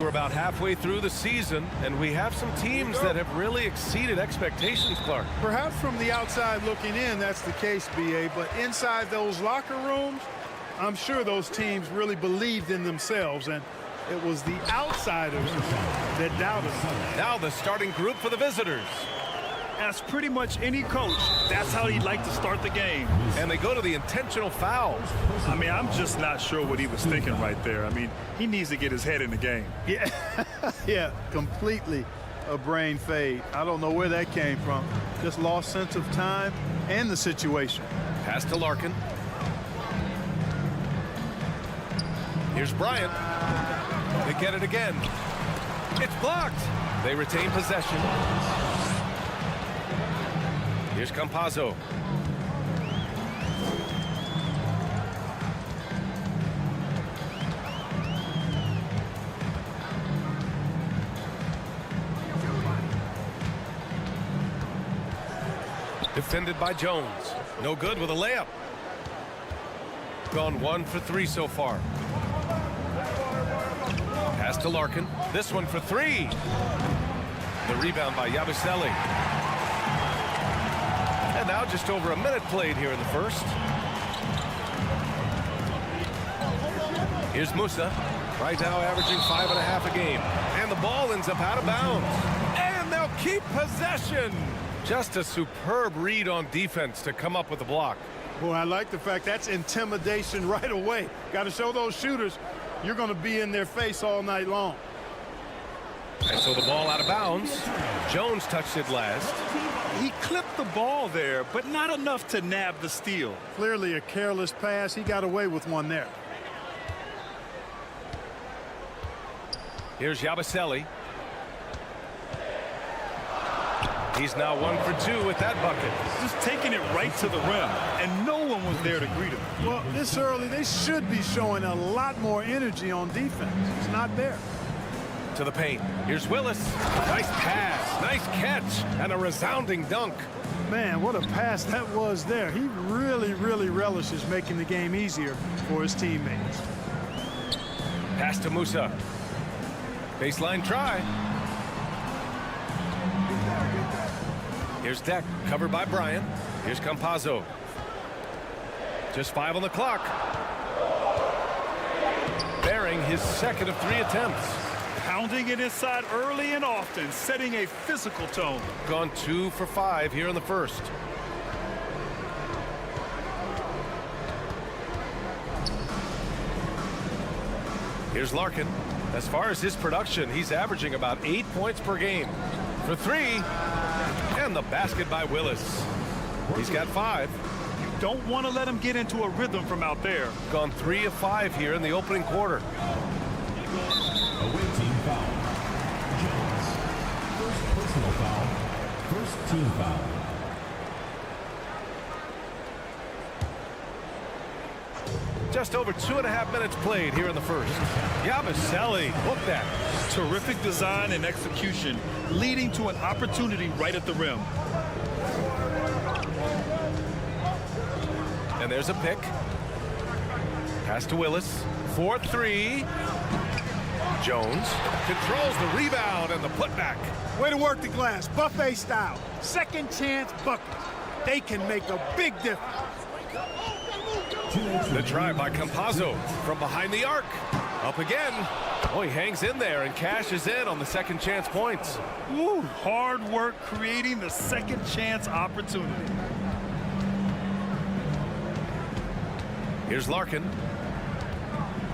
We're about halfway through the season, and we have some teams that have really exceeded expectations, Clark. Perhaps from the outside looking in, that's the case, B.A., but inside those locker rooms, I'm sure those teams really believed in themselves, and it was the outsiders that doubted them. Now the starting group for the visitors. As pretty much any coach, that's how he'd like to start the game. And they go to the intentional foul. I mean, I'm just not sure what he was thinking right there. I mean, he needs to get his head in the game. Yeah, yeah, completely a brain fade. I don't know where that came from. Just lost sense of time and the situation. Pass to Larkin. Here's Bryant. They get it again. It's blocked. They retain possession. Here's Campazzo. Defended by Jones. No good with a layup. Gone 1 for 3 so far. Pass to Larkin. This one for 3. The rebound by Yabusele. And now just over a minute played here in the first. Here's Musa. Right now averaging 5.5 a game. And the ball ends up out of bounds. And they'll keep possession. Just a superb read on defense to come up with the block. Boy, I like the fact that's intimidation right away. Got to show those shooters you're going to be in their face all night long. And so the ball out of bounds. Jones touched it last. He clipped the ball there, but not enough to nab the steal. Clearly a careless pass. He got away with one there. Here's Yabusele. He's now 1 for 2 with that bucket. Just taking it right to the rim, and no one was there to greet him. Well, this early, they should be showing a lot more energy on defense. It's not there. To the paint. Here's Willis. Nice pass, nice catch, and a resounding dunk. Man, what a pass that was there. He really, really relishes making the game easier for his teammates. Pass to Musa. Baseline try. Here's Deck, covered by Bryant. Here's Campazzo. Just 5 on the clock. Bearing his second of 3 attempts. Pounding it inside early and often, setting a physical tone. Gone 2 for 5 here in the first. Here's Larkin. As far as his production, he's averaging about 8 points per game. For 3. And the basket by Willis. He's got 5. You don't want to let him get into a rhythm from out there. Gone 3 of 5 here in the opening quarter. Away team foul. Jones. First personal foul. First team foul. Just over 2.5 minutes played here in the first. Yabusele, look at that. Terrific design and execution, leading to an opportunity right at the rim. And there's a pick. Pass to Willis. 4-3. Jones controls the rebound and the putback. Way to work the glass, buffet style. Second chance buckets. They can make a big difference. The try by Campazzo from behind the arc. Up again. Oh, he hangs in there and cashes in on the second chance points. Woo, hard work creating the second chance opportunity. Here's Larkin.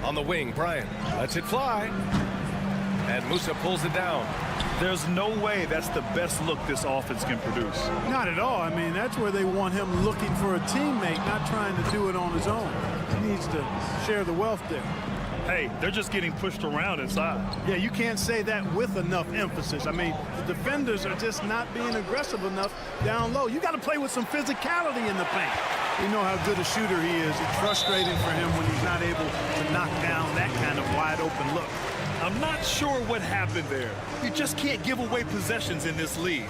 On the wing, Bryant lets it fly. And Musa pulls it down. There's no way that's the best look this offense can produce. Not at all. I mean, that's where they want him looking for a teammate, not trying to do it on his own. He needs to share the wealth there. Hey, they're just getting pushed around inside. Yeah, you can't say that with enough emphasis. I mean, the defenders are just not being aggressive enough down low. You got to play with some physicality in the paint. We know how good a shooter he is. It's frustrating for him when he's not able to knock down that kind of wide open look. I'm not sure what happened there. You just can't give away possessions in this league.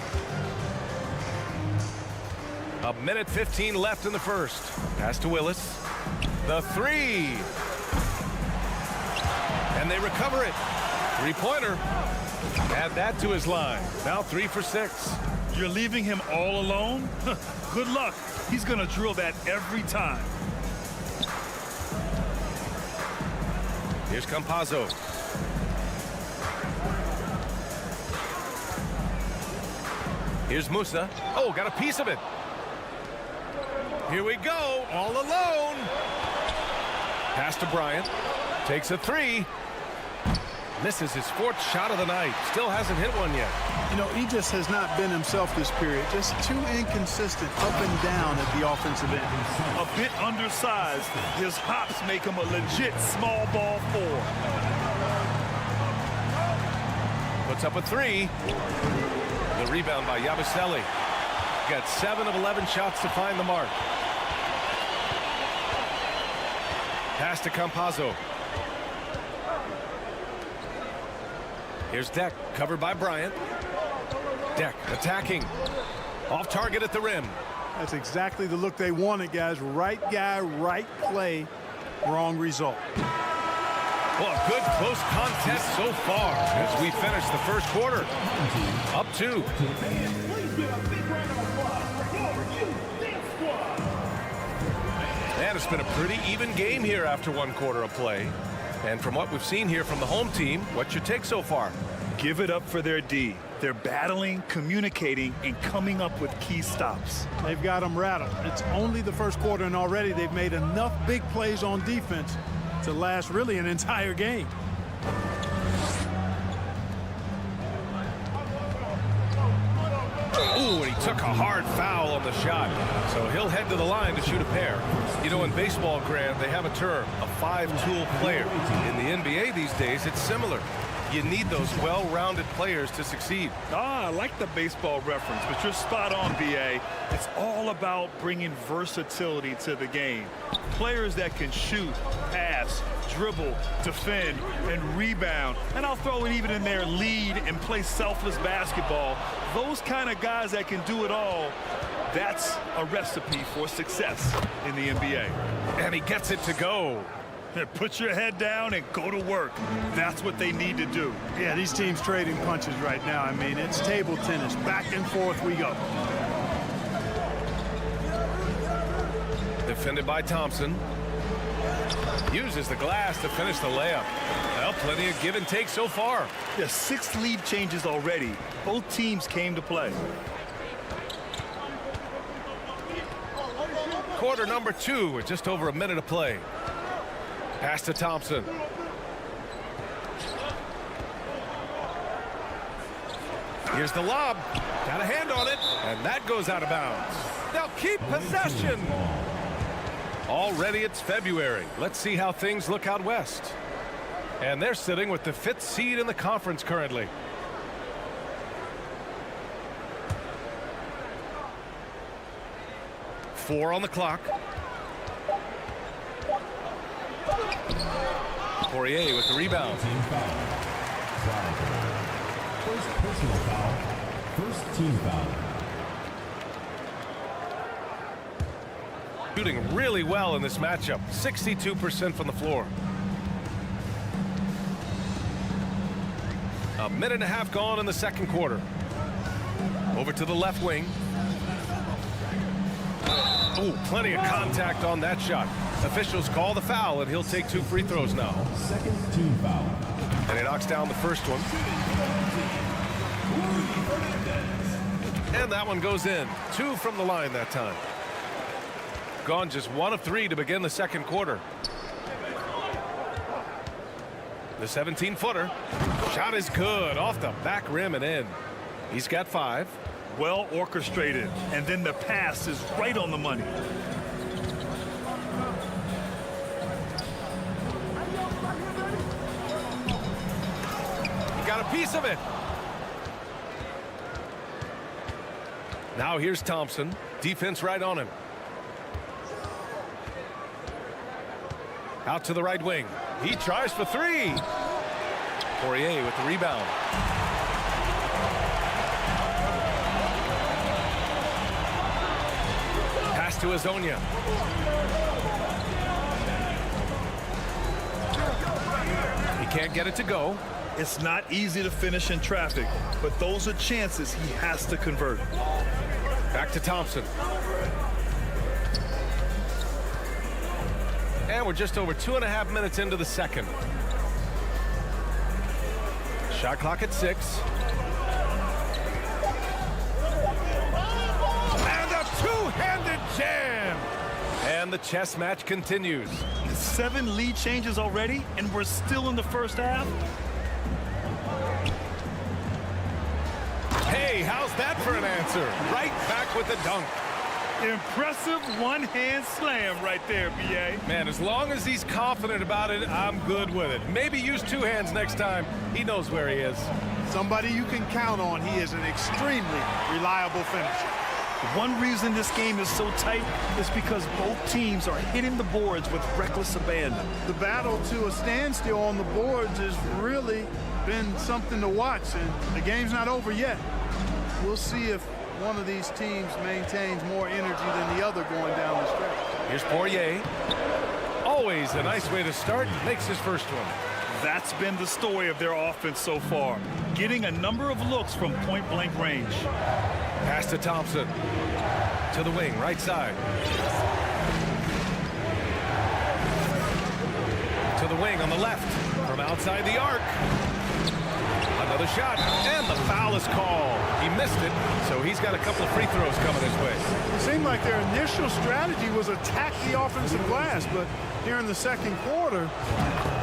A minute 15 left in the first. Pass to Willis. The 3. And they recover it. Three-pointer. Add that to his line. Now 3 for 6. You're leaving him all alone? Good luck. He's going to drill that every time. Here's Campazzo. Here's Musa. Oh, got a piece of it. Here we go, all alone. Pass to Bryant. Takes a 3. Misses his 4th shot of the night. Still hasn't hit one yet. You know, he just has not been himself this period. Just too inconsistent up and down at the offensive end. A bit undersized. His hops make him a legit small ball 4. Puts up a 3. The rebound by Yabusele. Got 7 of 11 shots to find the mark. Pass to Campazzo. Here's Deck, covered by Bryant. Deck attacking. Off target at the rim. That's exactly the look they wanted, guys. Right guy, right play, wrong result. Well, a good close contest so far as we finish the first quarter. Up 2. And it's been a pretty even game here after 1 quarter of play. And from what we've seen here from the home team, what's your take so far? Give it up for their D. They're battling, communicating, and coming up with key stops. They've got them rattled. It's only the first quarter, and already they've made enough big plays on defense to last really an entire game. Ooh, and he took a hard foul on the shot. So he'll head to the line to shoot a pair. You know, in baseball, Grant, they have a term, a 5-tool player. In the NBA these days, it's similar. You need those well-rounded players to succeed. I like the baseball reference, but you're spot on, B.A. It's all about bringing versatility to the game. Players that can shoot, pass, dribble, defend, and rebound. And I'll throw it even in there, lead and play selfless basketball. Those kind of guys that can do it all, that's a recipe for success in the NBA. And he gets it to go. Put your head down and go to work. That's what they need to do. Yeah, these teams trading punches right now. I mean, it's table tennis. Back and forth we go. Defended by Thompson. Uses the glass to finish the layup. Well, plenty of give and take so far. Yeah, 6 lead changes already. Both teams came to play. Quarter number 2 with just over a minute of play. Pass to Thompson. Here's the lob. Got a hand on it, and that goes out of bounds. They'll keep possession. Already it's February. Let's see how things look out west. And they're sitting with the 5th seed in the conference currently. Four on the clock. Poirier with the rebound. Team foul. First personal foul. First team foul. Shooting really well in this matchup. 62% from the floor. A minute and a half gone in the second quarter. Over to the left wing. Oh, plenty of contact on that shot. Officials call the foul, and he'll take 2 free throws now. Second team foul. And he knocks down the first one. And that one goes in. 2 from the line that time. Gone just 1 of 3 to begin the second quarter. The 17-footer. Shot is good. Off the back rim and in. He's got 5. Well orchestrated. And then the pass is right on the money. Got a piece of it. Now here's Thompson. Defense right on him. Out to the right wing. He tries for 3. Poirier with the rebound. Pass to Azonia. He can't get it to go. It's not easy to finish in traffic, but those are chances he has to convert. Back to Thompson. And we're just over 2.5 minutes into the second. Shot clock at 6. And a two-handed jam. And the chess match continues. 7 lead changes already, and we're still in the first half. Hey, how's that for an answer? Right back with the dunk. Impressive one-hand slam right there, B.A. Man, as long as he's confident about it, I'm good with it. Maybe use 2 hands next time. He knows where he is. Somebody you can count on. He is an extremely reliable finisher. One reason this game is so tight is because both teams are hitting the boards with reckless abandon. The battle to a standstill on the boards has really been something to watch, and the game's not over yet. We'll see if one of these teams maintains more energy than the other going down the stretch. Here's Poirier. Always a nice way to start. Makes his first one. That's been the story of their offense so far, getting a number of looks from point-blank range. Pass to Thompson. To the wing, right side. To the wing on the left. From outside the arc. Another shot, and the foul is called. He missed it, so he's got a couple of free throws coming his way. It seemed like their initial strategy was attack the offensive glass, but here in the second quarter,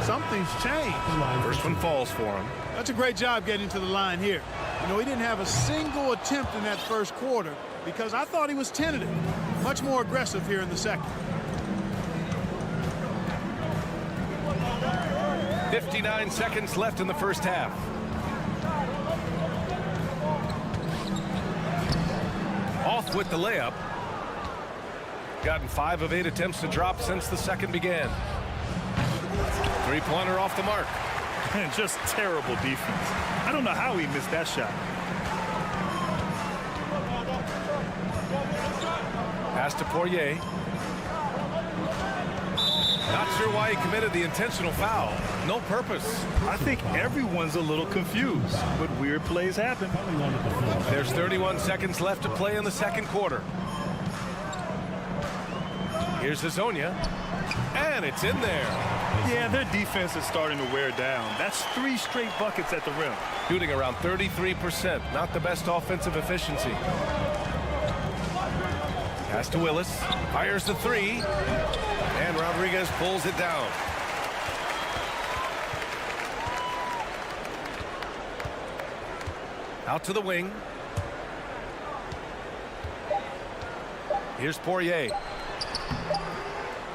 something's changed. First one falls for him. That's a great job getting to the line here. You know, he didn't have a single attempt in that first quarter because I thought he was tentative. Much more aggressive here in the second. 59 seconds left in the first half. Off with the layup. Gotten 5 of 8 attempts to drop since the second began. 3-pointer off the mark. And just terrible defense. I don't know how he missed that shot. Pass to Poirier. Not sure why he committed the intentional foul. No purpose. I think everyone's a little confused, but weird plays happen. There's 31 seconds left to play in the second quarter. Here's Hazonia. And it's in there. Yeah, their defense is starting to wear down. That's 3 straight buckets at the rim. Shooting around 33%. Not the best offensive efficiency. Pass to Willis. Fires the 3. And Rodriguez pulls it down. Out to the wing. Here's Poirier.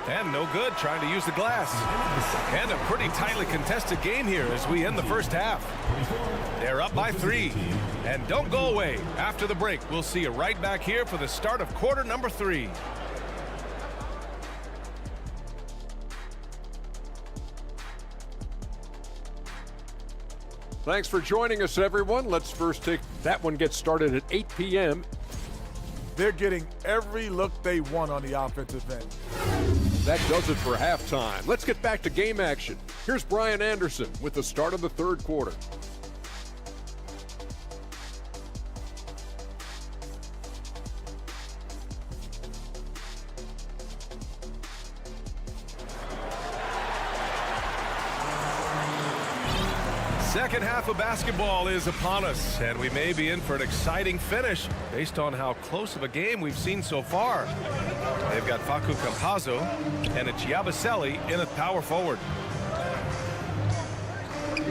And no good, trying to use the glass. And a pretty tightly contested game here as we end the first half. They're up by 3. And don't go away. After the break, we'll see you right back here for the start of quarter number 3. Thanks for joining us, everyone. Let's first take that one gets started at 8 p.m. They're getting every look they want on the offensive end. That does it for halftime. Let's get back to game action. Here's Brian Anderson with the start of the third quarter. Second half of basketball is upon us, and we may be in for an exciting finish based on how close of a game we've seen so far. They've got Facu Campazzo and it's Yabusele in at power forward.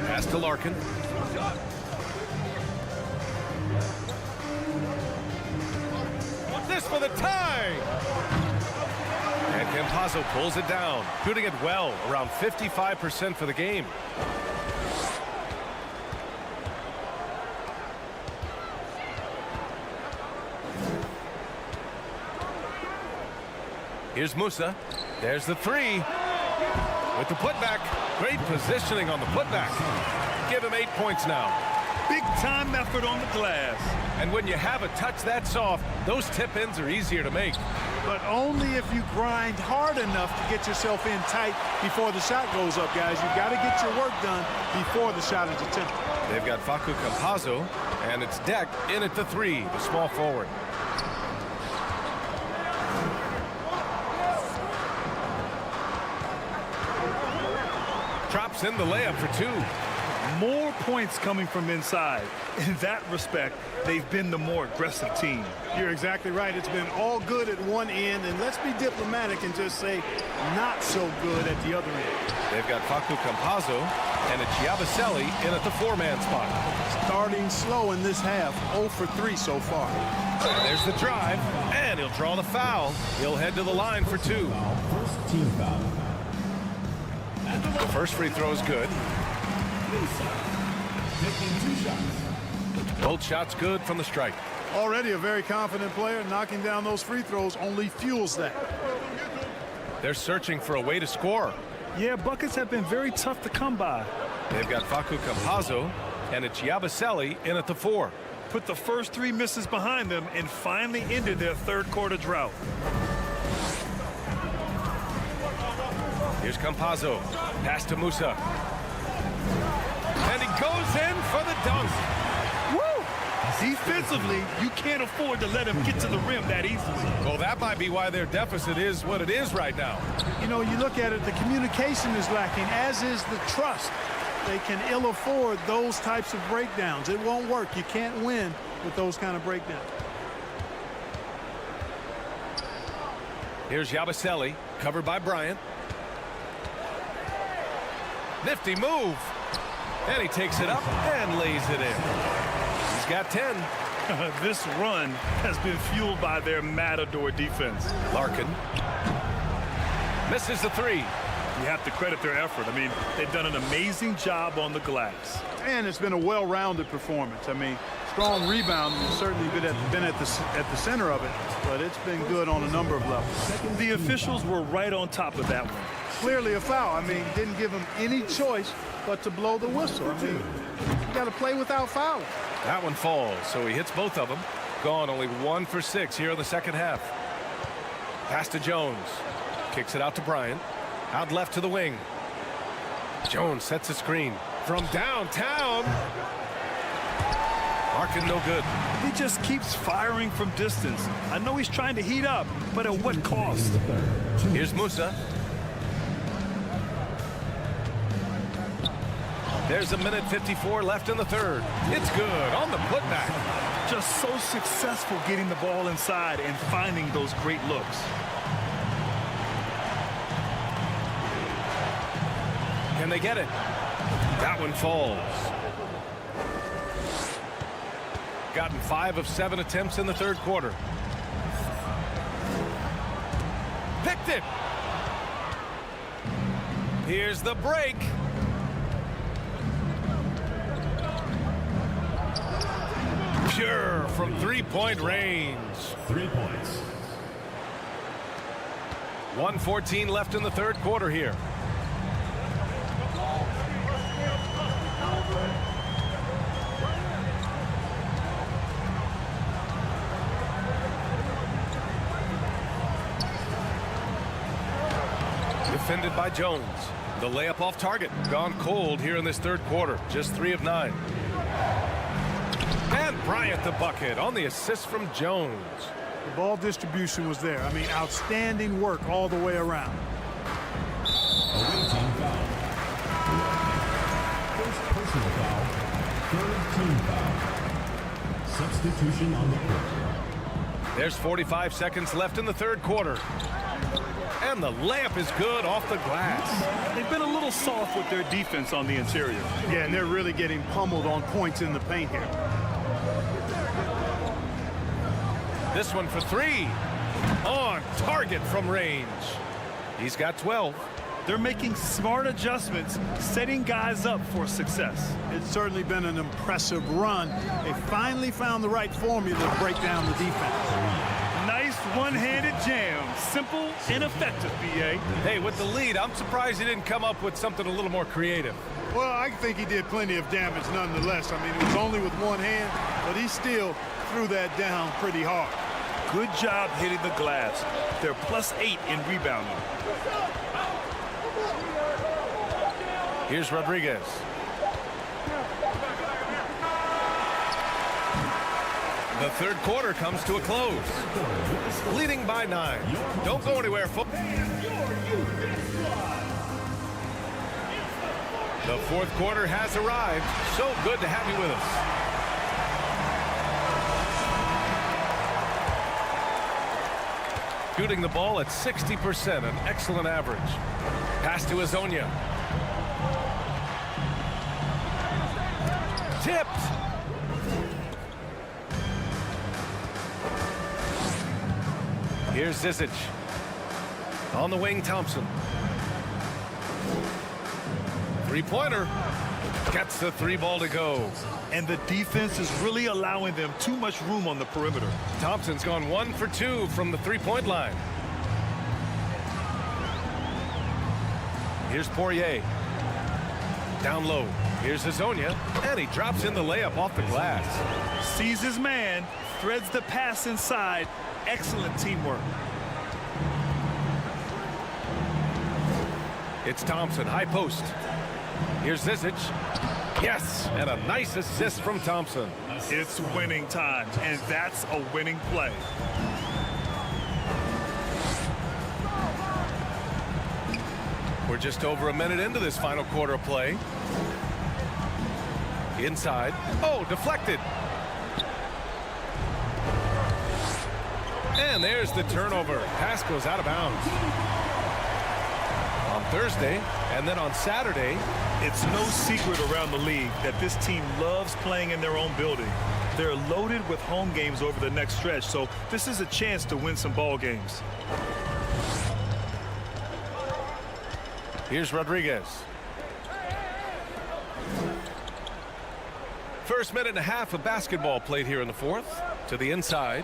Pass to Larkin. This for the tie! And Campazzo pulls it down, shooting it well, around 55% for the game. Here's Musa. There's the 3. With the putback. Great positioning on the putback. Give him 8 points now. Big time effort on the glass. And when you have a touch that soft, those tip-ins are easier to make. but only if you grind hard enough to get yourself in tight before the shot goes up, guys. You've got to get your work done before the shot is attempted. They've got Facu Campazzo, and it's Deck in at the 3, the small forward. Drops in the layup for 2. More points coming from inside. In that respect, they've been the more aggressive team. You're exactly right. It's been all good at one end, and let's be diplomatic and just say not so good at the other end. They've got Facu Campazzo, and it's Yabusele in at the 4-man spot. Starting slow in this half, 0 for 3 so far. There's the drive, and he'll draw the foul. He'll head to the line for 2. First team foul. The first free throw is good. Taking 2 shots. Both shots good from the strike. Already a very confident player. Knocking down those free throws only fuels that. They're searching for a way to score. Yeah, buckets have been very tough to come by. They've got Facu Campazzo, and it's Yabusele in at the 4. Put the first 3 misses behind them and finally ended their third-quarter drought. Here's Campazzo. Pass to Musa. And he goes in for the dunk. Woo! Defensively, you can't afford to let him get to the rim that easily. Well, that might be why their deficit is what it is right now. You know, you look at it, the communication is lacking, as is the trust. They can ill afford those types of breakdowns. It won't work. You can't win with those kind of breakdowns. Here's Yabusele, covered by Bryant. Nifty move. And he takes it up and lays it in. He's got 10. This run has been fueled by their Matador defense. Larkin misses the 3. You have to credit their effort. I mean, they've done an amazing job on the glass. And it's been a well-rounded performance. I mean, strong rebounding has certainly been at the center of it, but it's been good on a number of levels. The officials were right on top of that one. Clearly a foul. I mean, didn't give him any choice but to blow the whistle. I mean, you got to play without fouling. That one falls, so he hits both of them. Gone only 1 for 6 here in the second half. Pass to Jones. Kicks it out to Bryant. Out left to the wing. Jones sets a screen from downtown. Larkin no good. He just keeps firing from distance. I know he's trying to heat up, but at what cost? Here's Musa. There's a minute 54 left in the third. It's good on the putback. Just so successful getting the ball inside and finding those great looks. Can they get it? That one falls. Gotten 5 of 7 attempts in the third quarter. Picked it. Here's the break. Pure from 3-point range. 3 points. 1:14 left in the third quarter here. Defended by Jones. The layup off target. Gone cold here in this third quarter. Just 3 of 9. And Bryant the bucket on the assist from Jones. The ball distribution was there. I mean, outstanding work all the way around. Away team foul. First personal foul. Third team foul. Substitution on the court. There's 45 seconds left in the third quarter. And the layup is good off the glass. They've been a little soft with their defense on the interior. Yeah, and they're really getting pummeled on points in the paint here. This one for 3. On target from range. He's got 12. They're making smart adjustments, setting guys up for success. It's certainly been an impressive run. They finally found the right formula to break down the defense. Nice one-handed jam. Simple and effective, B.A. Hey, with the lead, I'm surprised he didn't come up with something a little more creative. Well, I think he did plenty of damage nonetheless. I mean, it was only with one hand, but he still threw that down pretty hard. Good job hitting the glass. They're +8 in rebounding. Here's Rodriguez. The third quarter comes to a close. Leading by 9. Don't go anywhere, folks. The fourth quarter has arrived. So good to have you with us. Shooting the ball at 60%, an excellent average. Pass to Azonia. Tipped. Here's Zizic. On the wing, Thompson. Three-pointer. Gets the 3 ball to go. And the defense is really allowing them too much room on the perimeter. Thompson's gone 1 for 2 from the 3-point line. Here's Poirier. Down low. Here's Azonia. And he drops in the layup off the glass. Sees his man, threads the pass inside. Excellent teamwork. It's Thompson, high post. Here's Zizic. Yes, and a nice assist from Thompson. It's winning time, and that's a winning play. We're just over a minute into this final quarter of play. Inside. Oh, deflected. And there's the turnover. Pass goes out of bounds. On Thursday, and then on Saturday. It's no secret around the league that this team loves playing in their own building. They're loaded with home games over the next stretch, so this is a chance to win some ball games. Here's Rodriguez. First minute and a half of basketball played here in the fourth. To the inside.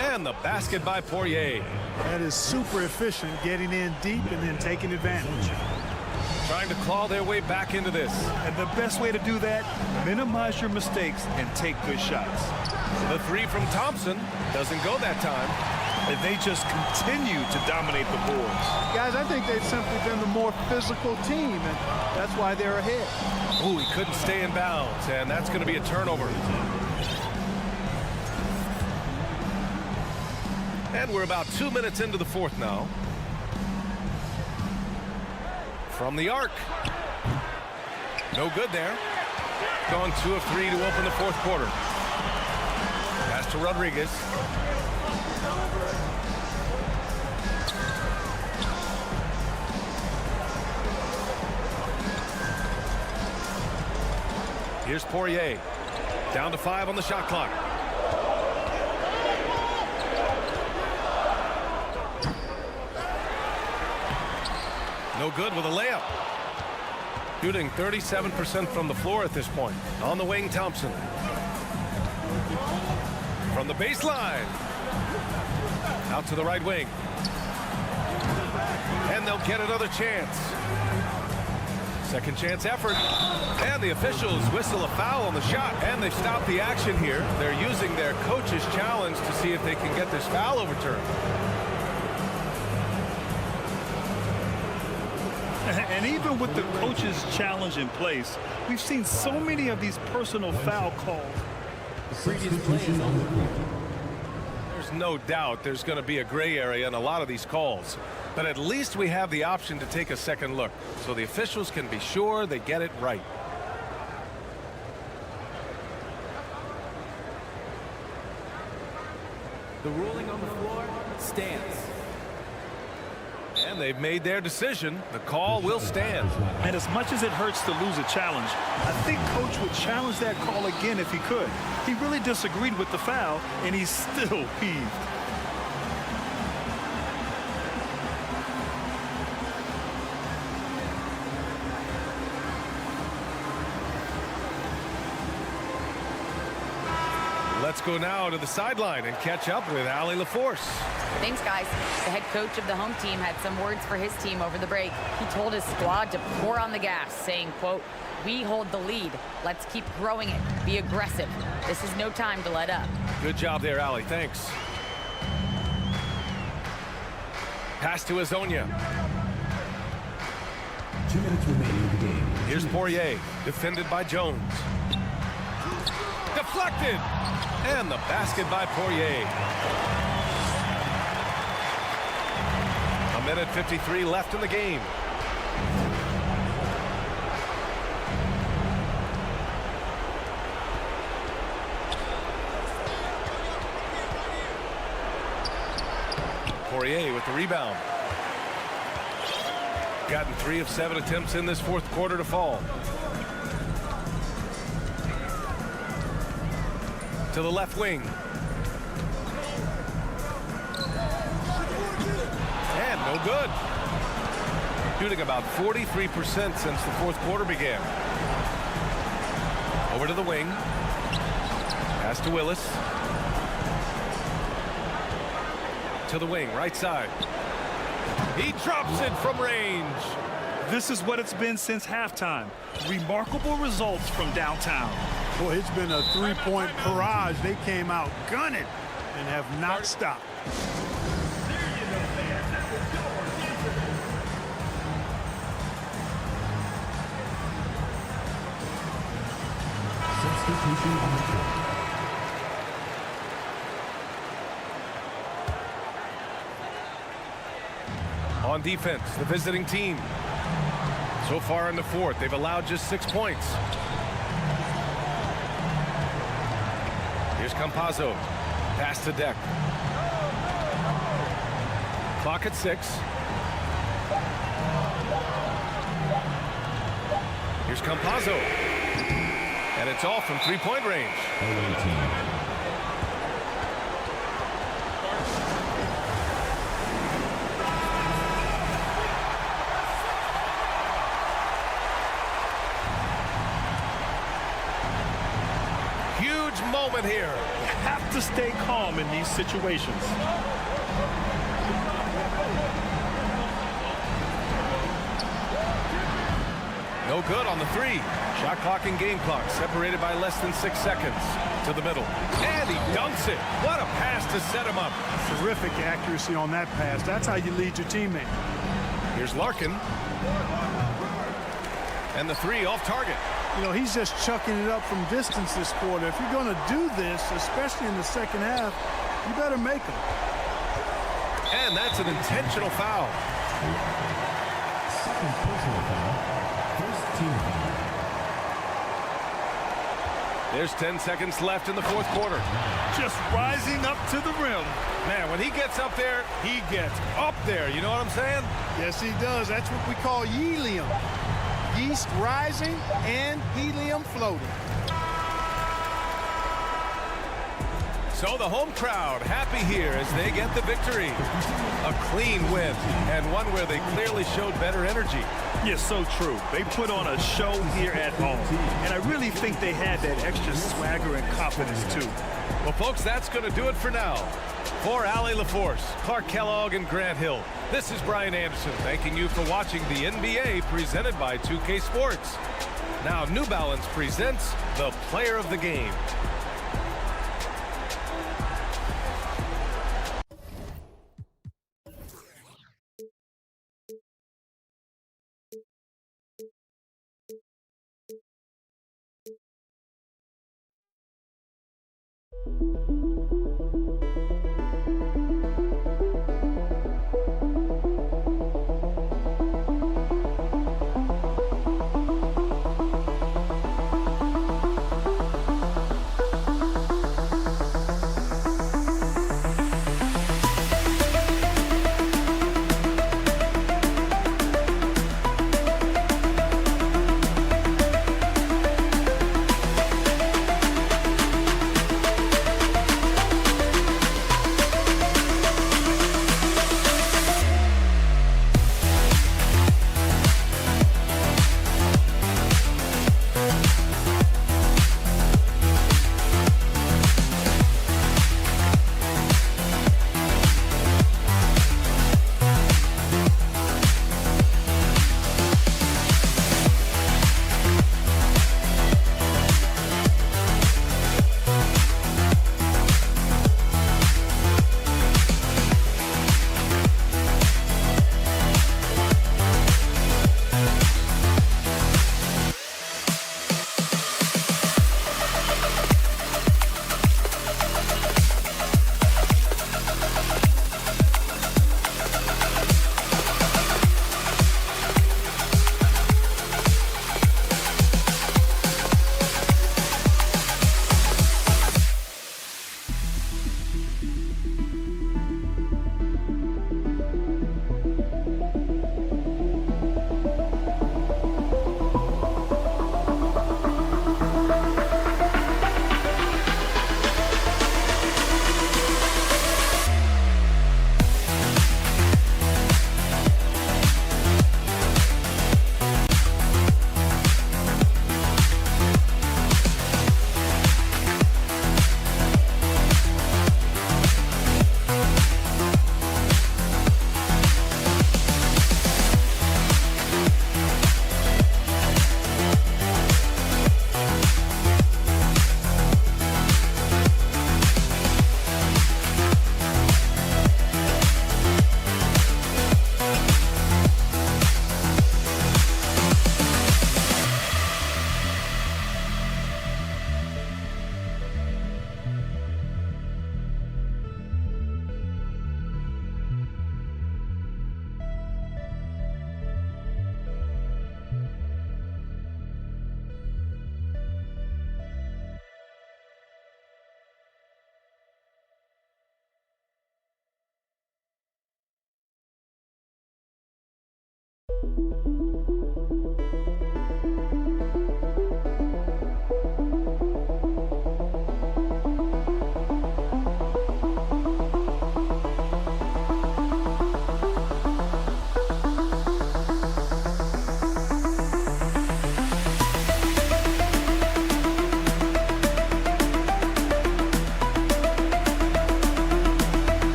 And the basket by Poirier. That is super efficient, getting in deep and then taking advantage. Trying to claw their way back into this. And the best way to do that, minimize your mistakes and take good shots. The 3 from Thompson doesn't go that time. And they just continue to dominate the boards. Guys, I think they've simply been the more physical team, and that's why they're ahead. Ooh, he couldn't stay in bounds, and that's going to be a turnover. And we're about 2 minutes into the fourth now. From the arc. No good there. Gone 2 of 3 to open the fourth quarter. Pass to Rodriguez. Here's Poirier. Down to 5 on the shot clock. No good with a layup. Shooting 37% from the floor at this point. On the wing, Thompson. From the baseline. Out to the right wing. And they'll get another chance. Second chance effort. And the officials whistle a foul on the shot. And they've stopped the action here. They're using their coach's challenge to see if they can get this foul overturned. And even with the coach's challenge in place, we've seen so many of these personal foul calls. There's no doubt there's going to be a gray area in a lot of these calls. But at least we have the option to take a second look, so the officials can be sure they get it right. The ruling on the floor stands. And they've made their decision. The call will stand. And as much as it hurts to lose a challenge, I think Coach would challenge that call again if he could. He really disagreed with the foul, and he's still peeved. Let's go now to the sideline and catch up with Allie LaForce. Thanks, guys. The head coach of the home team had some words for his team over the break. He told his squad to pour on the gas, saying, quote, "We hold the lead. Let's keep growing it. Be aggressive. This is no time to let up." Good job there, Allie. Thanks. Pass to Azonia. 2 minutes remaining in the game. Here's Poirier, defended by Jones. Deflected! And the basket by Poirier. 1:53 left in the game. Poirier with the rebound. Gotten 3 of 7 attempts in this fourth quarter to fall. To the left wing. And no good. Shooting about 43% since the fourth quarter began. Over to the wing. Pass to Willis. To the wing, right side. He drops it from range. This is what it's been since halftime. Remarkable results from downtown. Boy, it's been a three-point barrage. They came out gunning and have not stopped. Substitution on the court. On defense, the visiting team. So far in the fourth, they've allowed just 6 points. Here's Campazzo. Pass to Deck. Clock at 6. Here's Campazzo. And it's all from three-point range. Away team. Moment here. You have to stay calm in these situations. No good on the 3. Shot clock and game clock separated by less than 6 seconds. To the middle. And he dunks it. What a pass to set him up. Terrific accuracy on that pass. That's how you lead your teammate. Here's Larkin. And the 3 off target. You know, he's just chucking it up from distance this quarter. If you're going to do this, especially in the second half, you better make them. And that's an intentional foul. Second personal foul. First team foul. There's 10 seconds left in the fourth quarter. Just rising up to the rim. Man, when he gets up there, he gets up there. You know what I'm saying? Yes, he does. That's what we call helium. Yeast rising and helium floating. So the home crowd happy here as they get the victory. A clean win and one where they clearly showed better energy. Yeah, so true. They put on a show here at home. And I really think they had that extra swagger and confidence, too. Well, folks, that's going to do it for now. For Allie LaForce, Clark Kellogg, and Grant Hill, this is Brian Anderson thanking you for watching the NBA presented by 2K Sports. Now, New Balance presents the Player of the Game.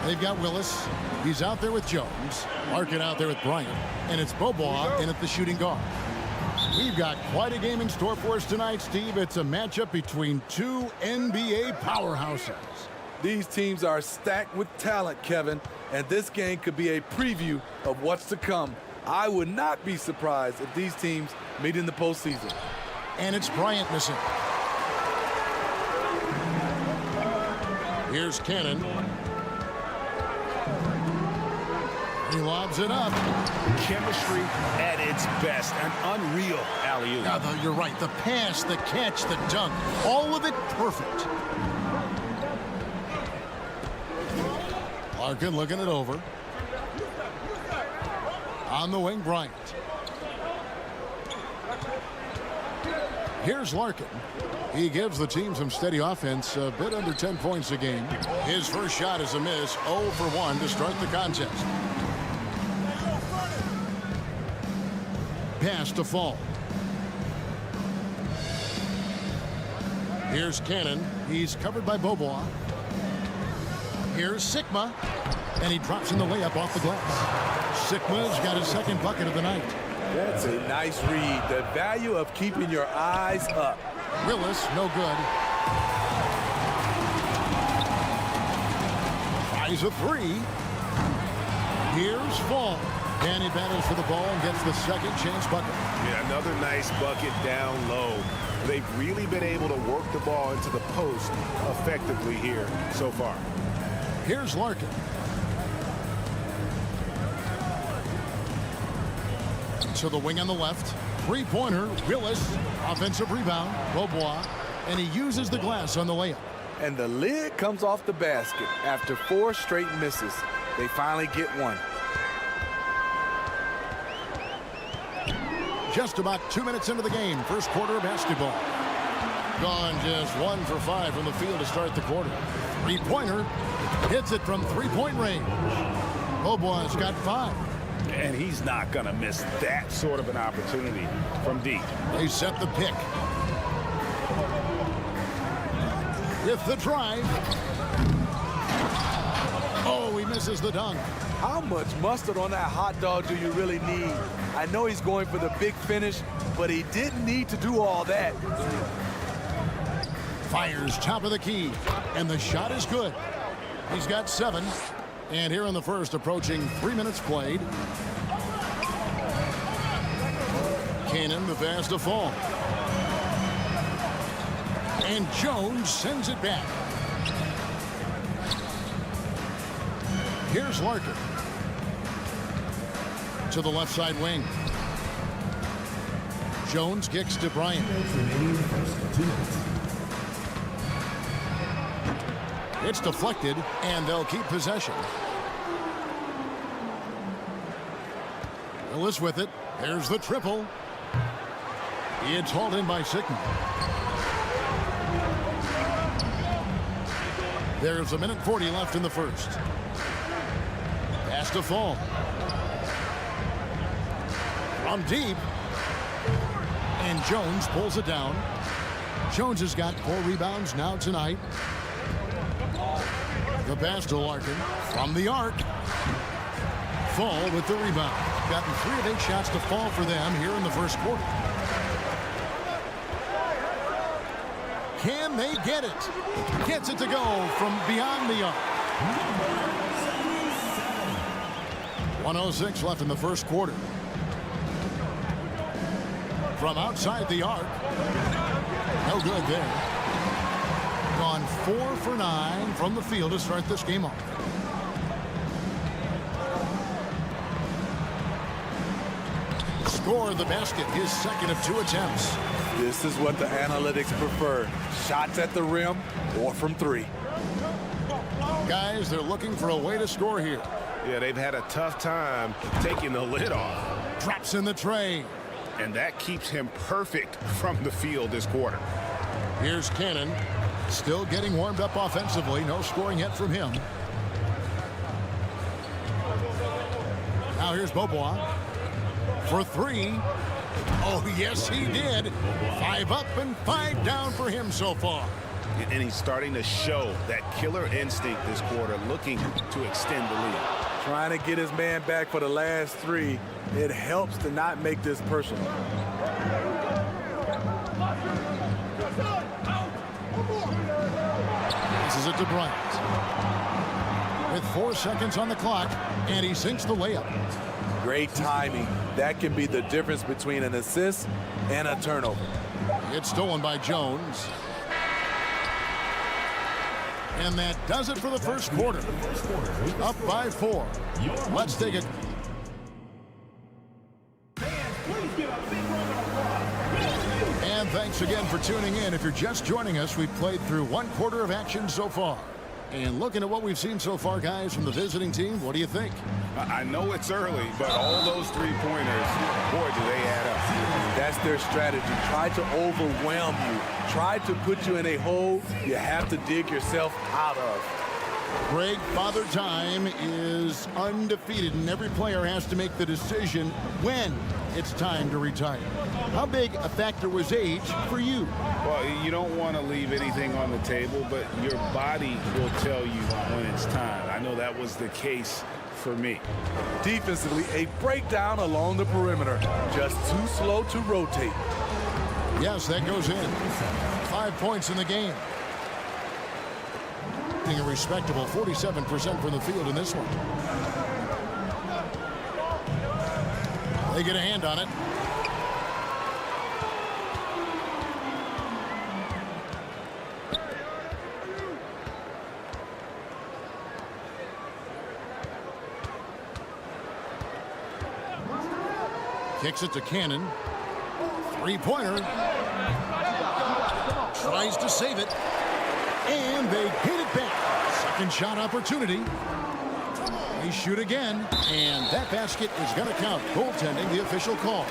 They've got Willis. He's out there with Jones. Larkin out there with Bryant. And it's Bobois in at the shooting guard. We've got quite a game in store for us tonight, Steve. It's a matchup between two NBA powerhouses. These teams are stacked with talent, Kevin, and this game could be a preview of what's to come. I would not be surprised if these teams meet in the postseason. And it's Bryant missing. Here's Cannon. He lobs it up. Chemistry at its best. An unreal alley-oop. Yeah, you're right. The pass, the catch, the dunk. All of it perfect. Larkin looking it over. On the wing, Bryant. Here's Larkin. He gives the team some steady offense, a bit under 10 points a game. His first shot is a miss, 0 for 1 to start the contest. Pass to Fall. Here's Cannon. He's covered by Bobois. Here's Sigma. And he drops in the layup off the glass. Sigma's got his second bucket of the night. That's a nice read. The value of keeping your eyes up. Willis, no good. Tries a three. Here's Fall. And he battles for the ball and gets the second chance bucket. Yeah, another nice bucket down low. They've really been able to work the ball into the post effectively here so far. Here's Larkin. To the wing on the left. Three-pointer, Willis. Offensive rebound, Bobois. And he uses the glass on the layup. And the lid comes off the basket after 4 straight misses. They finally get one. Just about 2 minutes into the game, first quarter of basketball. Gone just 1 for 5 from the field to start the quarter. Three-pointer, hits it from three-point range. Bobois got 5. And he's not going to miss that sort of an opportunity from deep. They set the pick. With the drive. Oh, he misses the dunk. How much mustard on that hot dog do you really need? I know he's going for the big finish, but he didn't need to do all that. Fires top of the key, and the shot is good. He's got 7. And here in the first, approaching 3 minutes played. Cannon, the pass to Fall. And Jones sends it back. Here's Larkin. To the left side wing. Jones kicks to Bryant. It's deflected, and they'll keep possession. Willis with it. There's the triple. It's hauled in by Sigma. There's 1:40 left in the first. Pass to Fall. From deep. And Jones pulls it down. Jones has got 4 rebounds now tonight. The pass to Larkin from the arc. Fall with the rebound. Gotten 3 of 8 shots to fall for them here in the first quarter. Can they get it? Gets it to go from beyond the arc. 1:06 left in the first quarter. From outside the arc. No good there. Gone 4 for 9 from the field to start this game off. Score the basket, his second of 2 attempts. This is what the analytics prefer. Shots at the rim or from 3. Guys, they're looking for a way to score here. Yeah, they've had a tough time taking the lid off. Drops in the tray. And that keeps him perfect from the field this quarter. Here's Cannon. Still getting warmed up offensively. No scoring yet from him. Now here's Beaubois. For 3. Oh, yes, he did. 5 up and 5 down for him so far. And he's starting to show that killer instinct this quarter, looking to extend the lead. Trying to get his man back for the last 3. It helps to not make this personal. Passes it to Bryant. With 4 seconds on the clock, and he sinks the layup. Great timing. That can be the difference between an assist and a turnover. It's stolen by Jones. And that does it for the first quarter. Up by 4. Let's take it. And thanks again for tuning in. If you're just joining us, we've played through 1 quarter of action so far. And looking at what we've seen so far, guys, from the visiting team, what do you think? I know it's early, but all those 3-pointers, boy, do they add up. That's their strategy. Try to overwhelm you. Try to put you in a hole you have to dig yourself out of. Greg, Father Time is undefeated, and every player has to make the decision when it's time to retire. How big a factor was age for you? Well, you don't want to leave anything on the table, but your body will tell you when it's time. I know that was the case for me. Defensively, a breakdown along the perimeter. Just too slow to rotate. Yes, that goes in. 5 points in the game. A respectable 47% from the field in this one. They get a hand on it. Kicks it to Cannon. 3-pointer. Tries to save it. And they hit it back. Second shot opportunity. They shoot again. And that basket is going to count. Goaltending, the official call.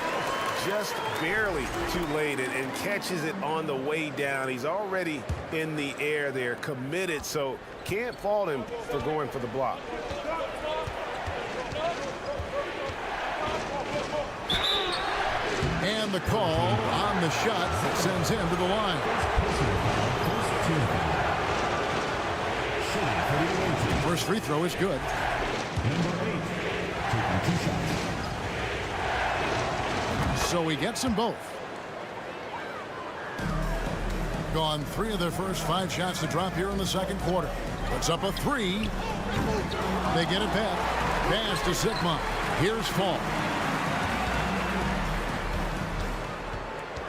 Just barely too late and catches it on the way down. He's already in the air there, committed, so can't fault him for going for the block. And the call on the shot that sends him to the line. First free throw is good. So he gets them both. Gone 3 of their first 5 shots to drop here in the second quarter. Puts up a 3. They get it back. Pass to Sigma. Here's Fall.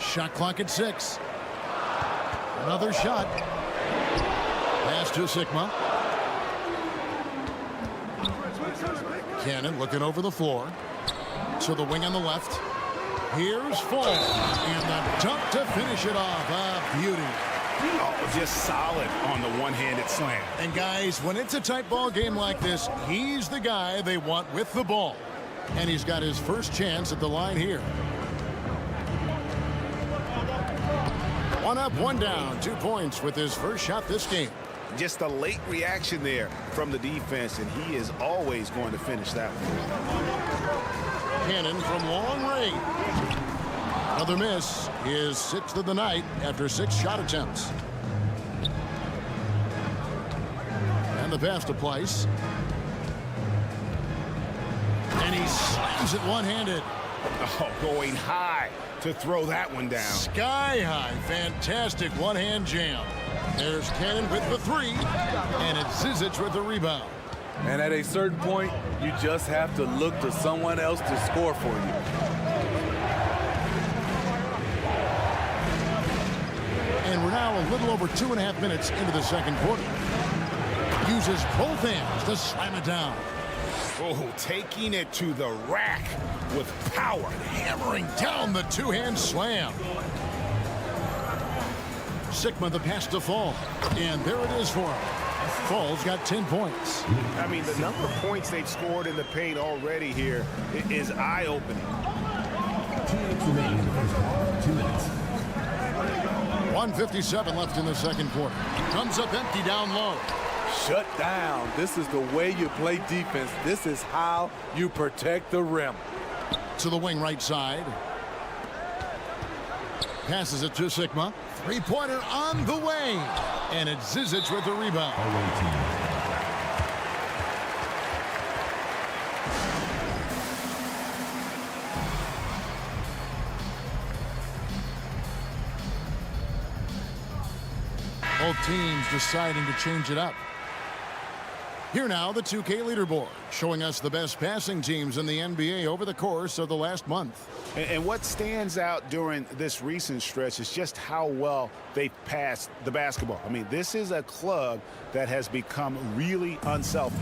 Shot clock at 6. Another shot. Pass to Sigma. Cannon looking over the floor. To the wing on the left. Here's Fall. And the dunk to finish it off. A beauty. Oh, just solid on the one-handed slam. And guys, when it's a tight ball game like this, he's the guy they want with the ball. And he's got his first chance at the line here. 1 up, 1 down. 2 points with his first shot this game. Just a late reaction there from the defense, and he is always going to finish that one. Cannon from long range. Another miss. His 6th of the night after 6 shot attempts. And the pass to Place. And he slams it one-handed. Oh, going high to throw that one down. Sky high. Fantastic one-hand jam. There's Cannon with the three, and it's Zizic with the rebound. And at a certain point, you just have to look to someone else to score for you. And we're now a little over 2.5 minutes into the second quarter. Uses both hands to slam it down. Oh, taking it to the rack with power. Hammering down the two-hand slam. Sigma the pass to Fall. And there it is for him. Fall's got 10 points. I mean, the number of points they've scored in the paint already here is eye-opening. 2 minutes remaining in the first half. 2 minutes. 1:57 left in the second quarter. Comes up empty down low. Shut down. This is the way you play defense. This is how you protect the rim. To the wing right side. Passes it to Sigma. Three-pointer on the way. And it's Zizic with the rebound. Both teams deciding to change it up. Here now, the 2K leaderboard, showing us the best passing teams in the NBA over the course of the last month. And what stands out during this recent stretch is just how well they passed the basketball. I mean, this is a club that has become really unselfish.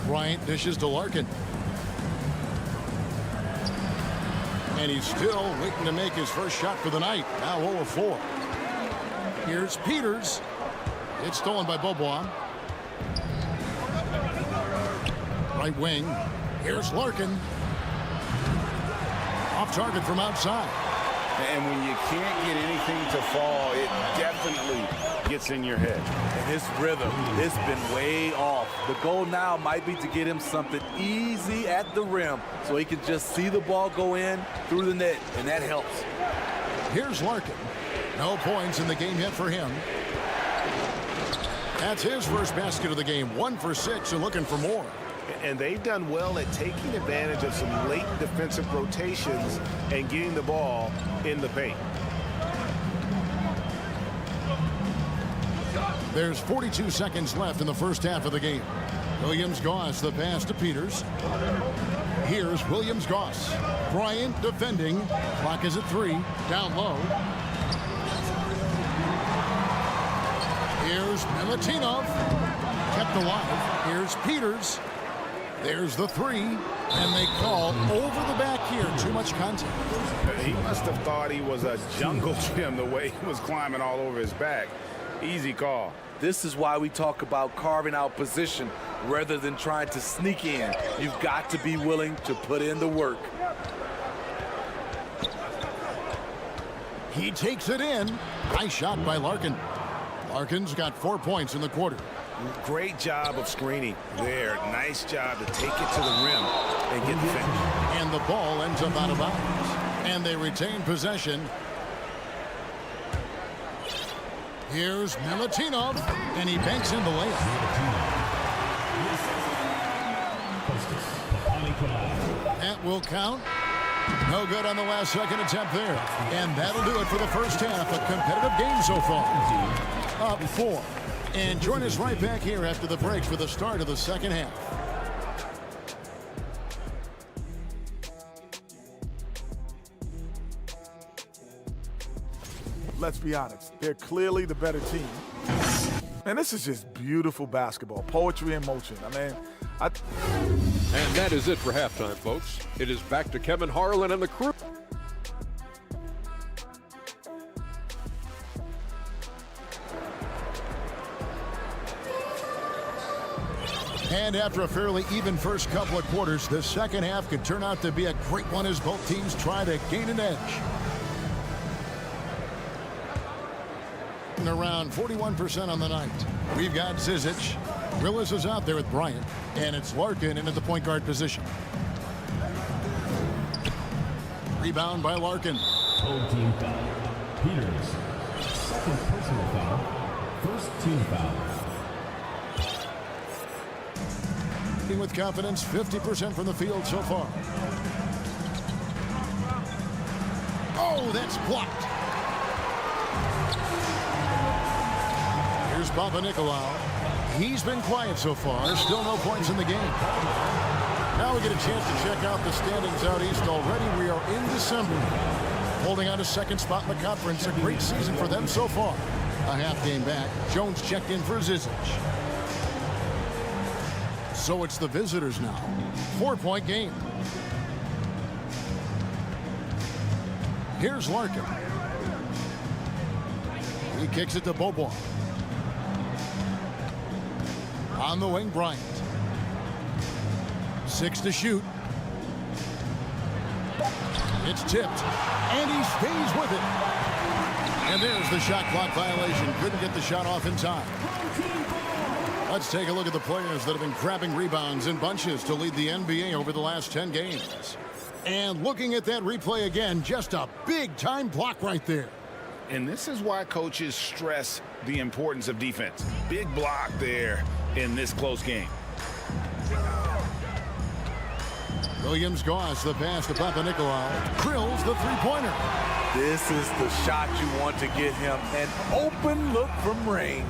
Bryant dishes to Larkin. And he's still waiting to make his first shot for the night. Now 0 of 4. Here's Peters. It's stolen by Beaubois. Right wing. Here's Larkin. Off target from outside. And when you can't get anything to fall, it definitely gets in your head. And his rhythm, it's been way off. The goal now might be to get him something easy at the rim so he can just see the ball go in through the net, and that helps. Here's Larkin. No points in the game yet for him. That's his first basket of the game. 1 for 6 and looking for more. And they've done well at taking advantage of some late defensive rotations and getting the ball in the paint. There's 42 seconds left in the first half of the game. Williams-Goss, the pass to Peters. Here's Williams-Goss. Bryant defending. Clock is at 3. Down low. Here's Milutinov. Kept alive. Here's Peters. There's the 3. And they call over the back here. Too much contact. He must have thought he was a jungle gym the way he was climbing all over his back. Easy call. This is why we talk about carving out position rather than trying to sneak in. You've got to be willing to put in the work. He takes it in. Nice shot by Larkin. Larkin's got 4 points in the quarter. Great job of screening there. Nice job to take it to the rim and get the finish. And the ball ends up out of bounds. And they retain possession. Here's Milutinov, and he banks in the layup. That will count. No good on the last second attempt there. And that'll do it for the first half. A competitive game so far. Up 4. And join us right back here after the break for the start of the second half. Let's be honest, they're clearly the better team. And this is just beautiful basketball, poetry in motion. I mean, And that is it for halftime, folks. It is back to Kevin Harlan and the crew. And after a fairly even first couple of quarters, the second half could turn out to be a great one as both teams try to gain an edge. Around 41% on the night. We've got Zizic. Willis is out there with Bryant. And it's Larkin in at the point guard position. Rebound by Larkin. Home team foul. Peters. Second personal foul. First team foul. With confidence, 50% from the field so far. Oh, that's blocked. Here's Papanikolaou. He's been quiet so far. Still no points in the game. Now we get a chance to check out the standings out east already. We are in December. Holding on to second spot in the conference. A great season for them so far. A half game back. Jones checked in for Zizic. So it's the visitors now. 4-point game. Here's Larkin. He kicks it to Beaubois. On the wing, Bryant. 6 to shoot. It's tipped, and he stays with it. And there's the shot clock violation. Couldn't get the shot off in time. Let's take a look at the players that have been grabbing rebounds in bunches to lead the NBA over the last 10 games. And looking at that replay again, just a big-time block right there. And this is why coaches stress the importance of defense. Big block there in this close game. Williams-Goss, the pass to Papanikolaou. Drills the three-pointer. This is the shot you want to get him. An open look from range.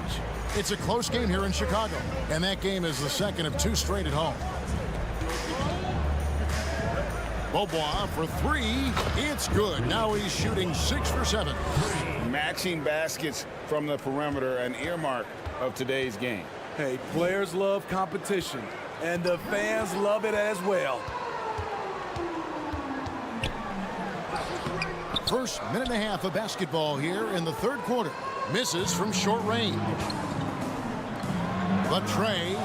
It's a close game here in Chicago, and that game is the second of 2 straight at home. Beaubois for 3. It's good. Now he's shooting 6 for 7. Matching baskets from the perimeter, an earmark of today's game. Hey, players love competition, and the fans love it as well. First minute and a half of basketball here in the third quarter. Misses from short range. Latre,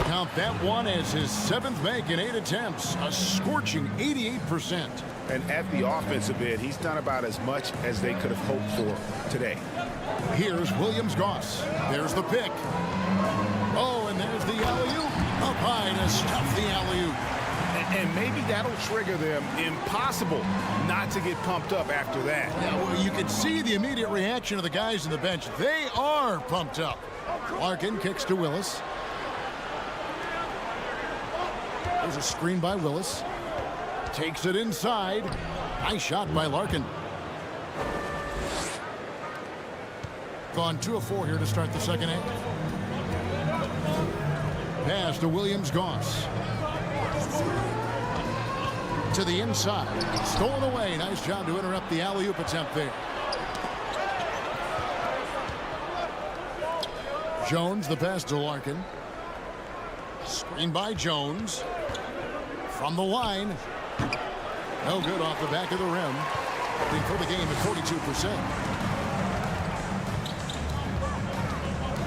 count that one as his 7th make in 8 attempts. A scorching 88%. And at the offensive end, he's done about as much as they could have hoped for today. Here's Williams-Goss. There's the pick. Oh, and there's the alley-oop. Up high to stuff the alley-oop. And maybe that'll trigger them. Impossible not to get pumped up after that. Yeah, well, you can see the immediate reaction of the guys on the bench. They are pumped up. Larkin kicks to Willis. There's a screen by Willis. Takes it inside. Nice shot by Larkin. Gone 2 of 4 here to start the second half. Pass to Williams-Goss. To the inside. Stolen away. Nice job to interrupt the alley-oop attempt there. Jones, the pass to Larkin. Screen by Jones. From the line. No good off the back of the rim. For the game at 42%.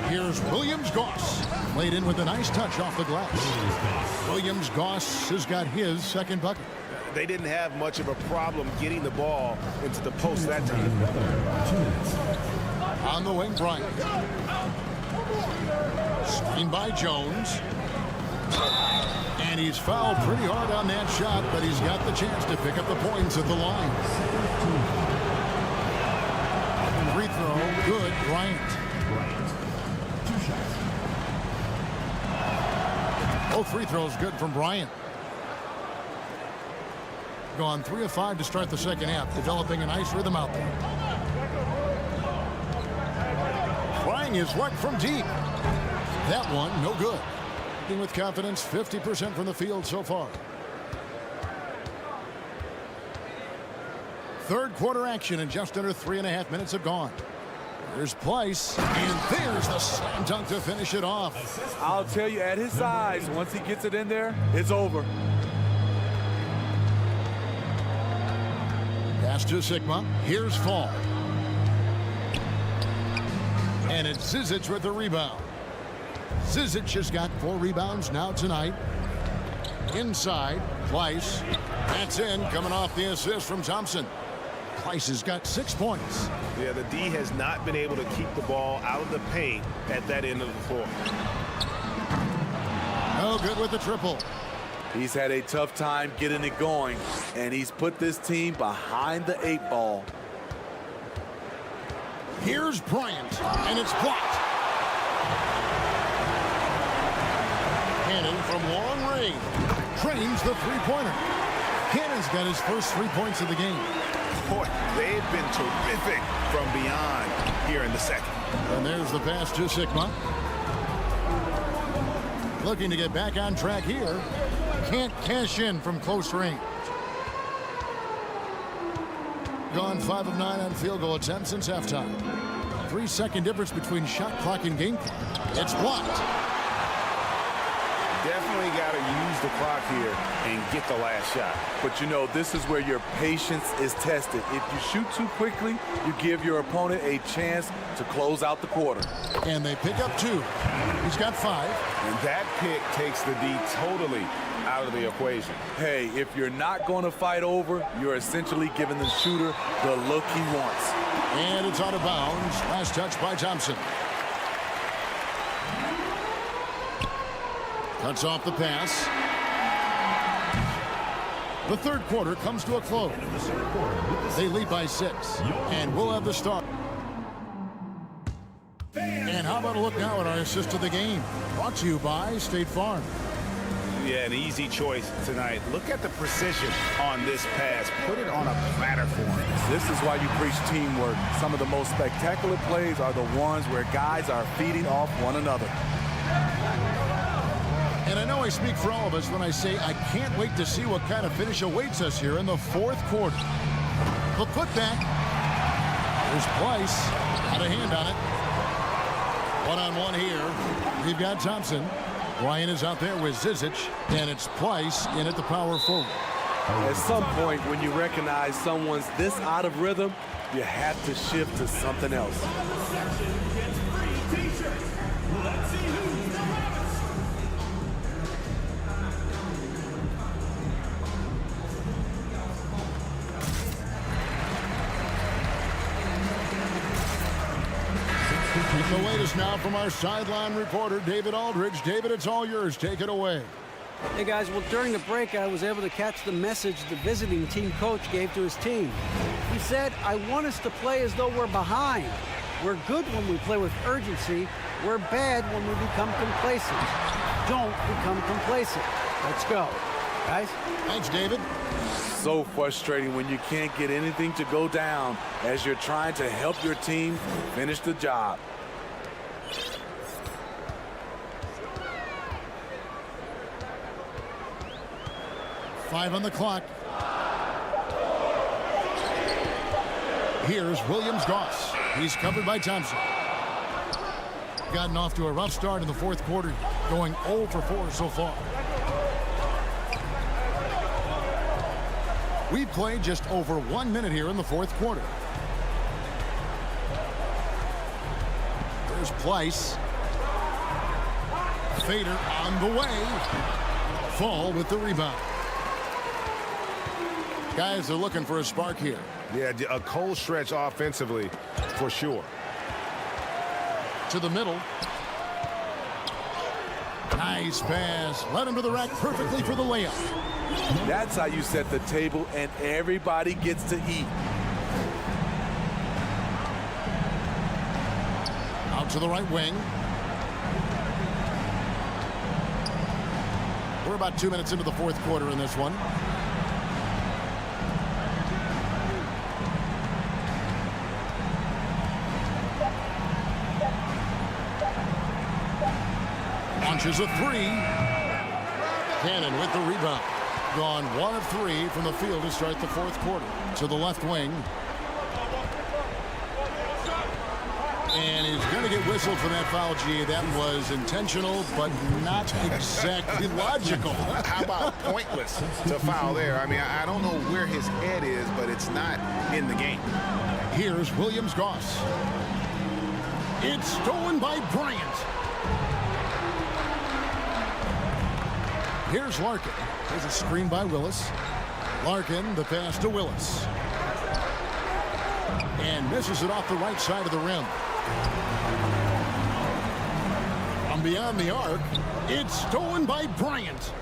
Here's Williams-Goss. Played in with a nice touch off the glass. Williams-Goss has got his second bucket. They didn't have much of a problem getting the ball into the post that time. On the wing, Bryant. Screen by Jones. And he's fouled pretty hard on that shot, but he's got the chance to pick up the points at the line. Free throw, good, Bryant. Both free throws good from Bryant. Gone 3 of 5 to start the second half, developing a nice rhythm out there. Trying his luck from deep. That one, no good. With confidence, 50% from the field so far. Third quarter action, and just under 3.5 minutes have gone. There's Pleiss, and there's the slam dunk to finish it off. I'll tell you, at his size, once he gets it in there, it's over. Pass to Sigma. Here's Fall. And it's Zizic with the rebound. Zizic has got 4 rebounds now tonight. Inside, Pleiss. That's in, coming off the assist from Thompson. Pleiss has got 6 points. Yeah, the D has not been able to keep the ball out of the paint at that end of the floor. No good with the triple. He's had a tough time getting it going, and he's put this team behind the 8 ball. Here's Bryant, and it's blocked. Cannon from long range. Trains the three-pointer. Cannon's got his first 3 points of the game. Boy, they've been terrific from beyond here in the second. And there's the pass to Sigma. Looking to get back on track here. Can't cash in from close range. Gone 5 of 9 on field goal attempts since halftime. 3-second difference between shot clock and game clock. It's blocked. Definitely got to use the clock here and get the last shot. But you know, this is where your patience is tested. If you shoot too quickly, you give your opponent a chance to close out the quarter. And they pick up 2. He's got 5. And that pick takes the D totally out of the equation. Hey, if you're not going to fight over, you're essentially giving the shooter the look he wants. And it's out of bounds. Last touch by Thompson. Cuts off the pass. The third quarter comes to a close. They lead by 6. And we'll have the start. And how about a look now at our assist of the game? Brought to you by State Farm. Yeah, an easy choice tonight. Look at the precision on this pass. Put it on a platter for him. This is why you preach teamwork. Some of the most spectacular plays are the ones where guys are feeding off one another. And I know I speak for all of us when I say I can't wait to see what kind of finish awaits us here in the fourth quarter. The putback. There's Price. Got a hand on it. One-on-one here. We've got Thompson. Ryan is out there with Zizic, and it's Price in at the power forward. At some point, when you recognize someone's this out of rhythm, you have to shift to something else. The latest now from our sideline reporter, David Aldridge. David, it's all yours. Take it away. Hey, guys. Well, during the break, I was able to catch the message the visiting team coach gave to his team. He said, I want us to play as though we're behind. We're good when we play with urgency. We're bad when we become complacent. Don't become complacent. Let's go. Guys? Thanks, David. So frustrating when you can't get anything to go down as you're trying to help your team finish the job. Five on the clock. Here's Williams-Goss. He's covered by Thompson. Gotten off to a rough start in the fourth quarter, going 0 for 4 so far. We played just over 1 minute here in the fourth quarter. There's Price. Fader on the way. Fall with the rebound. Guys are looking for a spark here. Yeah, a cold stretch offensively for sure. To the middle. Nice pass. Led him to the rack perfectly for the layup. That's how you set the table and everybody gets to eat. Out to the right wing. We're about 2 minutes into the fourth quarter in this one. Launches a three. Cannon with the rebound. Gone 1 of 3 from the field to start the fourth quarter. To the left wing. And he's going to get whistled for that foul, G. That was intentional, but not exactly logical. How about pointless to foul there? I mean, I don't know where his head is, but it's not in the game. Here's Williams-Goss. It's stolen by Bryant. Here's Larkin. There's a screen by Willis. Larkin, the pass to Willis. And misses it off the right side of the rim. From beyond the arc, it's stolen by Bryant.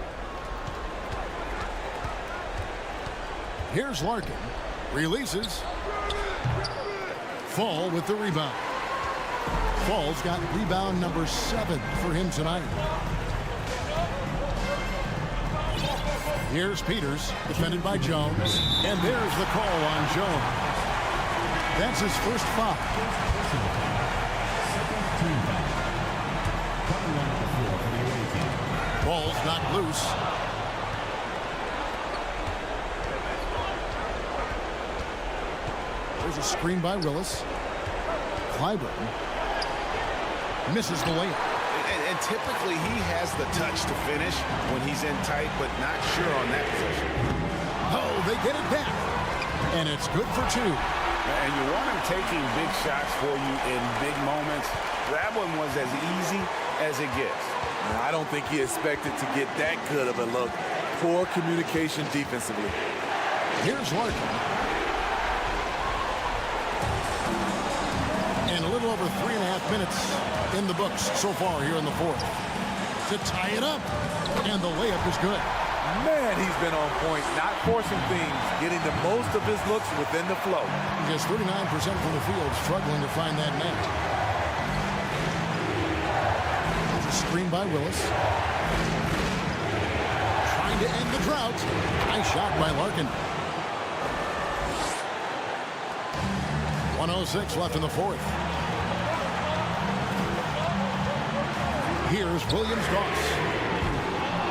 Here's Larkin. Releases. Fall with the rebound. Fall's got rebound number 7 for him tonight. Here's Peters, defended by Jones. And there's the call on Jones. That's his first foul. Ball's knocked loose. There's a screen by Willis. Clyburn misses the layup. And typically he has the touch to finish when he's in tight, but not sure on that position. Oh, they get it back. And it's good for two. And you want him taking big shots for you in big moments. That one was as easy as it gets. I don't think he expected to get that good of a look. Poor communication defensively. Here's Larkin. And a little over 3.5 minutes in the books so far here in the fourth. To tie it up. And the layup is good. Man, he's been on point, not forcing things, getting the most of his looks within the flow. Just 39% from the field, struggling to find that net. There's a screen by Willis. Trying to end the drought. Nice shot by Larkin. 1:06 left in the fourth. Here's Williams-Goss.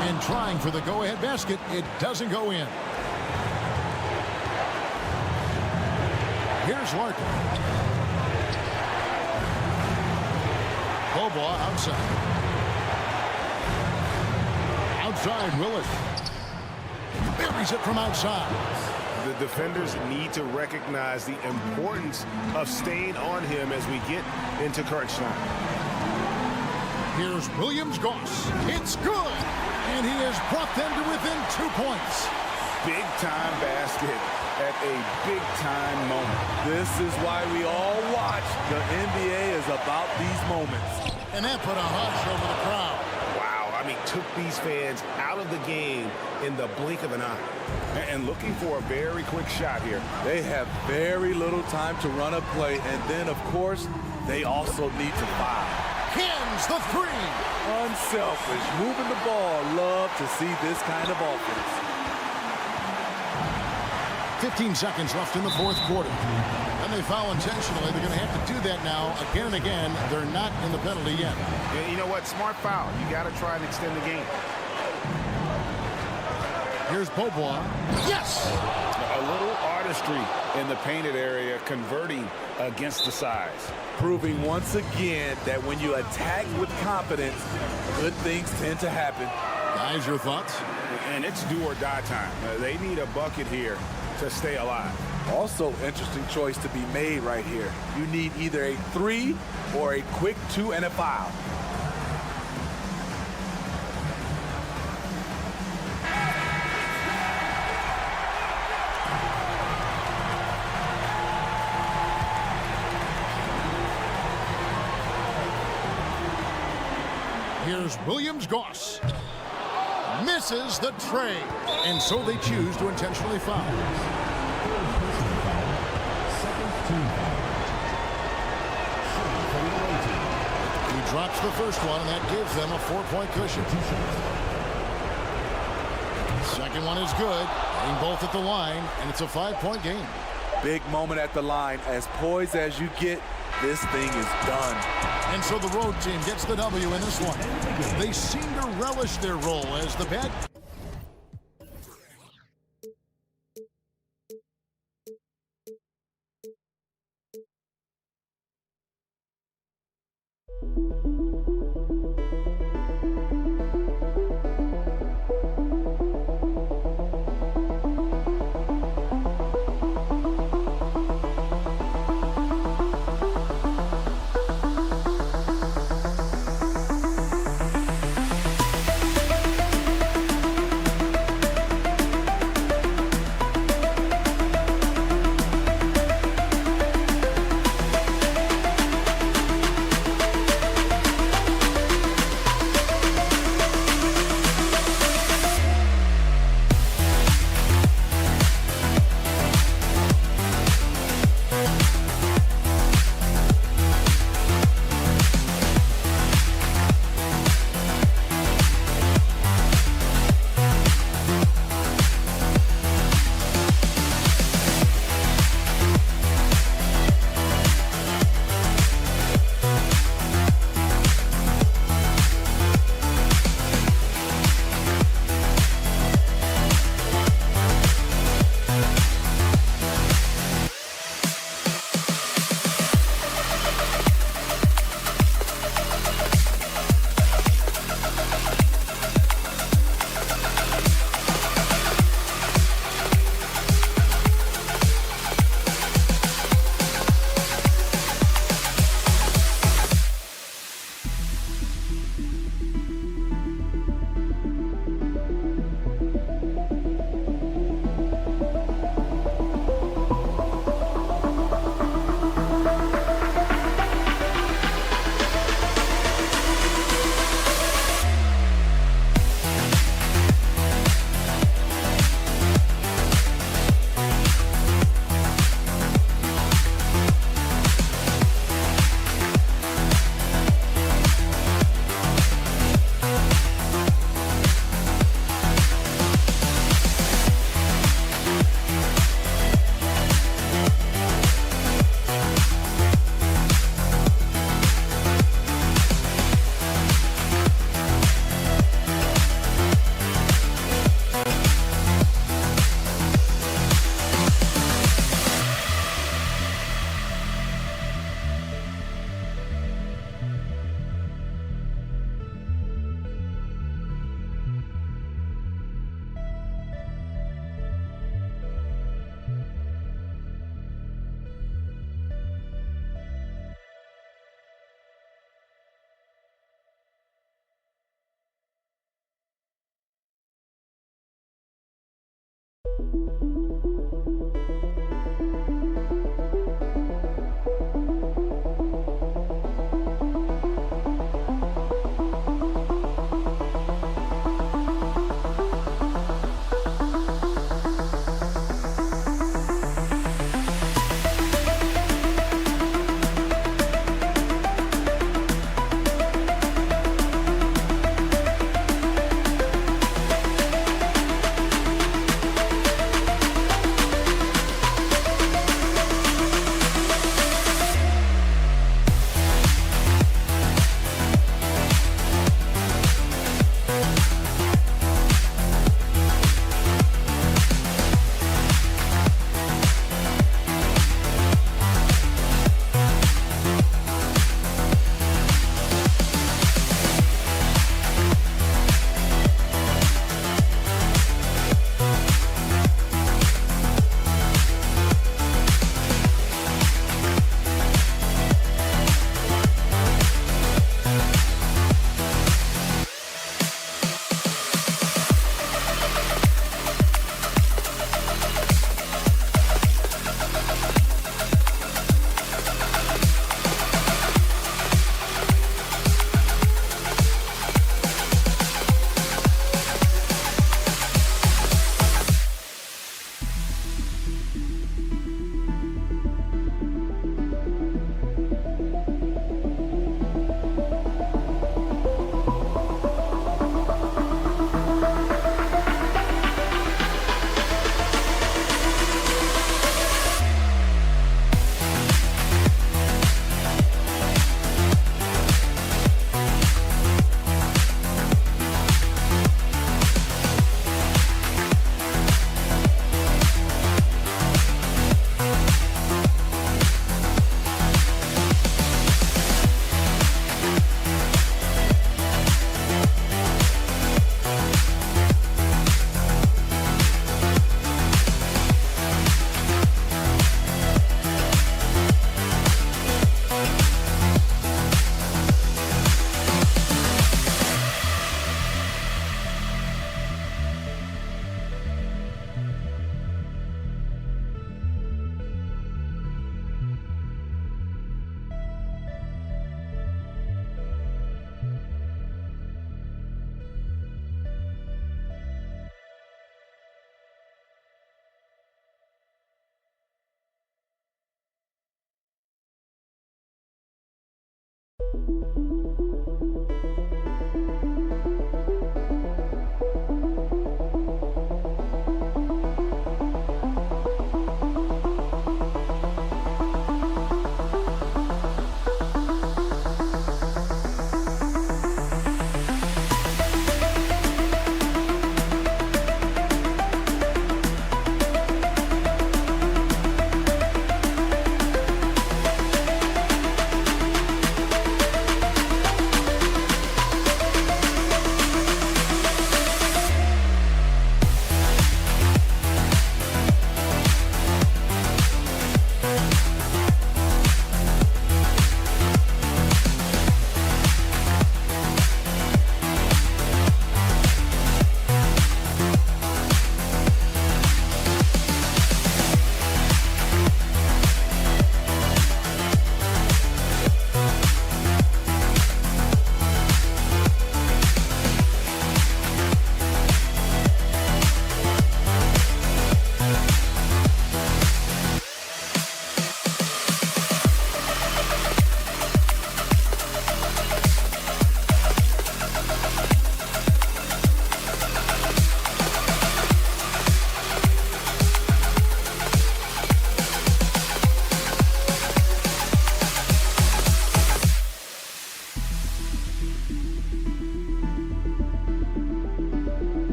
And trying for the go-ahead basket. It doesn't go in. Here's Larkin. Bobois outside. Outside, Willis. Buries it from outside. The defenders need to recognize the importance of staying on him as we get into crunch time. Here's Williams-Goss. It's good. And he has brought them to within 2 points. Big-time basket at a big-time moment. This is why we all watch. The NBA is about these moments. And that put a hush over the crowd. Wow, I mean, took these fans out of the game in the blink of an eye. And looking for a very quick shot here. They have very little time to run a play, and then, of course, they also need to foul. Hins the three. Unselfish, moving the ball. Love to see this kind of offense. 15 seconds left in the fourth quarter. And they foul intentionally. They're going to have to do that now again and again. They're not in the penalty yet. You know what? Smart foul. You got to try and extend the game. Here's Bobois. Yes! A little artistry in the painted area, converting against the size. Proving once again that when you attack with confidence, good things tend to happen. Guys, your thoughts? And it's do or die time. They need a bucket here to stay alive. Also, interesting choice to be made right here. You need either a 3 or a quick 2 and a foul. Here's Williams-Goss. Misses the tray. And so they choose to intentionally foul. He drops the first one, and that gives them a 4-point cushion. Second one is good. Getting both at the line, and it's a 5-point game. Big moment at the line. As poised as you get, this thing is done. And so the road team gets the W in this one. They seem to relish their role as the bad.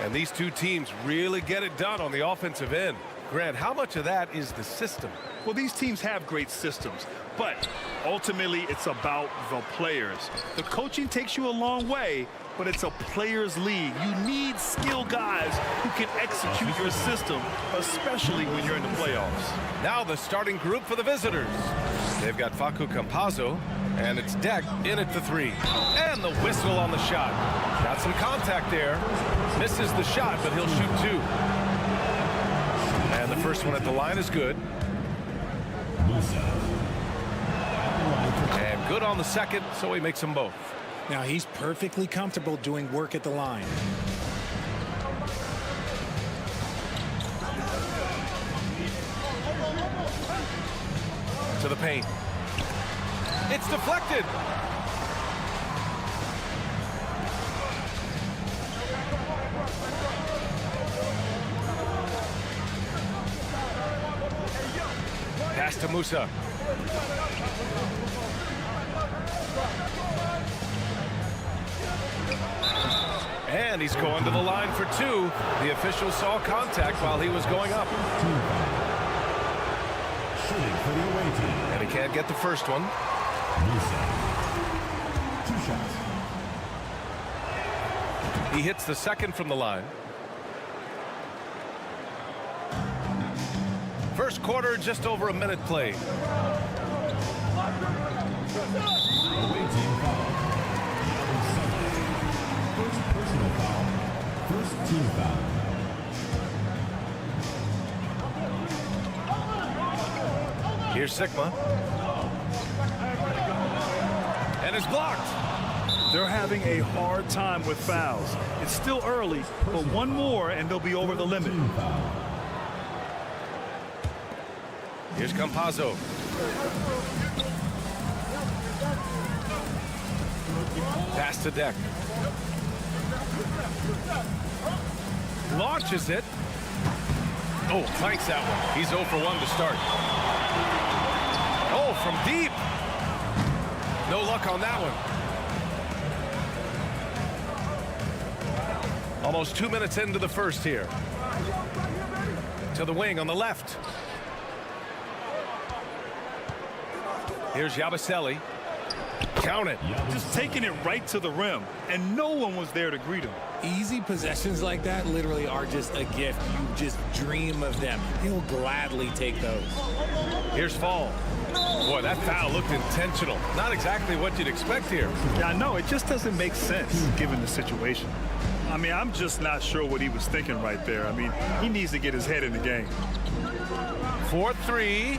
And these two teams really get it done on the offensive end. Grant, how much of that is the system? Well, these teams have great systems, but ultimately it's about the players. The coaching takes you a long way, but it's a players' league. You need skilled guys who can execute your system, especially when you're in the playoffs. Now the starting group for the visitors. They've got Facu Campazzo, and it's Deck in at the 3. And the whistle on the shot. Got some contact there. Misses the shot, but he'll shoot 2. And the first one at the line is good. And good on the second, so he makes them both. Now he's perfectly comfortable doing work at the line. To the paint. It's deflected. Pass to Musa. And he's going to the line for 2. The official saw contact while he was going up. And he can't get the first one. 2 shots. He hits the second from the line. First quarter, just over a minute played. Away team foul. First personal foul. First team foul. Here's Sigma. And it's blocked. They're having a hard time with fouls. It's still early, but one more and they'll be over the limit. Here's Campazzo. Pass to Deck. Launches it. Oh, clanks that one. He's 0 for 1 to start. Oh, from deep. No luck on that one. Almost 2 minutes into the first here. To the wing on the left. Here's Yabusele. Count it. Just taking it right to the rim, and no one was there to greet him. Easy possessions like that literally are just a gift. You just dream of them. He'll gladly take those. Here's Fall. Boy, that foul looked intentional. Not exactly what you'd expect here. Yeah, I know. It just doesn't make sense given the situation. I mean, I'm just not sure what he was thinking right there. I mean, he needs to get his head in the game. 4-3.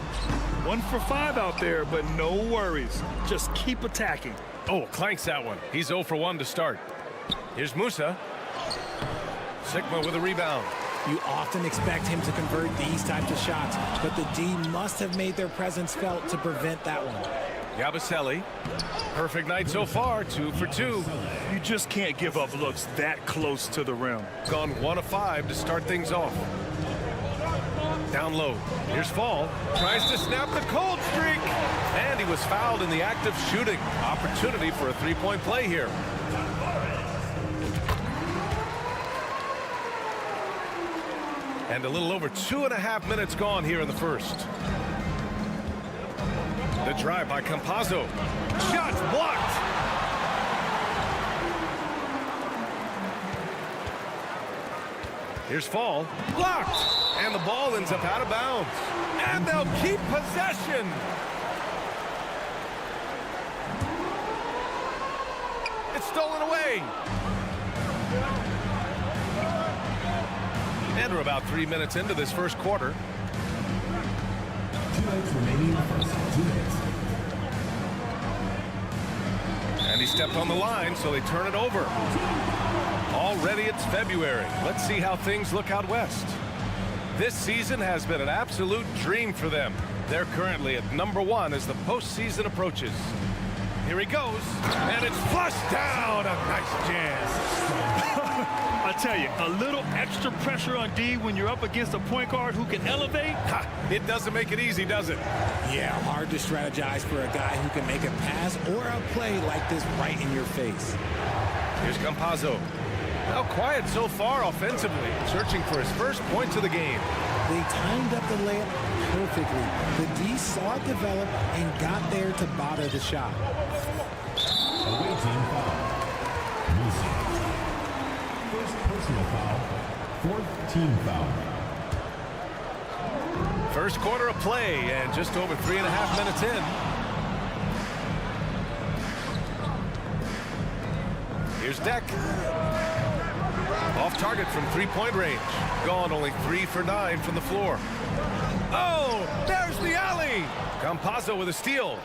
1 for 5 out there, but no worries. Just keep attacking. Oh, clanks that one. He's 0 for 1 to start. Here's Musa. Sigma with a rebound. You often expect him to convert these types of shots, but the D must have made their presence felt to prevent that one. Yabusele. Perfect night so far, 2 for 2. You just can't give up looks that close to the rim. Gone 1 of 5 to start things off. Down low. Here's Fall. Tries to snap the cold streak. And he was fouled in the act of shooting. Opportunity for a 3-point play here. And a little over 2.5 minutes gone here in the first. The drive by Campazzo. Shots blocked. Here's Fall. Blocked. And the ball ends up out of bounds. And they'll keep possession. It's stolen away. And we're about 3 minutes into this first quarter. 2 minutes remaining in the first. 2 minutes. And he stepped on the line, so they turn it over. Already it's February. Let's see how things look out west. This season has been an absolute dream for them. They're currently at #1 as the postseason approaches. Here he goes, and it's flushed down. A nice jam. I tell you, a little extra pressure on D when you're up against a point guard who can elevate. Ha, it doesn't make it easy, does it? Yeah, hard to strategize for a guy who can make a pass or a play like this right in your face. Here's Campazzo. Now quiet so far offensively, searching for his first points of the game. They timed up the layup perfectly. The D saw it develop and got there to bother the shot. Away team foul. Musa. First personal foul. Fourth team foul. First quarter of play and just over 3.5 minutes in. Here's Deck. Off target from three-point range. Gone only 3 for 9 from the floor. Oh, there's the alley. Campazzo with a steal.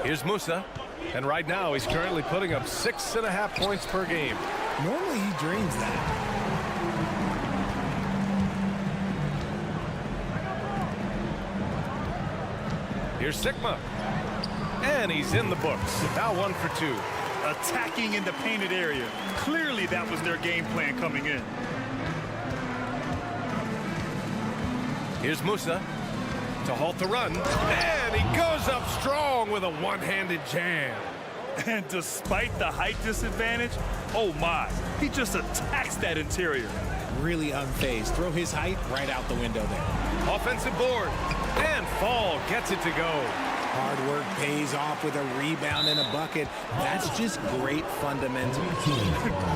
Here's Musa. And right now he's currently putting up 6.5 points per game. Normally he drains that. Here's Sigma. And he's in the books. Now 1 for 2. Attacking in the painted area. Clearly that was their game plan coming in. Here's Musa to halt the run. And he goes up strong with a one-handed jam. And despite the height disadvantage, oh my, he just attacks that interior. Really unfazed. Throw his height right out the window there. Offensive board. And Fall gets it to go. Hard work pays off with a rebound and a bucket. That's just great fundamentals.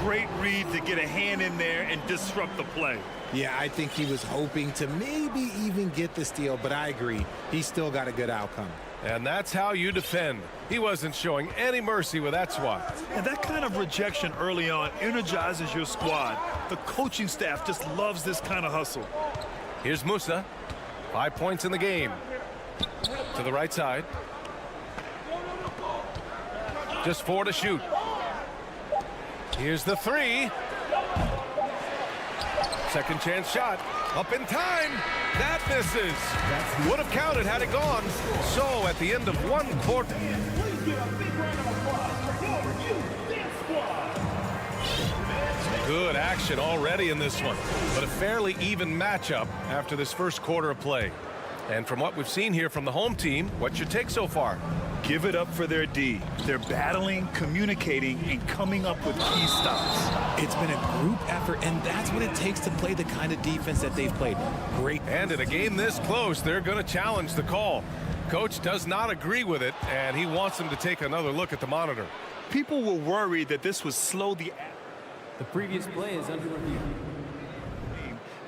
Great read to get a hand in there and disrupt the play. Yeah, I think he was hoping to maybe even get the steal, but I agree. He still got a good outcome. And that's how you defend. He wasn't showing any mercy with that swat. And that kind of rejection early on energizes your squad. The coaching staff just loves this kind of hustle. Here's Musa. 5 points in the game. To the right side. Just 4 to shoot. Here's the 3. Second chance shot. Up in time. That misses. Would have counted had it gone. So at the end of 1 quarter. Good action already in this one. But a fairly even matchup after this first quarter of play. And from what we've seen here from the home team, what's your take so far? Give it up for their D. They're battling, communicating, and coming up with key stops. It's been a group effort, and that's what it takes to play the kind of defense that they've played. Great. And in a game this close, they're going to challenge the call. Coach does not agree with it, and he wants them to take another look at the monitor. People were worried that this would slow the previous play is under review.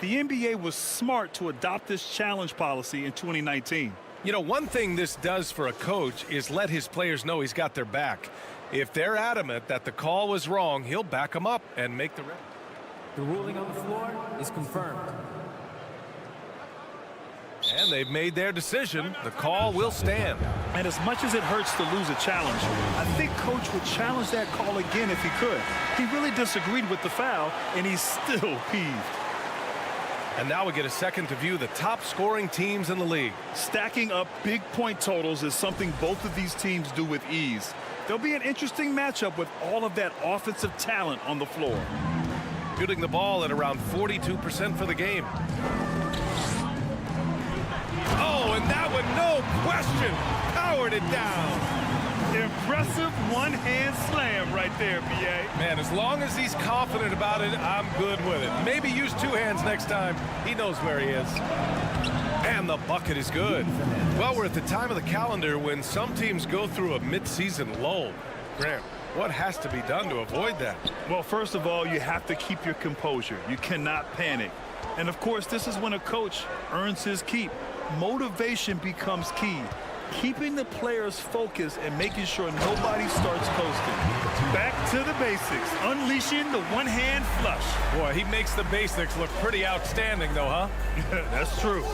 The NBA was smart to adopt this challenge policy in 2019. You know, one thing this does for a coach is let his players know he's got their back. If they're adamant that the call was wrong, he'll back them up and make the rest. The ruling on the floor is confirmed. And they've made their decision. The call will stand. And as much as it hurts to lose a challenge, I think Coach would challenge that call again if he could. He really disagreed with the foul, and he's still peeved. And now we get a second to view the top scoring teams in the league. Stacking up big point totals is something both of these teams do with ease. There'll be an interesting matchup with all of that offensive talent on the floor. Shooting the ball at around 42% for the game. Oh, and that one, no question, powered it down. Impressive one-hand slam right there, B.A. Man, as long as he's confident about it, I'm good with it. Maybe use 2 hands next time. He knows where he is. And the bucket is good. Well, we're at the time of the calendar when some teams go through a mid-season lull. Graham, what has to be done to avoid that? Well, first of all, you have to keep your composure. You cannot panic. And, of course, this is when a coach earns his keep. Motivation becomes key. Keeping the players focused and making sure nobody starts coasting. Back to the basics, unleashing the one-hand flush. Boy, he makes the basics look pretty outstanding, though, huh? That's true.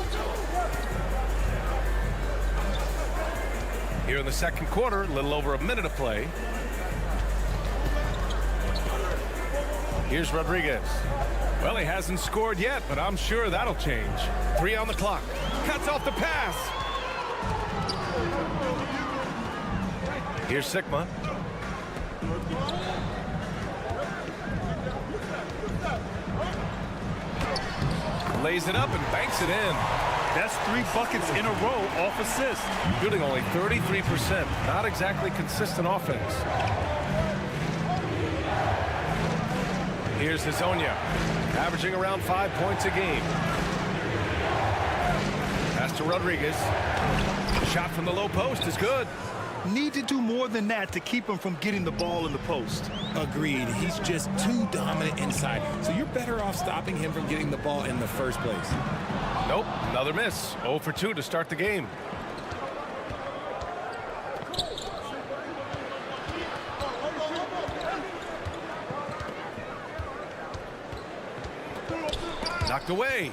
Here in the second quarter, a little over a minute of play. Here's Rodriguez. Well, he hasn't scored yet, but I'm sure that'll change. 3 on the clock. Cuts off the pass. Here's Sigma. Lays it up and banks it in. That's 3 buckets in a row off assist. Shooting only 33%. Not exactly consistent offense. Here's Hazonia, averaging around 5 points a game. Pass to Rodriguez. Shot from the low post is good. Need to do more than that to keep him from getting the ball in the post. Agreed. He's just too dominant inside. So you're better off stopping him from getting the ball in the first place. Nope, another miss. 0 for 2 to start the game. Knocked away.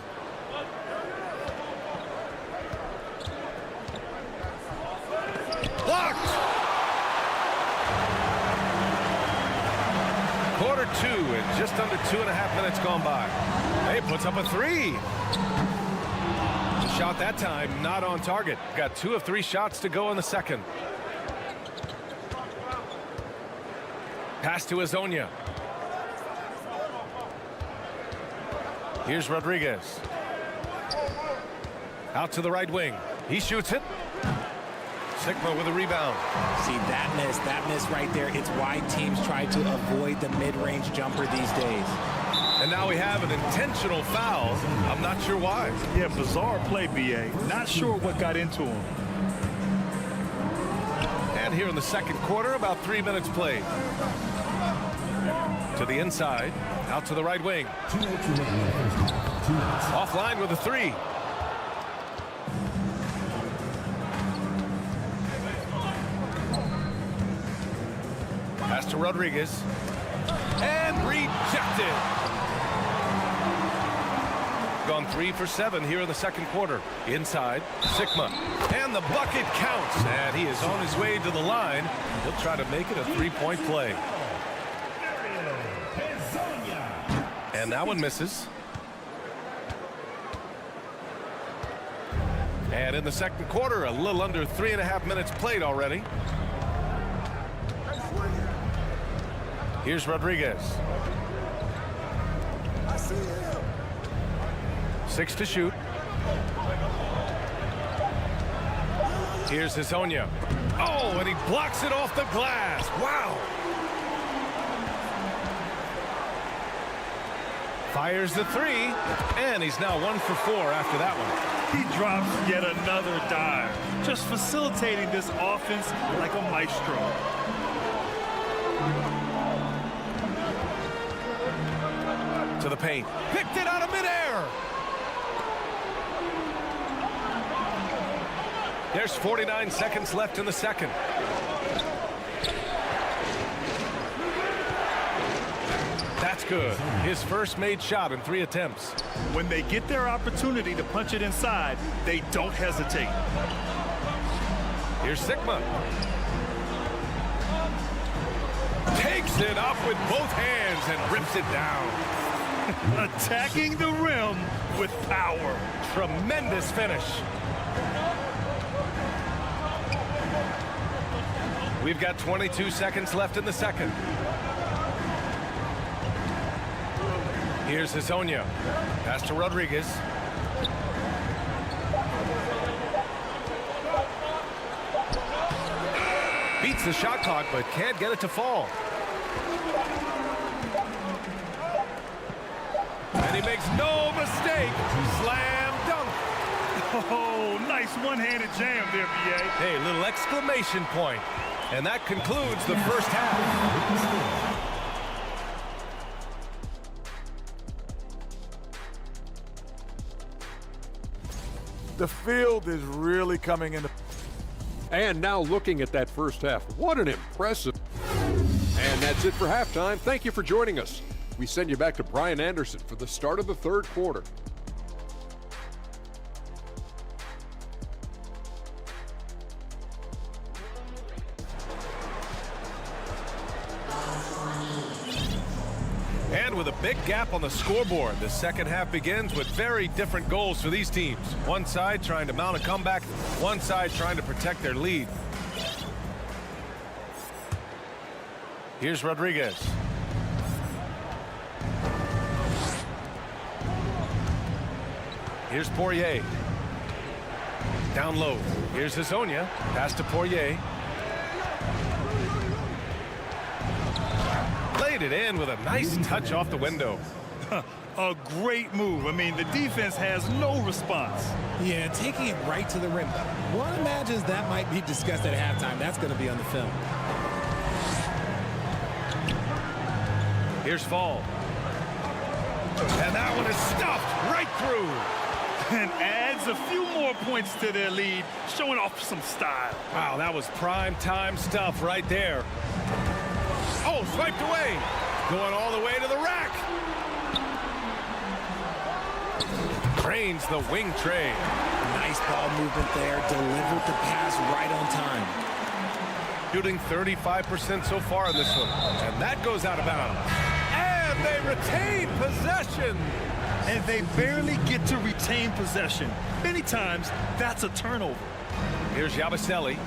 Blocked. Quarter 2 and just under 2.5 minutes gone by. Hey, puts up a 3. The shot that time not on target. Got 2 of 3 shots to go in the second. Pass to Hazonia. Here's Rodriguez. Out to the right wing. He shoots it. Sigma with a rebound. See, that miss right there. It's why teams try to avoid the mid-range jumper these days. And now we have an intentional foul. I'm not sure why. Yeah, bizarre play, BA. Not sure what got into him. And here in the second quarter, about 3 minutes played. To the inside. Out to the right wing. Offline with a 3. Pass to Rodriguez. And rejected. Gone 3 for 7 here in the second quarter. Inside, Sigma. And the bucket counts. And he is on his way to the line. He'll try to make it a 3-point play. And that one misses. And in the second quarter, a little under 3.5 minutes played already. Here's Rodriguez. 6 to shoot. Here's Hazonia. Oh, and he blocks it off the glass. Wow. Fires the 3, and he's now 1 for 4 after that one. He drops yet another dive, just facilitating this offense like a maestro. To the paint. Picked it out of midair. There's 49 seconds left in the second. That's good. His first made shot in 3 attempts. When they get their opportunity to punch it inside, they don't hesitate. Here's Sigma. Takes it up with both hands and rips it down. Attacking the rim with power. Tremendous finish. We've got 22 seconds left in the second. Here's Hazonia. Pass to Rodriguez. Beats the shot clock, but can't get it to fall. And he makes no mistake. Slam dunk. Oh, nice one-handed jam there, BA. Hey, little exclamation point. And that concludes the first half. The field is really coming into. And now looking at that first half, what an impressive. And that's it for halftime. Thank you for joining us. We send you back to Brian Anderson for the start of the third quarter. And with a big gap on the scoreboard, the second half begins with very different goals for these teams. One side trying to mount a comeback, one side trying to protect their lead. Here's Rodriguez. Here's Poirier. Down low. Here's Hazonia. Pass to Poirier. laid it in with a nice touch off the window. A great move. I mean, the defense has no response. Yeah, taking it right to the rim. One imagines that might be discussed at halftime. That's going to be on the film. Here's Fall. And that one is stuffed right through. And adds a few more points to their lead, showing off some style. Wow, that was prime time stuff right there. Oh, swiped away. Going all the way to the rack. Drains the wing tray. Nice ball movement there. Delivered the pass right on time. Shooting 35% so far in this one. And that goes out of bounds. And they retain possession. And they barely get to retain possession. Many times, that's a turnover. Here's Yabusele.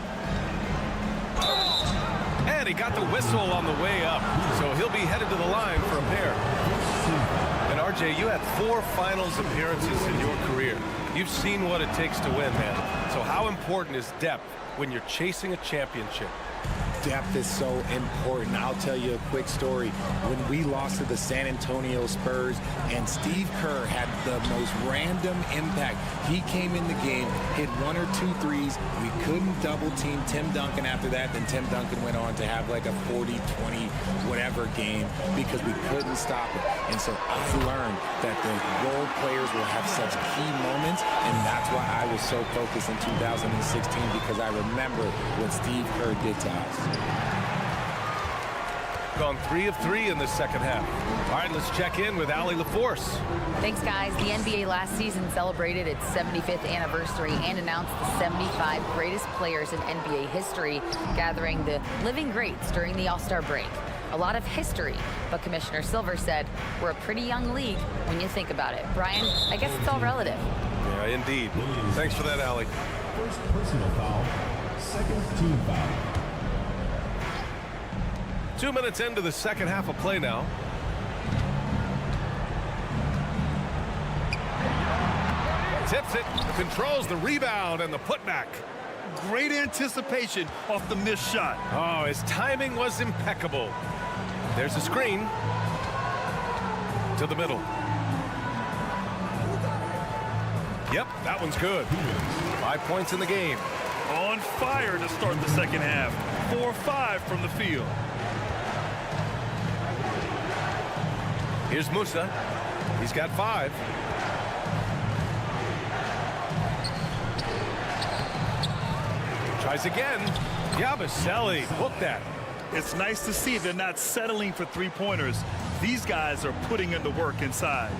And he got the whistle on the way up. So he'll be headed to the line for a pair. And RJ, you had 4 finals appearances in your career. You've seen what it takes to win, man. So how important is depth when you're chasing a championship? Depth is so important. I'll tell you a quick story. When we lost to the San Antonio Spurs and Steve Kerr had the most random impact. He came in the game, hit 1 or 2 threes. We couldn't double team Tim Duncan after that. Then Tim Duncan went on to have like a 40, 20, whatever game because we couldn't stop it. And so I learned that the role players will have such key moments. And that's why I was so focused in 2016 because I remember what Steve Kerr did to us. Gone 3 of 3 in the second half. All right, let's check in with Allie LaForce. Thanks, guys. The NBA last season celebrated its 75th anniversary and announced the 75 greatest players in NBA history, gathering the living greats during the All-Star break. A lot of history, but Commissioner Silver said we're a pretty young league when you think about it. Brian, I guess it's all relative. Yeah, indeed. Thanks for that, Allie. First personal foul, second team foul. 2 minutes into the second half of play now. Tips it, controls the rebound and the putback. Great anticipation off the missed shot. Oh, his timing was impeccable. There's a screen. To the middle. Yep, that one's good. 5 points in the game. On fire to start the second half. 4-5 from the field. Here's Musa. He's got 5. Tries again. Yabusele hooked that. It's nice to see they're not settling for 3-pointers. These guys are putting in the work inside.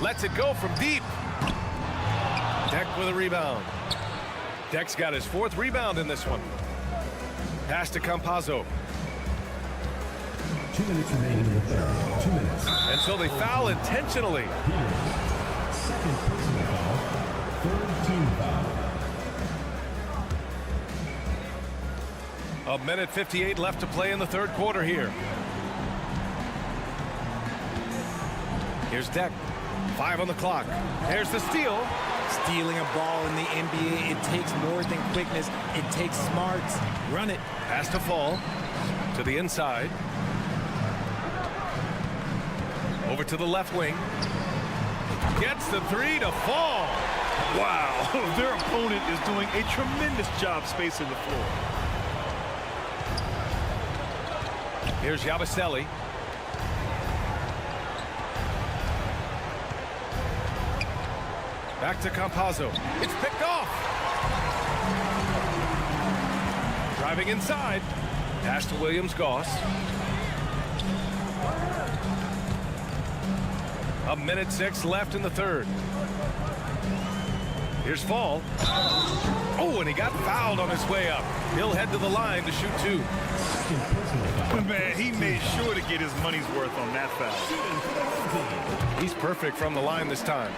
Lets it go from deep. Deck with a rebound. Deck's got his 4th rebound in this one. Pass to Campazzo. 2 minutes remaining in the third. 2 minutes. And so they foul intentionally. Second personal foul, third team foul. A minute 58 left to play in the third quarter here. Here's Deck. 5 on the clock. There's the steal. Stealing a ball in the NBA, it takes more than quickness. It takes smarts. Run it. Pass to Fall. To the inside. Over to the left wing. Gets the 3 to Fall. Wow, their opponent is doing a tremendous job spacing the floor. Here's Yabusele. Back to Campazzo. It's picked off. Driving inside. Pass to Williams-Goss. A minute 6 left in the third. Here's Fall. Oh, and he got fouled on his way up. He'll head to the line to shoot 2. Man, he made sure to get his money's worth on that foul. He's perfect from the line this time.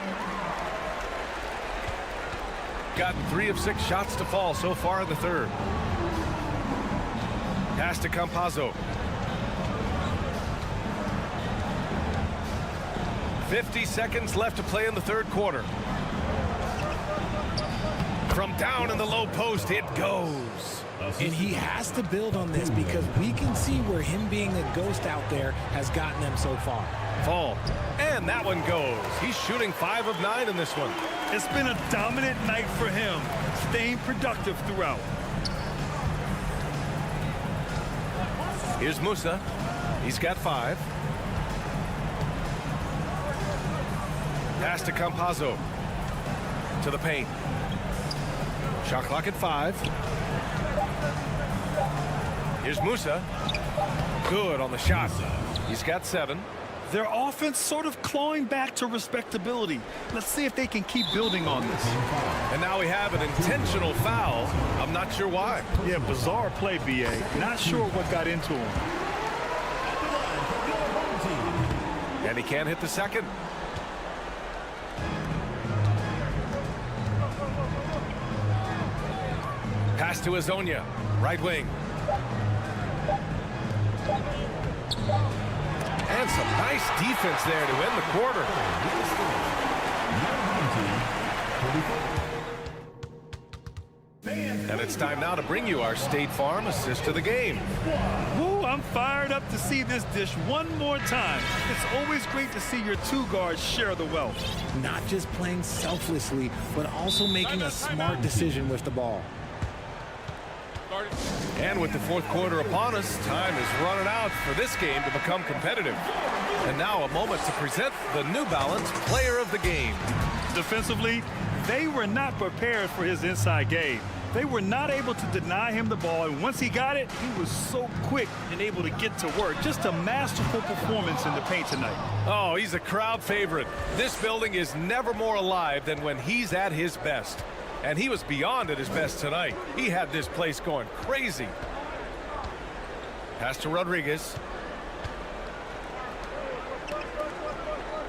Gotten 3 of 6 shots to fall so far in the third. Pass to Campazzo. 50 seconds left to play in the third quarter. From down in the low post, it goes. And he has to build on this because we can see where him being a ghost out there has gotten them so far. Fall. And that one goes. He's shooting 5 of 9 in this one. It's been a dominant night for him, staying productive throughout. Here's Musa. He's got 5. Pass to Campazzo. To the paint. Shot clock at 5. Here's Musa. Good on the shot. He's got 7. Their offense sort of clawing back to respectability. Let's see if they can keep building on this. And now we have an intentional foul. I'm not sure why. Yeah, bizarre play, B.A. Not sure what got into him. And he can't hit the second. Pass to Azonia, right wing. And some nice defense there to end the quarter. And it's time now to bring you our State Farm assist to the game. Woo, I'm fired up to see this dish one more time. It's always great to see your 2 guards share the wealth. Not just playing selflessly, but also making a smart decision with the ball. And with the 4th quarter upon us, time is running out for this game to become competitive. And now a moment to present the New Balance Player of the Game. Defensively, they were not prepared for his inside game. They were not able to deny him the ball, and once he got it, he was so quick and able to get to work. Just a masterful performance in the paint tonight. Oh, he's a crowd favorite. This building is never more alive than when he's at his best. And he was beyond at his best tonight. He had this place going crazy. Pass to Rodriguez.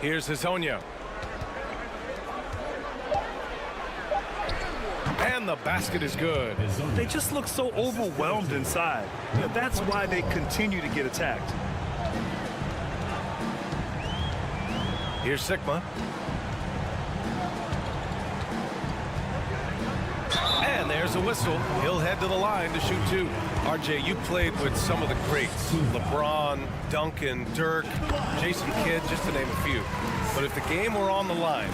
Here's Hazonia. And the basket is good. They just look so overwhelmed inside. That's why they continue to get attacked. Here's Sigma. And there's a whistle. He'll head to the line to shoot 2. RJ, you played with some of the greats. LeBron, Duncan, Dirk, Jason Kidd, just to name a few. But if the game were on the line,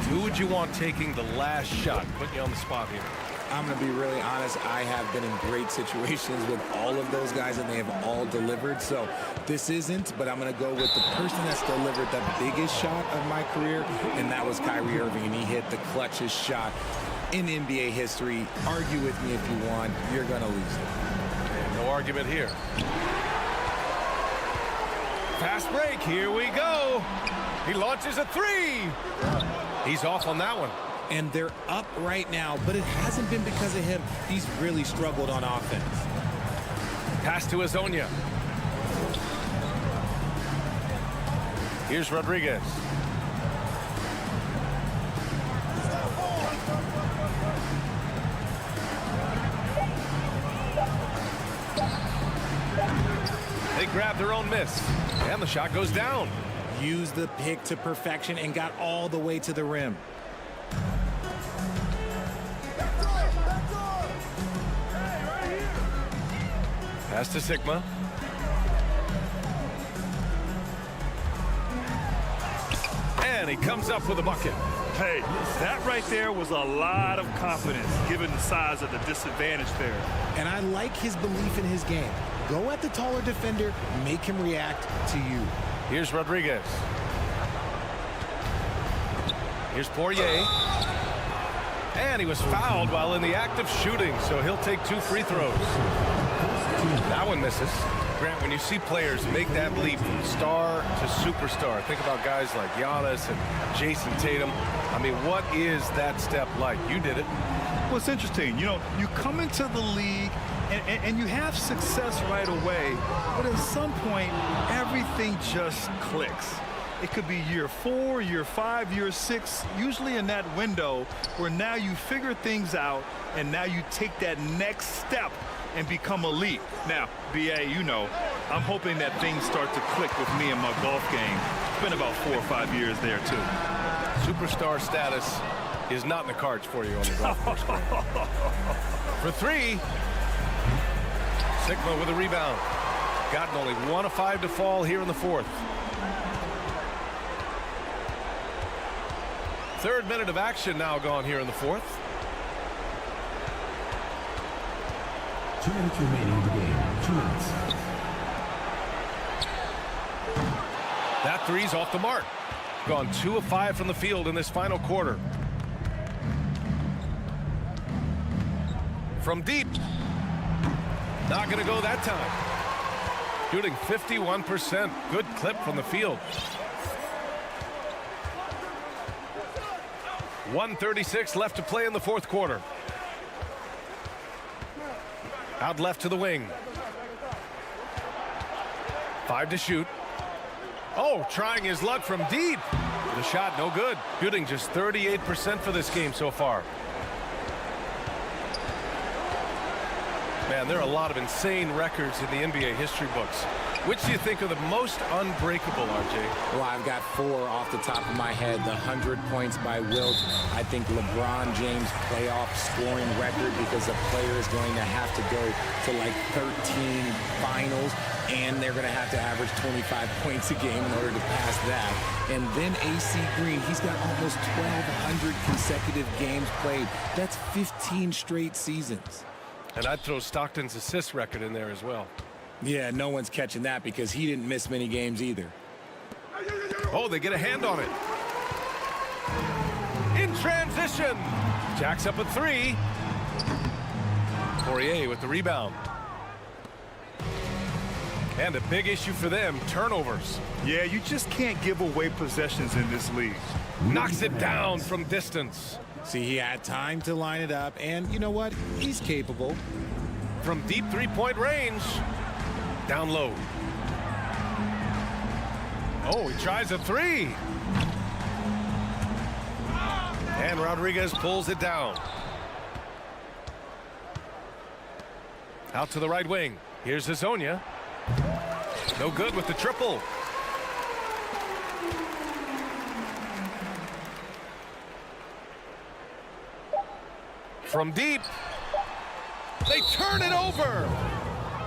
who would you want taking the last shot? Putting you on the spot here. I'm going to be really honest. I have been in great situations with all of those guys, and they have all delivered. So this isn't, but I'm going to go with the person that's delivered the biggest shot of my career, and that was Kyrie Irving, and he hit the clutchest shot in NBA history. Argue with me if you want. You're going to lose it. And no argument here. Fast break. Here we go. He launches a 3. He's off on that one. And they're up right now, but it hasn't been because of him. He's really struggled on offense. Pass to Azonia. Here's Rodriguez. They grab their own miss, and the shot goes down. Used the pick to perfection and got all the way to the rim. Pass to Sigma. And he comes up with a bucket. Hey, that right there was a lot of confidence given the size of the disadvantage there. And I like his belief in his game. Go at the taller defender, make him react to you. Here's Rodriguez. Here's Poirier. And he was fouled while in the act of shooting, so he'll take 2 free throws. That one misses. Grant, when you see players make that leap from star to superstar, think about guys like Giannis and Jason Tatum. I mean, what is that step like? You did it. Well, it's interesting. You know, you come into the league and you have success right away, but at some point, everything just clicks. It could be year 4, year 5, year 6, usually in that window where now you figure things out and now you take that next step and become elite. Now, BA, you know, I'm hoping that things start to click with me in my golf game. It's been about 4 or 5 years there, too. Superstar status is not in the cards for you on the golf course. For 3, Sigma with a rebound. Gotten only 1 of 5 to fall here in the fourth. Third minute of action now gone here in the fourth. 2 minutes remaining in the game. 2 minutes. That three's off the mark. Gone 2 of 5 from the field in this final quarter. From deep. Not going to go that time. Shooting 51%. Good clip from the field. 1:36 left to play in the fourth quarter. Out left to the wing. 5 to shoot. Oh, trying his luck from deep. The shot no good. Shooting just 38% for this game so far. Man, there are a lot of insane records in the NBA history books. Which do you think are the most unbreakable, RJ? Well, I've got 4 off the top of my head. The 100 points by Wilt. I think LeBron James' playoff scoring record, because a player is going to have to go to like 13 finals, and they're going to have to average 25 points a game in order to pass that. And then AC Green, he's got almost 1,200 consecutive games played. That's 15 straight seasons. And I'd throw Stockton's assist record in there as well. Yeah, no one's catching that because he didn't miss many games either. Oh, they get a hand on it. In transition. Jacks up a 3. Poirier with the rebound. And a big issue for them, turnovers. Yeah, you just can't give away possessions in this league. Knocks it down from distance. See, he had time to line it up, and you know what? He's capable. From deep three-point range. Down low. Oh, he tries a 3. And Rodriguez pulls it down. Out to the right wing. Here's Hazonia. No good with the triple. From deep. They turn it over.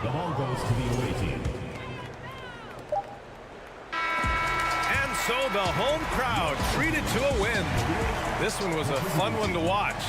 The ball goes to the away team. And so the home crowd treated to a win. This one was a fun one to watch.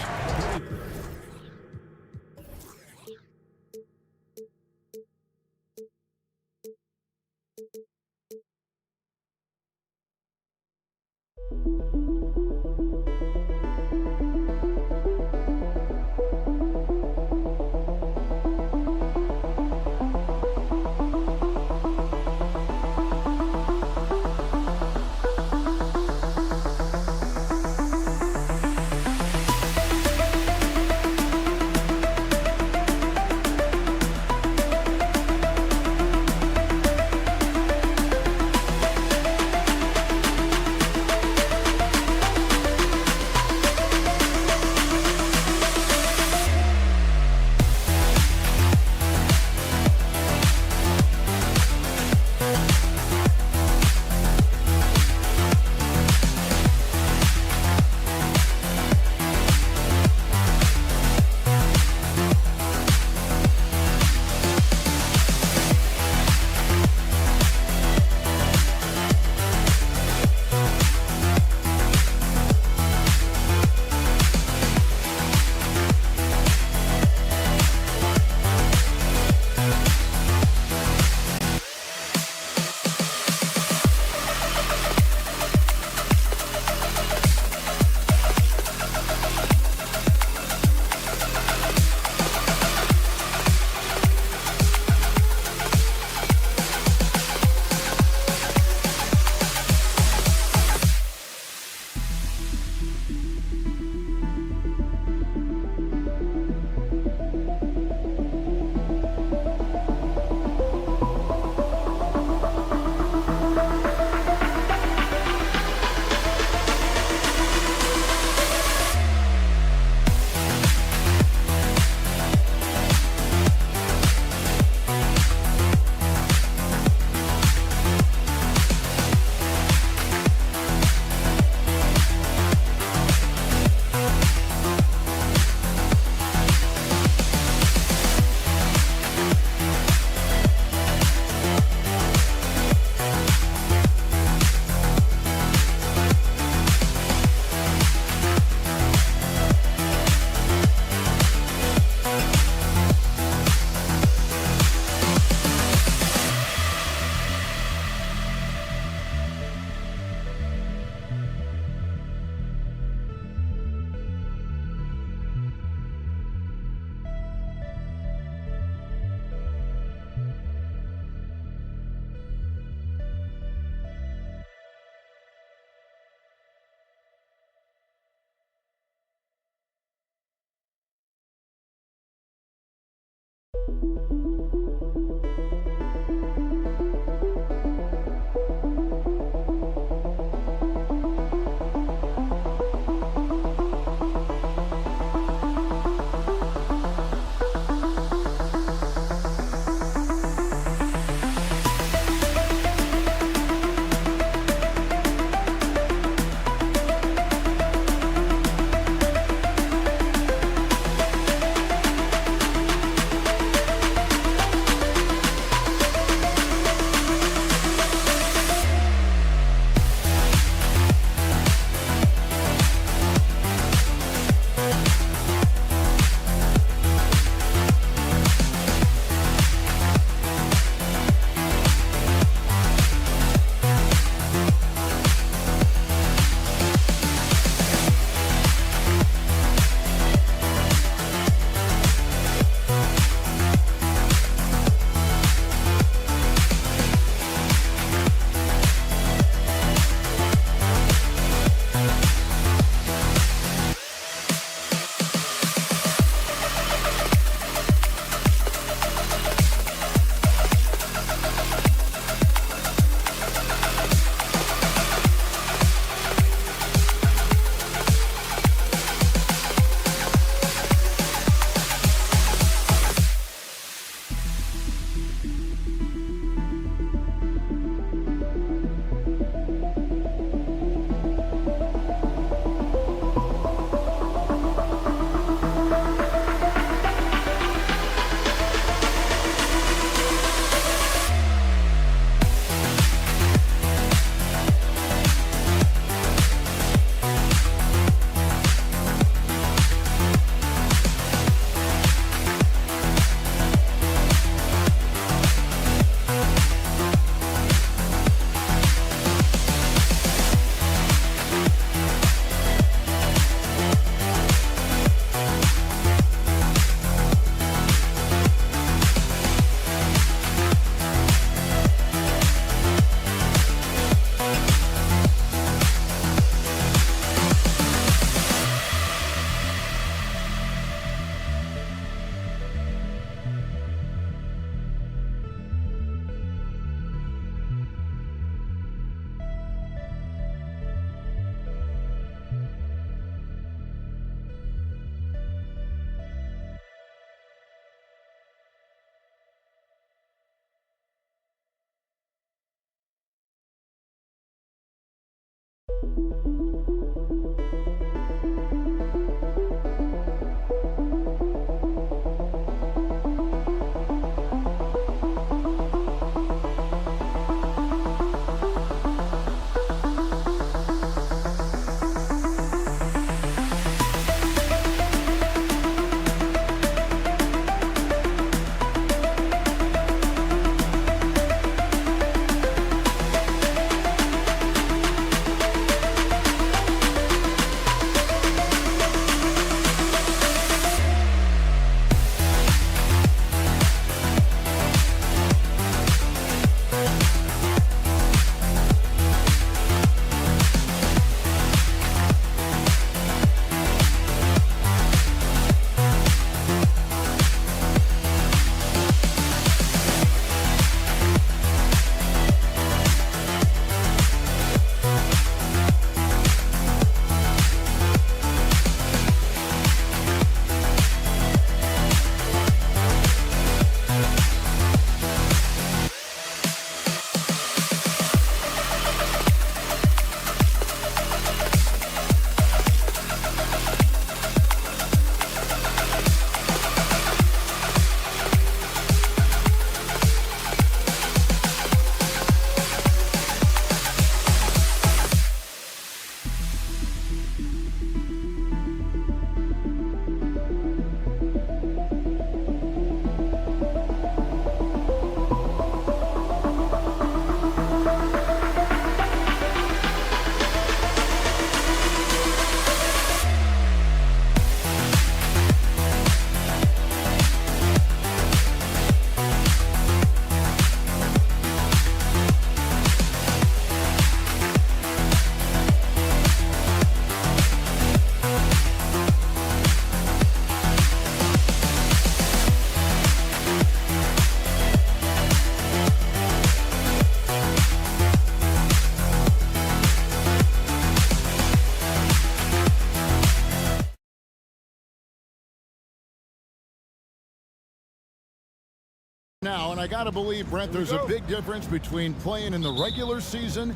now, and I got to believe, Brent, there's a big difference between playing in the regular season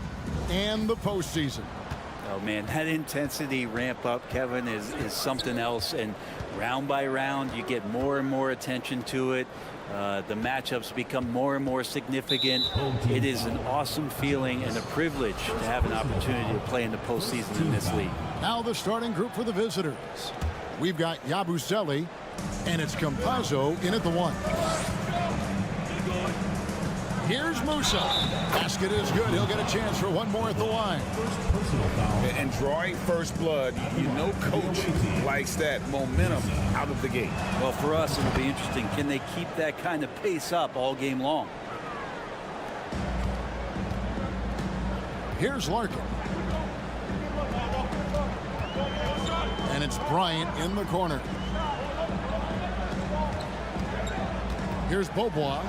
and the postseason. Oh, man, that intensity ramp up, Kevin, is something else. And round by round, you get more and more attention to it. The matchups become more and more significant. It is an awesome feeling and a privilege to have an opportunity to play in the postseason in this league. Now the starting group for the visitors. We've got Yabusele, and it's Campazzo in at the 1. Here's Musa. Basket is good. He'll get a chance for one more at the line. And drawing first blood, you know coach likes that momentum out of the gate. Well, for us, it'll be interesting. Can they keep that kind of pace up all game long? Here's Larkin. And it's Bryant in the corner. Here's Beaubois,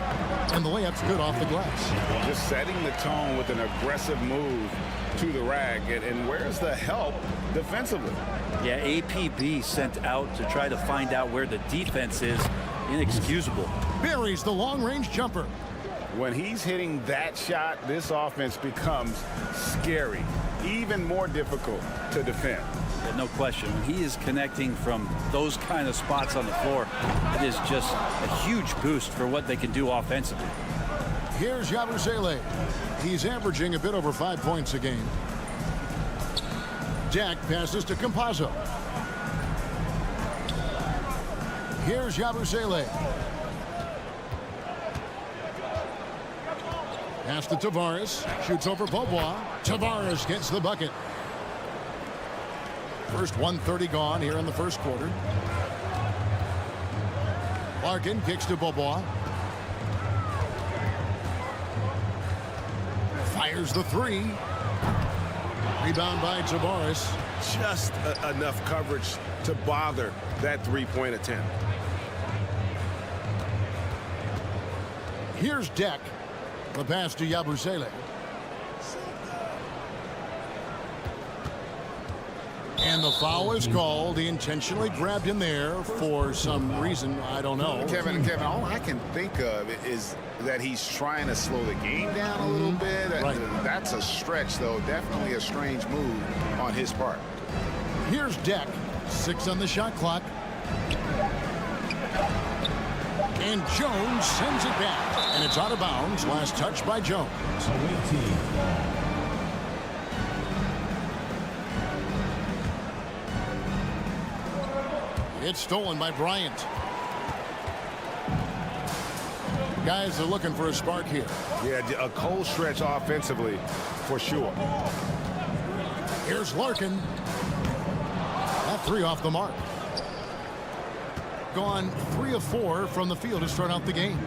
and the layup's good off the glass. Just setting the tone with an aggressive move to the rack. And where's the help defensively? Yeah, APB sent out to try to find out where the defense is. Inexcusable. Buries the long-range jumper. When he's hitting that shot, this offense becomes scary, even more difficult to defend. Yeah, no question. When he is connecting from those kind of spots on the floor, it is just a huge boost for what they can do offensively. Here's Yabusele. He's averaging a bit over 5 points a game. Jack passes to Campazzo. Here's Yabusele. Pass to Tavares. Shoots over Beaubois. Tavares gets the bucket. First 1:30 gone here in the first quarter. Larkin kicks to Beaubois. Fires the 3. Rebound by Tavares. Just enough coverage to bother that three-point attempt. Here's Deck. The pass to Yabusele. And the foul is called. He intentionally grabbed him there for some reason. I don't know. Kevin, all I can think of is that he's trying to slow the game down a little bit. Right. That's a stretch, though. Definitely a strange move on his part. Here's Deck. 6 on the shot clock. And Jones sends it back. And it's out of bounds. Last touch by Jones. It's stolen by Bryant. Guys are looking for a spark here. Yeah, a cold stretch offensively for sure. Here's Larkin. That 3 off the mark. Gone 3 of 4 from the field to start out the game.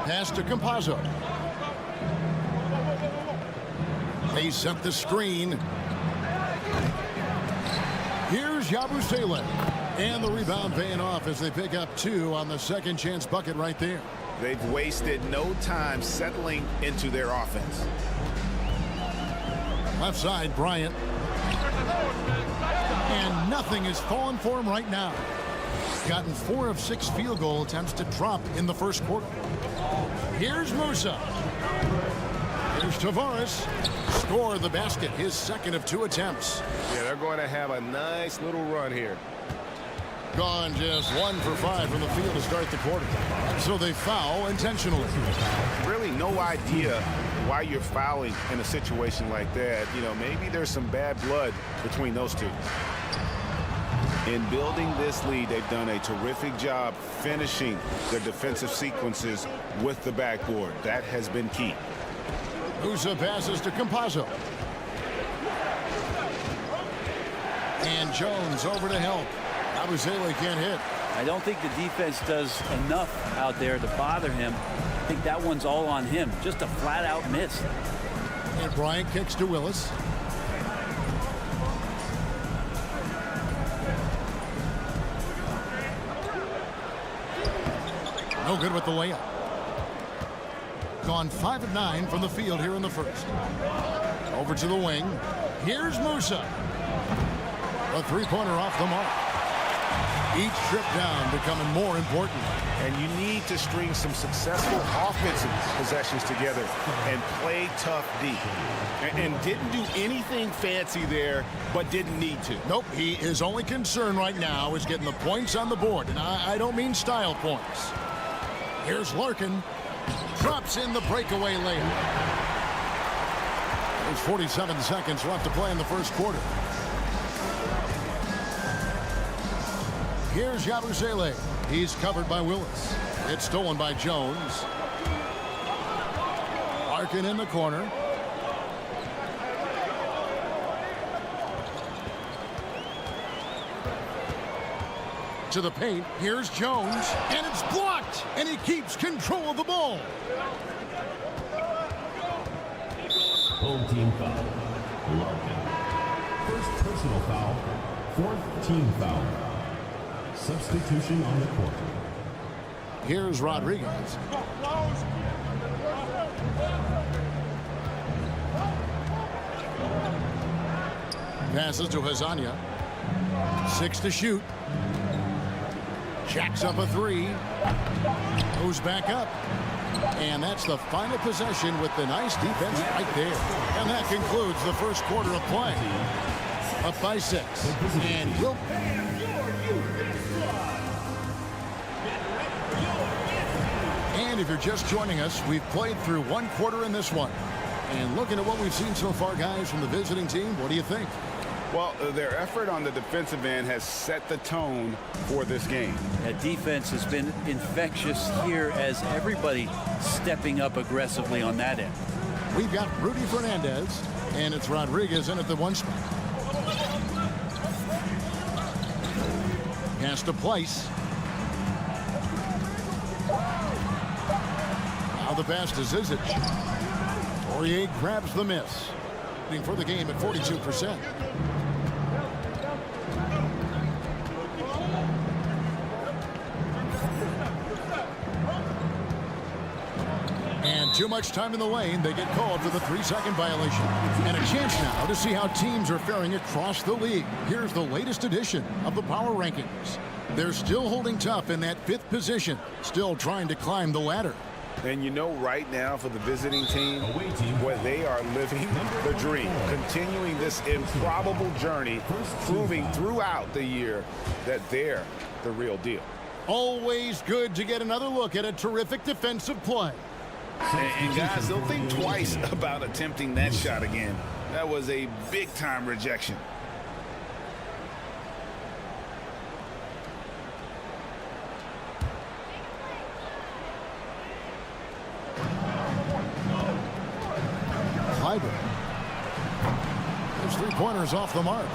Pass to Campazzo. They set the screen. Here's Yabusele. And the rebound paying off as they pick up 2 on the second chance bucket right there. They've wasted no time settling into their offense. Left side, Bryant. And nothing is falling for him right now. Gotten 4 of 6 field goal attempts to drop in the first quarter. Here's Musa. Here's Tavares. Score the basket, his second of 2 attempts. Yeah, they're going to have a nice little run here. Gone just 1 for 5 from the field to start the quarter. So they foul intentionally. Really no idea why you're fouling in a situation like that. You know, maybe there's some bad blood between those two. In building this lead, they've done a terrific job finishing their defensive sequences with the backboard. That has been key. Musa passes to Campazzo. And Jones over to help. Yabusele can't hit. I don't think the defense does enough out there to bother him. I think that one's all on him. Just a flat-out miss. And Bryant kicks to Willis. No good with the layup. Gone 5 of 9 from the field here in the first. Over to the wing. Here's Musa. A 3-pointer off the mark. Each trip down becoming more important. And you need to string some successful offensive possessions together and play tough deep. And didn't do anything fancy there, but didn't need to. Nope, his only concern right now is getting the points on the board. And I don't mean style points. Here's Larkin. Drops in the breakaway layup. There's 47 seconds left to play in the first quarter. Here's Yabusele. He's covered by Willis. It's stolen by Jones. Larkin in the corner. To the paint. Here's Jones. And it's blocked. And he keeps control of the ball. Home team foul. Larkin. First personal foul. Fourth team foul. Substitution on the court. Here's Rodriguez. Passes to Hazania. 6 to shoot. Jacks up a 3. Goes back up. And that's the final possession with the nice defense right there. And that concludes the first quarter of play. Up by 6. And we'll... And if you're just joining us, we've played through one quarter in this one. And looking at what we've seen so far, guys, from the visiting team, what do you think? Well, their effort on the defensive end has set the tone for this game. That defense has been infectious here as everybody stepping up aggressively on that end. We've got Rudy Fernandez, and it's Rodriguez in at the 1 spot. Pass to Place. Now the pass to Zizic. Poirier grabs the miss. For the game at 42%. And too much time in the lane. They get called for the 3-second violation. And a chance now to see how teams are faring across the league. Here's the latest edition of the Power Rankings. They're still holding tough in that 5th position, still trying to climb the ladder. And you know right now for the visiting team, where they are living the dream, continuing this improbable journey, proving throughout the year that they're the real deal. Always good to get another look at a terrific defensive play. And guys, they'll think twice about attempting that shot again. That was a big-time rejection. There's 3-pointers off the mark.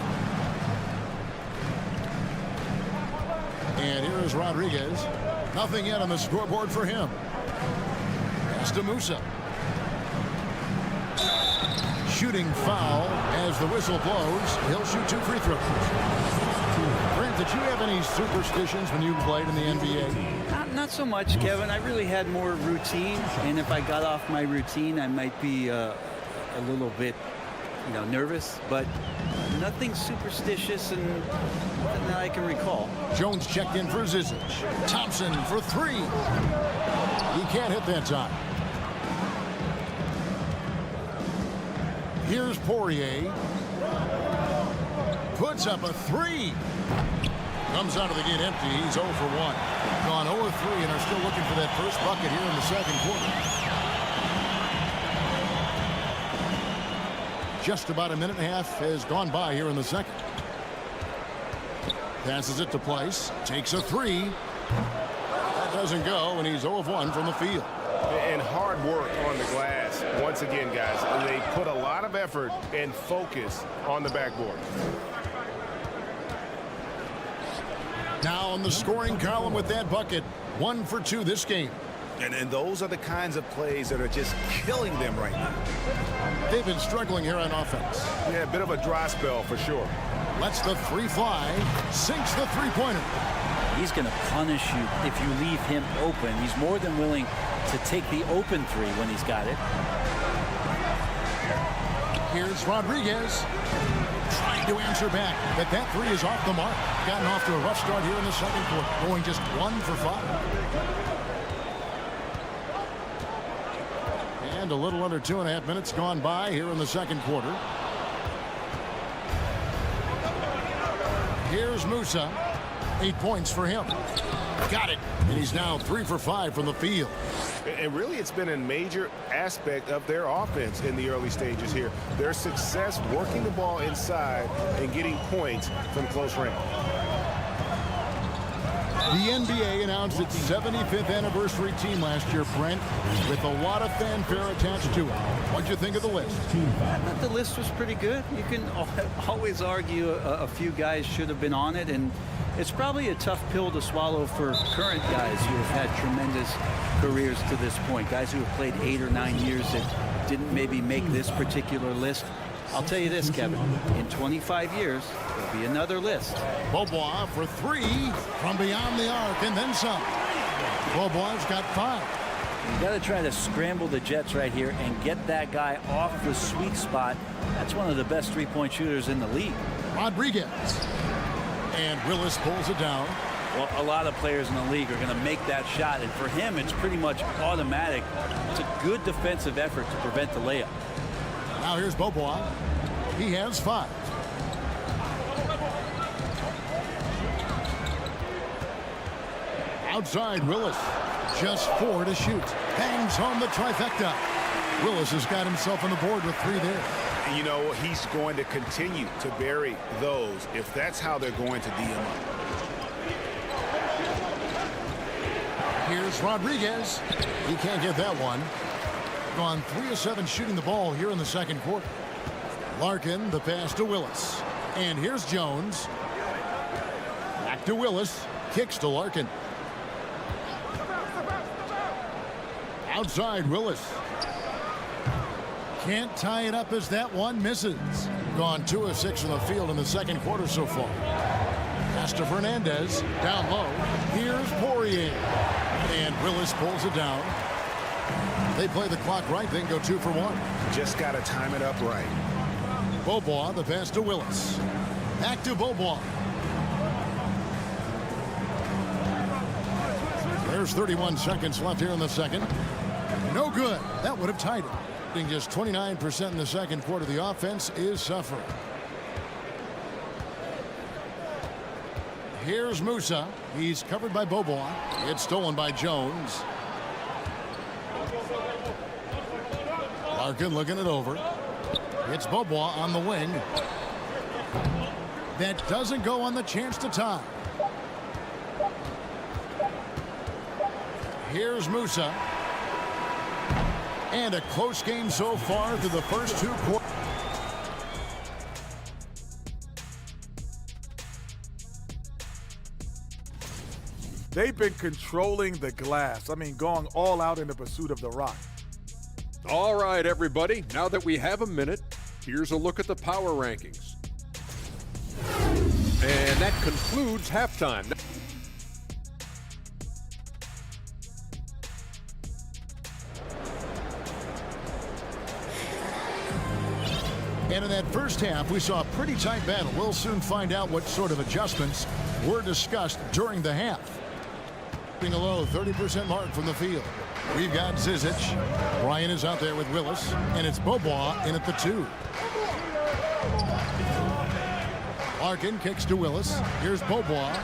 And here is Rodriguez. Nothing yet on the scoreboard for him. Pass to Musa. Shooting foul as the whistle blows. He'll shoot 2 free throws. Brent, did you have any superstitions when you played in the NBA? Not so much, Kevin. I really had more routine, and if I got off my routine, I might be a little bit, nervous, but nothing superstitious and nothing that I can recall. Jones checked in for Zizic. Thompson for 3. He can't hit that time. Here's Poirier. Puts up a 3. Comes out of the gate empty. He's 0 for 1. Gone 0 for 3 and are still looking for that first bucket here in the second quarter. Just about a minute and a half has gone by here in the second. Passes it to Place. Takes a 3. That doesn't go, and he's 0 of 1 from the field. And hard work on the glass. Once again, guys, they put a lot of effort and focus on the backboard. Now on the scoring column with that bucket. 1 for 2 this game. And those are the kinds of plays that are just killing them right now. They've been struggling here on offense. Yeah, a bit of a dry spell for sure. Lets the 3 fly. Sinks the 3-pointer. He's going to punish you if you leave him open. He's more than willing to take the open 3 when he's got it. Here's Rodriguez. Trying to answer back, but that three is off the mark. Gotten off to a rough start here in the second quarter, going just 1 for 5. And a little under 2.5 minutes gone by here in the second quarter. Here's Musa. 8 points for him. Got it. And he's now 3 for 5 from the field. And really, it's been a major aspect of their offense in the early stages here. Their success working the ball inside and getting points from close range. The NBA announced its 75th anniversary team last year, Brent, with a lot of fanfare attached to it. What'd you think of the list? I thought the list was pretty good. You can always argue a few guys should have been on it, and it's probably a tough pill to swallow for current guys who have had tremendous careers to this point. Guys who have played 8 or 9 years that didn't maybe make this particular list. I'll tell you this, Kevin, in 25 years, there'll be another list. Beaubois for 3 from beyond the arc and then some. Beaubois got 5. You got to try to scramble the Jets right here and get that guy off the sweet spot. That's one of the best three-point shooters in the league. Rodriguez. And Willis pulls it down. Well, a lot of players in the league are going to make that shot, and for him, it's pretty much automatic. It's a good defensive effort to prevent the layup. Now here's Beaubois. He has 5. Outside, Willis. Just 4 to shoot. Hangs home the trifecta. Willis has got himself on the board with 3 there. You know, he's going to continue to bury those if that's how they're going to D him up. Here's Rodriguez. He can't get that one. Gone 3 of 7 shooting the ball here in the second quarter. Larkin, the pass to Willis. And here's Jones. Back to Willis. Kicks to Larkin. Outside, Willis. Can't tie it up as that one misses. Gone 2 of 6 from the field in the second quarter so far. Pass to Fernandez. Down low. Here's Poirier. And Willis pulls it down. They play the clock right, then go 2 for 1. Just got to time it up right. Beaubois, the pass to Willis. Back to Beaubois. There's 31 seconds left here in the second. No good. That would have tied it. Just 29% in the second quarter. The offense is suffering. Here's Musa. He's covered by Beaubois. It's stolen by Jones. Larkin looking it over. It's Beaubois on the wing. That doesn't go on the chance to tie. Here's Musa. And a close game so far through the first 2 quarters. They've been controlling the glass. I mean, going all out in the pursuit of the rock. All right, everybody. Now that we have a minute, here's a look at the power rankings. And that concludes halftime. And in that first half, we saw a pretty tight battle. We'll soon find out what sort of adjustments were discussed during the half. Being a low 30% mark from the field. We've got Zizic. Ryan is out there with Willis. And it's Beaubois in at the 2. Larkin kicks to Willis. Here's Beaubois.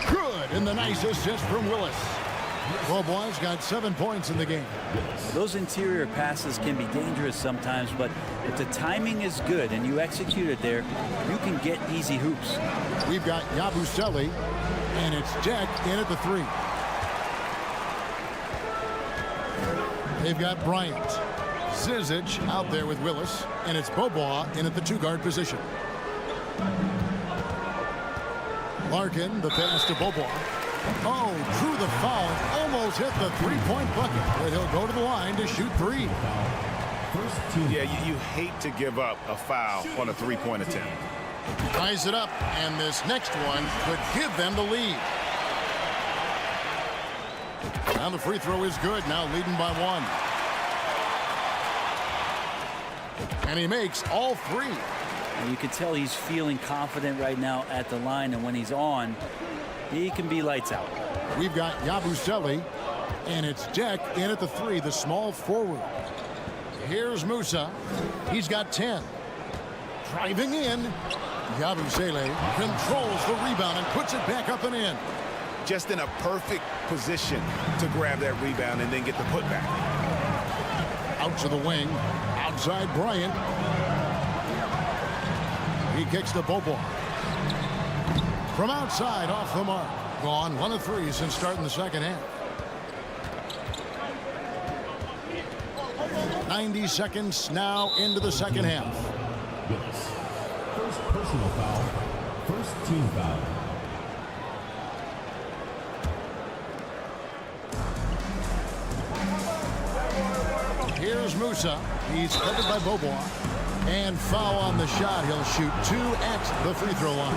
Good. And the nice assist from Willis. Beaubois got 7 points in the game. Those interior passes can be dangerous sometimes, but if the timing is good and you execute it there, you can get easy hoops. We've got Yabusele, and it's Jack in at the 3. They've got Bryant. Zizic out there with Willis, and it's Beaubois in at the 2-guard position. Larkin, the pass to Beaubois. Oh, drew the foul, almost hit the 3-point bucket, but he'll go to the line to shoot 3. Yeah, you hate to give up a foul on a 3-point attempt. Ties it up, and this next one could give them the lead. Now the free throw is good, now leading by 1. And he makes all three. And you can tell he's feeling confident right now at the line, and when he's on, he can be lights out. We've got Yabusele, and it's Deck in at the 3, the small forward. Here's Musa. He's got 10. Driving in. Yabusele controls the rebound and puts it back up and in. Just in a perfect position to grab that rebound and then get the putback. Out to the wing. Outside Bryant. He kicks to Bobo. From outside, off the mark. Gone 1 of 3 since starting the second half. 90 seconds now into the second half. Willis. First personal foul. First team foul. Here's Musa. He's covered by Bobo. And foul on the shot. He'll shoot 2 at the free throw line.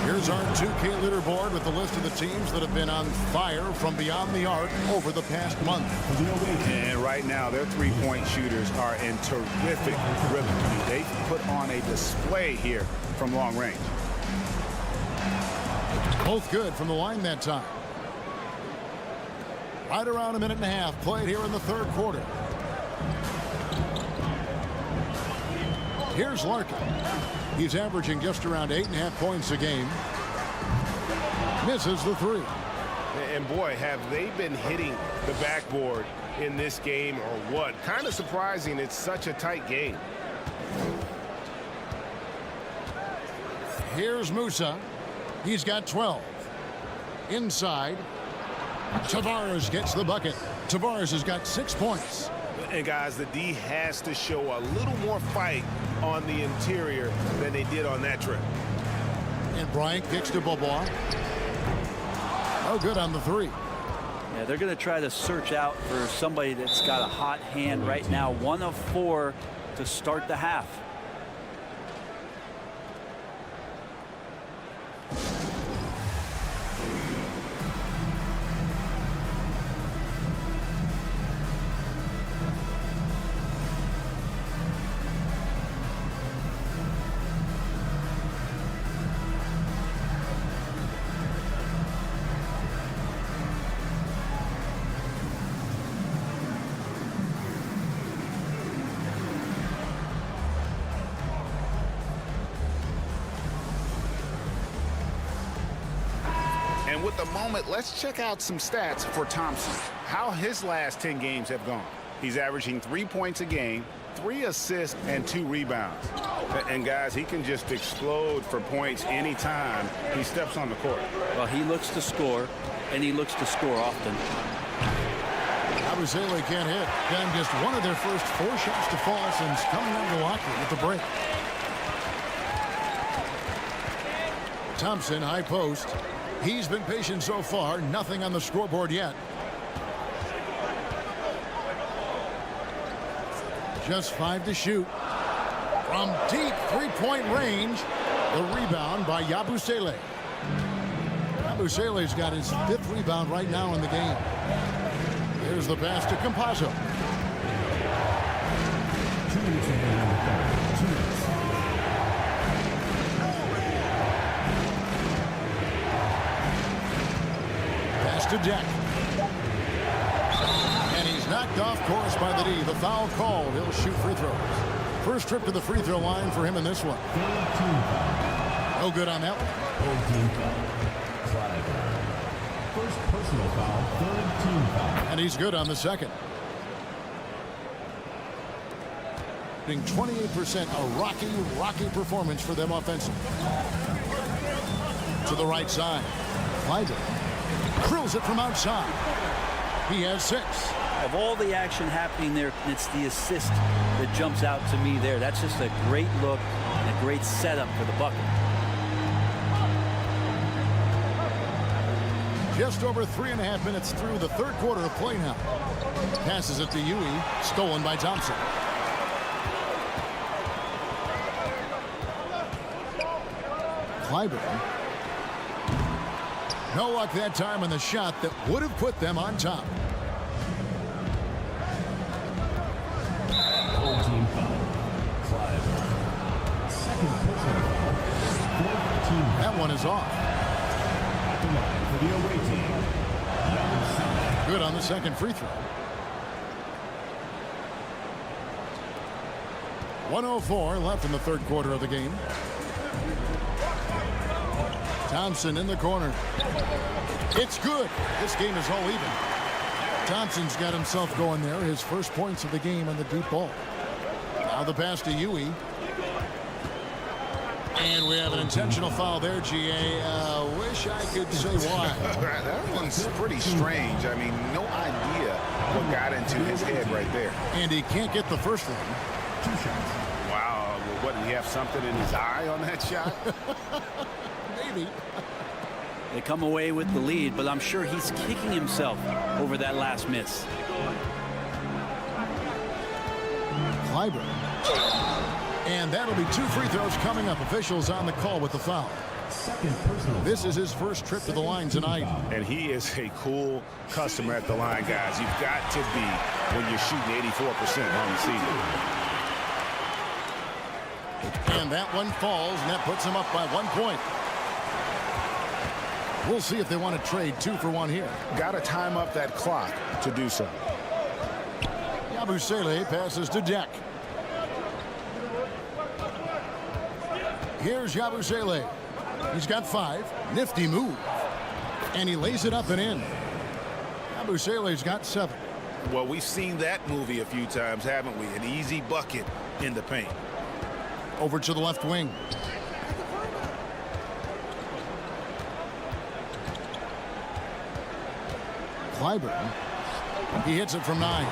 Here's our 2K leaderboard with the list of the teams that have been on fire from beyond the arc over the past month. And right now, their three-point shooters are in terrific rhythm. They've put on a display here from long range. Both good from the line that time. Right around a minute and a half played here in the third quarter. Here's Larkin. He's averaging just around 8.5 points a game. Misses the 3. And boy, have they been hitting the backboard in this game or what? Kind of surprising it's such a tight game. Here's Musa. He's got 12. Inside. Tavares gets the bucket. Tavares has got 6 points. And guys, the D has to show a little more fight on the interior than they did on that trip. And Bryant kicks to Bobo. Oh, good on the 3. Yeah, they're going to try to search out for somebody that's got a hot hand right now. 1 of 4 to start the half. And with the moment, let's check out some stats for Thompson. How his last 10 games have gone. He's averaging 3 points a game, 3 assists, and 2 rebounds. And guys, he can just explode for points anytime he steps on the court. Well, he looks to score, and he looks to score often. Yabusele can't hit. Then just one of their first 4 shots to fall since coming out of the locker room at the break. Thompson, high post. He's been patient so far. Nothing on the scoreboard yet. Just 5 to shoot. From deep 3-point range. The rebound by Yabusele. Yabusele's got his 5th rebound right now in the game. Here's the pass to Campazzo. 2 minutes remaining in the third. 2 minutes. Pass to Deck. And he's knocked off course by the D. The foul called. He'll shoot free throws. First trip to the free throw line for him in this one. No good on that one. First personal foul, 3rd team foul. And he's good on the second. Being 28%, a rocky performance for them offensively. To the right side. Clyder drills it from outside. He has 6. Of all the action happening there, it's the assist that jumps out to me there. That's just a great look and a great setup for the bucket. Just over 3.5 minutes through the third quarter of play now. Passes it to Yui, stolen by Thompson. Clyburn. No luck that time on the shot that would have put them on top. Team foul. that one is off. For the away team, number 7. Good on the second free throw. 1:04 left in the third quarter of the game. Thompson in the corner. It's good. This game is all even. Thompson's got himself going there. His first points of the game on the deep ball. Now the pass to Huey. And we have an intentional foul there, GA. Wish I could say why. That one's pretty strange. I mean, no idea what got into his head right there. And he can't get the first one. Wow. Well, what, did he have something in his eye on that shot? Maybe. They come away with the lead, but I'm sure he's kicking himself over that last miss. Clyburn. And that'll be 2 free throws coming up. Officials on the call with the foul. This is his first trip to the line tonight. And he is a cool customer at the line, guys. You've got to be when you're shooting 84% on the season. And that one falls, and that puts him up by 1 point. We'll see if they want to trade 2 for 1 here. Got to time up that clock to do so. Yabusele passes to Deck. Here's Yabusele. He's got 5. Nifty move. And he lays it up and in. Yabusele's got 7. Well, we've seen that movie a few times, haven't we? An easy bucket in the paint. Over to the left wing. Clyburn. He hits it from 9.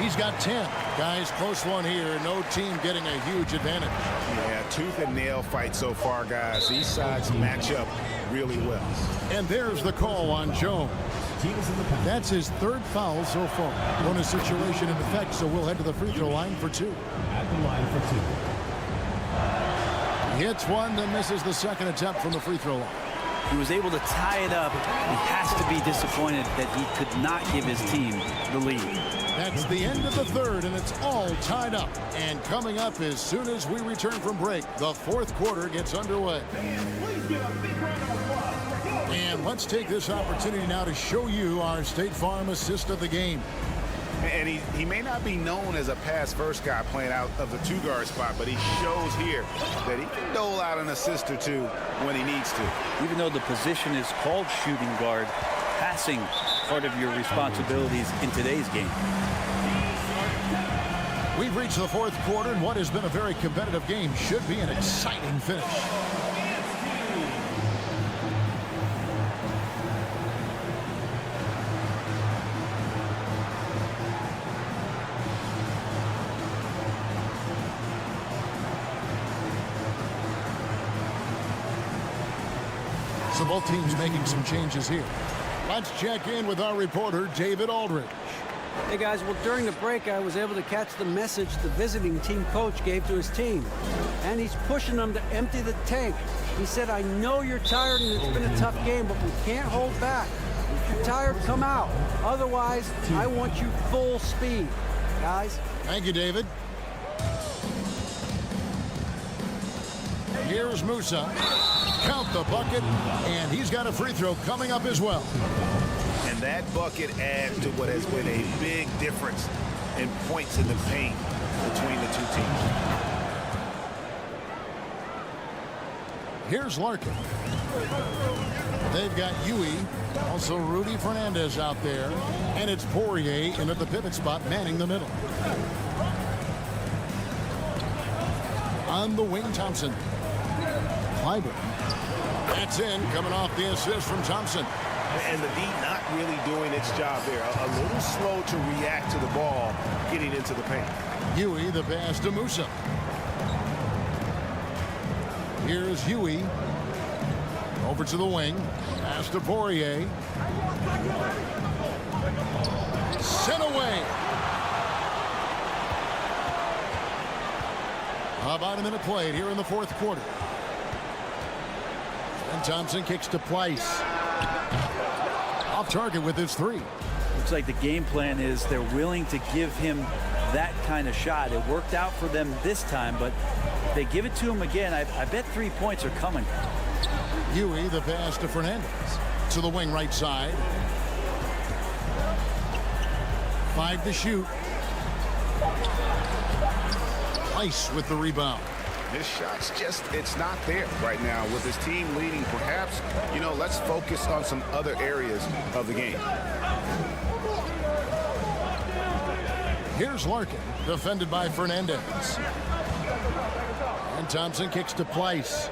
He's got 10. Guys, close one here. No team getting a huge advantage. Yeah, tooth and nail fight so far, guys. These sides match up really well. And there's the call on Jones. That's his 3rd foul so far. Bonus situation in effect, so we'll head to the free throw line for 2. At the line for 2. He hits one, then misses the second attempt from the free throw line. He was able to tie it up. He has to be disappointed that he could not give his team the lead. That's the end of the third, and it's all tied up. And coming up as soon as we return from break, the 4th quarter gets underway. And let's take this opportunity now to show you our State Farm assist of the game. And he may not be known as a pass-first guy playing out of the 2-guard spot, but he shows here that he can dole out an assist or 2 when he needs to. Even though the position is called shooting guard, passing part of your responsibilities in today's game. We've reached the 4th quarter, and what has been a very competitive game should be an exciting finish. So both teams making some changes here. Let's check in with our reporter, David Aldridge. Hey guys, well during the break I was able to catch the message the visiting team coach gave to his team. And he's pushing them to empty the tank. He said, I know you're tired and it's been a tough game, but we can't hold back. If you're tired, come out. Otherwise, I want you full speed, guys. Thank you, David. Here's Musa. Count the bucket, and he's got a free throw coming up as well. And that bucket adds to what has been a big difference in points in the paint between the 2 teams. Here's Larkin. They've got Huey, also Rudy Fernandez out there, and it's Poirier in at the pivot spot, manning the middle. On the wing, Thompson. Clyburn. That's in, coming off the assist from Thompson. And the D not really doing its job there. A little slow to react to the ball getting into the paint. Huey, the pass to Musa. Here's Huey. Over to the wing. Pass to Poirier. Sent away. About a minute played here in the 4th quarter. And Thompson kicks to Pleiss. Off target with his 3. Looks like the game plan is they're willing to give him that kind of shot. It worked out for them this time, but if they give it to him again, I bet 3 points are coming. Huey, the pass to Fernandez. To the wing right side. 5 to shoot. Ice with the rebound. His shot's just, it's not there right now with his team leading. Perhaps, you know, let's focus on some other areas of the game. Here's Larkin, defended by Fernandez. And Thompson kicks to Pleiss.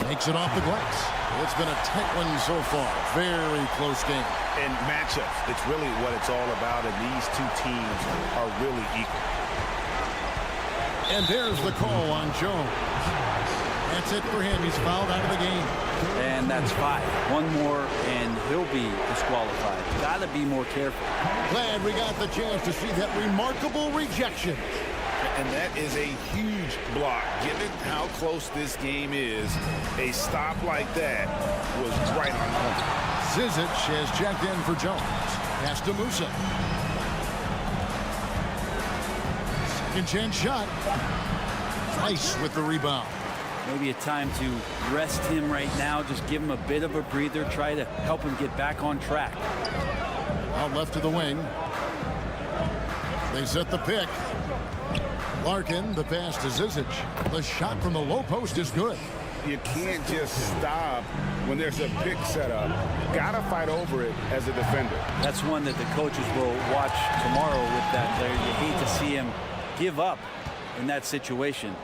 Makes it off the glass. It's been a tight one so far. Very close game. And matchups, it's really what it's all about, and these two teams are really equal. And there's the call on Jones. That's it for him. He's fouled out of the game. And that's 5. One more, and he'll be disqualified. Got to be more careful. Glad we got the chance to see that remarkable rejection. And that is a huge block. Given how close this game is, a stop like that was right on point. Zizic has checked in for Jones. Pass to Musa. Second chance shot. Price with the rebound. Maybe a time to rest him right now. Just give him a bit of a breather. Try to help him get back on track. Out left to the wing. They set the pick. Larkin, the pass to Zizic. The shot from the low post is good. You can't just stop when there's a pick set up. Gotta fight over it as a defender. That's one that the coaches will watch tomorrow with that player. You hate to see him give up in that situation.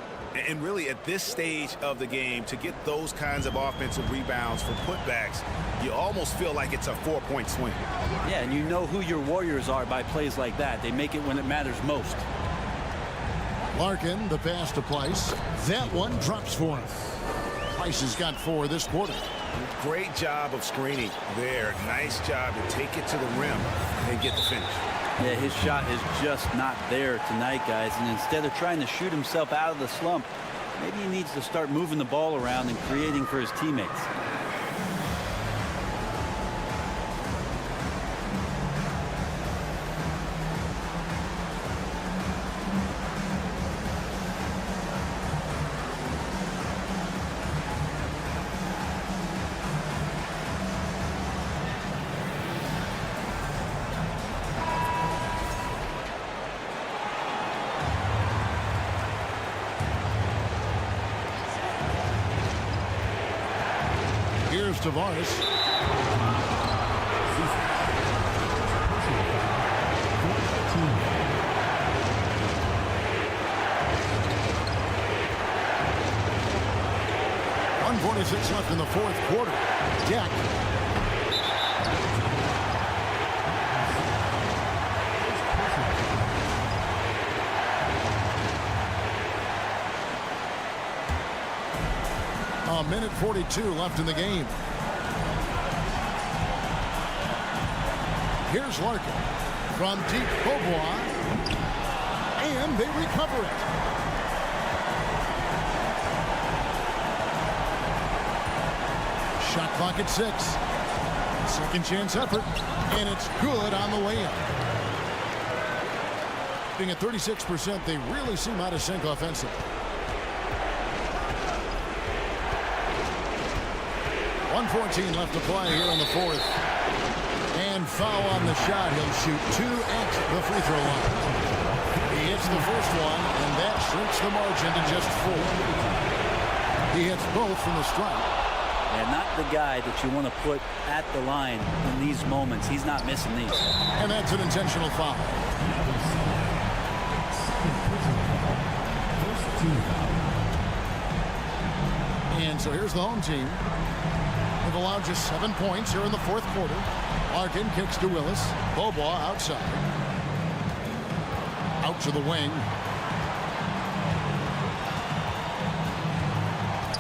And really, at this stage of the game, to get those kinds of offensive rebounds for putbacks, you almost feel like it's a 4-point swing. Yeah, and you know who your Warriors are by plays like that. They make it when it matters most. Larkin, the pass to Pleiss. That one drops for him. Pleiss has got 4 this quarter. Great job of screening there. Nice job to take it to the rim and get the finish. Yeah, his shot is just not there tonight, guys. And instead of trying to shoot himself out of the slump, maybe he needs to start moving the ball around and creating for his teammates. Here's Tavares. .146 left in the fourth quarter. Deck. A minute 42 left in the game. Here's Larkin from deep. Beaubois, and they recover it. Shot clock at 6. Second chance effort, and it's good on the way in. Being at 36%, they really seem out of sync offensively. 1:14 left to play here in the fourth. And foul on the shot. He'll shoot 2 at the free throw line. He hits the first one, and that shrinks the margin to just 4. He hits both from the stripe. And not the guy that you want to put at the line in these moments. He's not missing these. And that's an intentional foul. And so here's the home team. They've allowed just 7 points here in the fourth quarter. Larkin kicks to Willis. Beaubois outside. Out to the wing.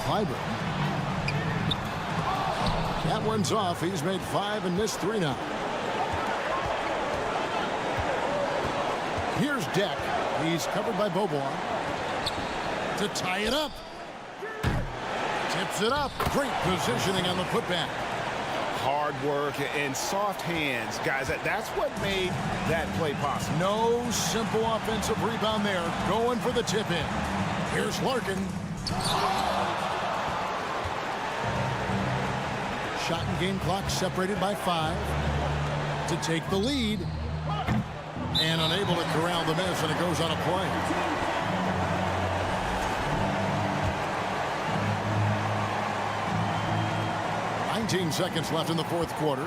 Clyburn. That one's off. He's made 5 and missed 3 now. Here's Deck. He's covered by Beaubois. To tie it up. Tips it up. Great positioning on the putback. hard work and soft hands. Guys, that's what made that play possible. No simple offensive rebound there. Going for the tip in. Here's Larkin. Shot and game clock separated by 5 to take the lead. And unable to corral the miss, and it goes on a play. Seconds left in the fourth quarter.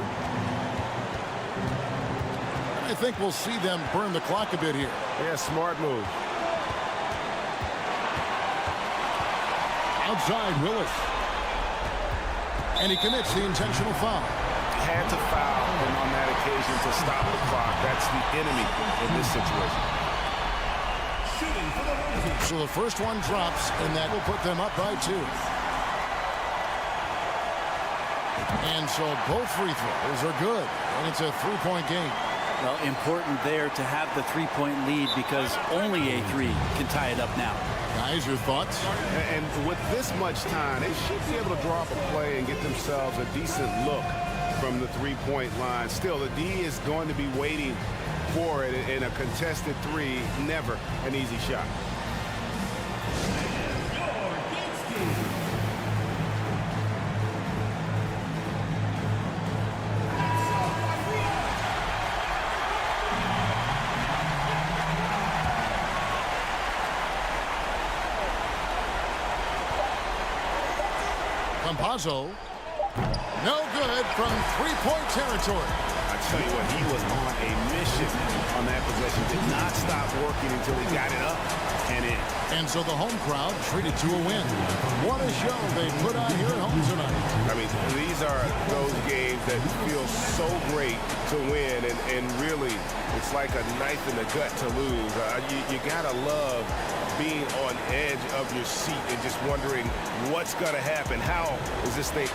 I think we'll see them burn the clock a bit here. Yeah, smart move. Outside Willis. And he commits the intentional foul. Had to foul him on that occasion to stop the clock. That's the enemy in this situation. So the first one drops, and that will put them up by 2. And so both free throws are good, and it's a 3-point game. Well, important there to have the 3-point lead because only a 3 can tie it up now. Guys, your thoughts? And with this much time, they should be able to draw up a play and get themselves a decent look from the 3-point line. Still, the D is going to be waiting for it in a contested 3. Never an easy shot. Campazzo, no good from 3-point territory. I tell you what, he was on a mission on that possession. Did not stop working until he got it up and in. And so the home crowd treated to a win. What a show they put on here at home tonight. I mean, these are those games that feel so great to win, and really, it's like a knife in the gut to lose. You gotta love being on edge of your seat and just wondering what's gonna happen. How is this thing?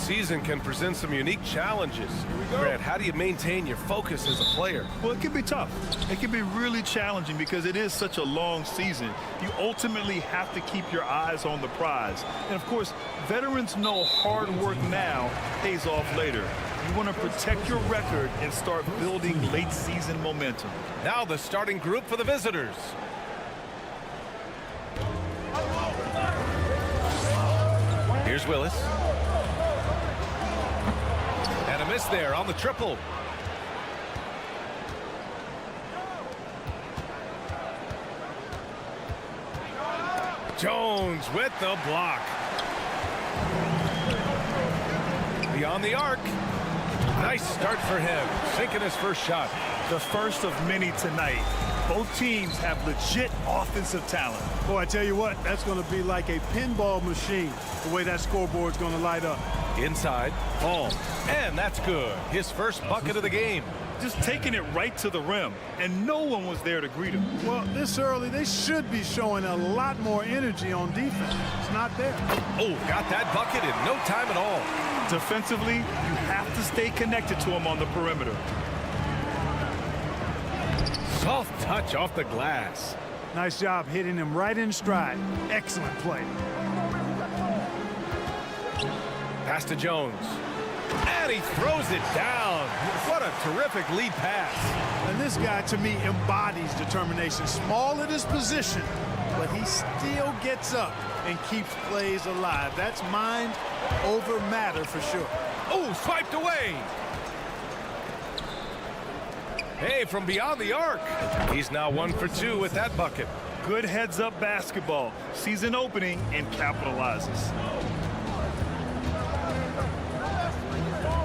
postseason can present some unique challenges. Grant, how do you maintain your focus as a player? Well, it can be tough. It can be really challenging because it is such a long season. You ultimately have to keep your eyes on the prize. And, of course, veterans know hard work now pays off later. You want to protect your record and start building late-season momentum. Now the starting group for the visitors. Here's Willis. And a miss there on the triple. Jones with the block. Beyond the arc. Nice start for him. Sinking his first shot. The first of many tonight. Both teams have legit offensive talent. Boy, I tell you what, that's going to be like a pinball machine, the way that scoreboard's going to light up. Inside, Paul, and that's good. His first bucket of the game. Just taking it right to the rim, and no one was there to greet him. Well, this early, they should be showing a lot more energy on defense. It's not there. Oh, got that bucket in no time at all. Defensively, you have to stay connected to him on the perimeter. Soft touch off the glass. Nice job hitting him right in stride. Excellent play. Pass to Jones. And he throws it down. What a terrific lead pass. And this guy, to me, embodies determination. Small at his position, but he still gets up and keeps plays alive. That's mind over matter for sure. Oh, swiped away. Hey, from beyond the arc. He's now 1 for 2 with that bucket. Good heads-up basketball. Sees an opening and capitalizes.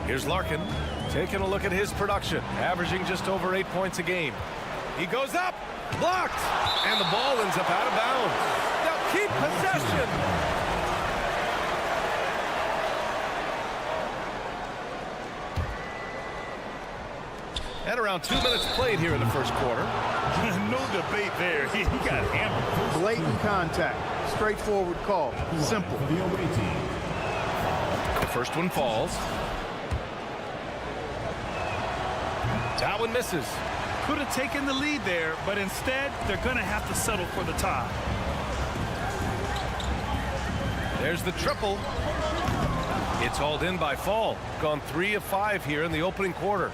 Here's Larkin taking a look at his production, averaging just over 8 points a game. He goes up, blocked, and the ball ends up out of bounds. They'll keep possession. And around 2 minutes played here in the first quarter. No debate there. He got hammered. Blatant contact. Straightforward call. Simple. The first one falls. That one misses. Could have taken the lead there, but instead they're going to have to settle for the tie. There's the triple. It's hauled in by Fall. Gone 3 of 5 here in the opening quarter.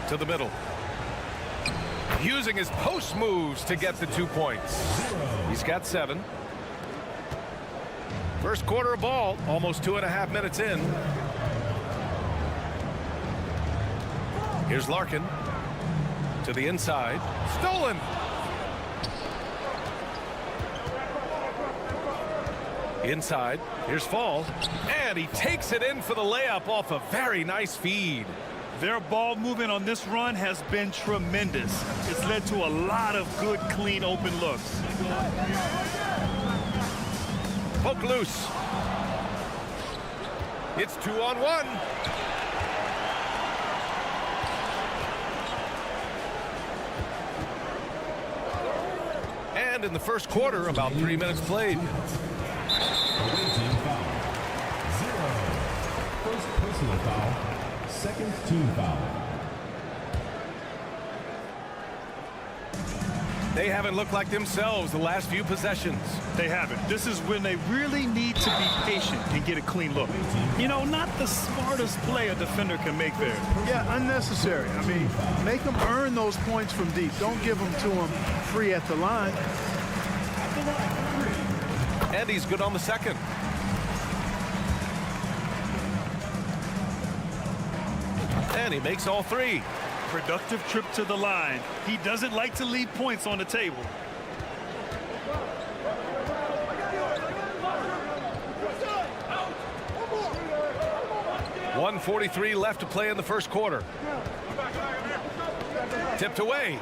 To the middle. Using his post moves to get the 2 points. He's got 7. First quarter of ball, almost 2.5 minutes in. Here's Larkin. To the inside. Stolen. Inside. Here's Fall. And he takes it in for the layup off a very nice feed. Their ball movement on this run has been tremendous. It's led to a lot of good, clean, open looks. Poke loose. It's 2-on-1. And in the first quarter, about 3 minutes played. First personal foul. Second team foul. They haven't looked like themselves the last few possessions. They haven't. This is when they really need to be patient and get a clean look. You know, not the smartest play a defender can make there. Yeah, unnecessary. I mean, make them earn those points from deep. Don't give them to them free at the line. And he's good on the second. And he makes all 3. Productive trip to the line. He doesn't like to leave points on the table. .143 left to play in the first quarter. Tipped away.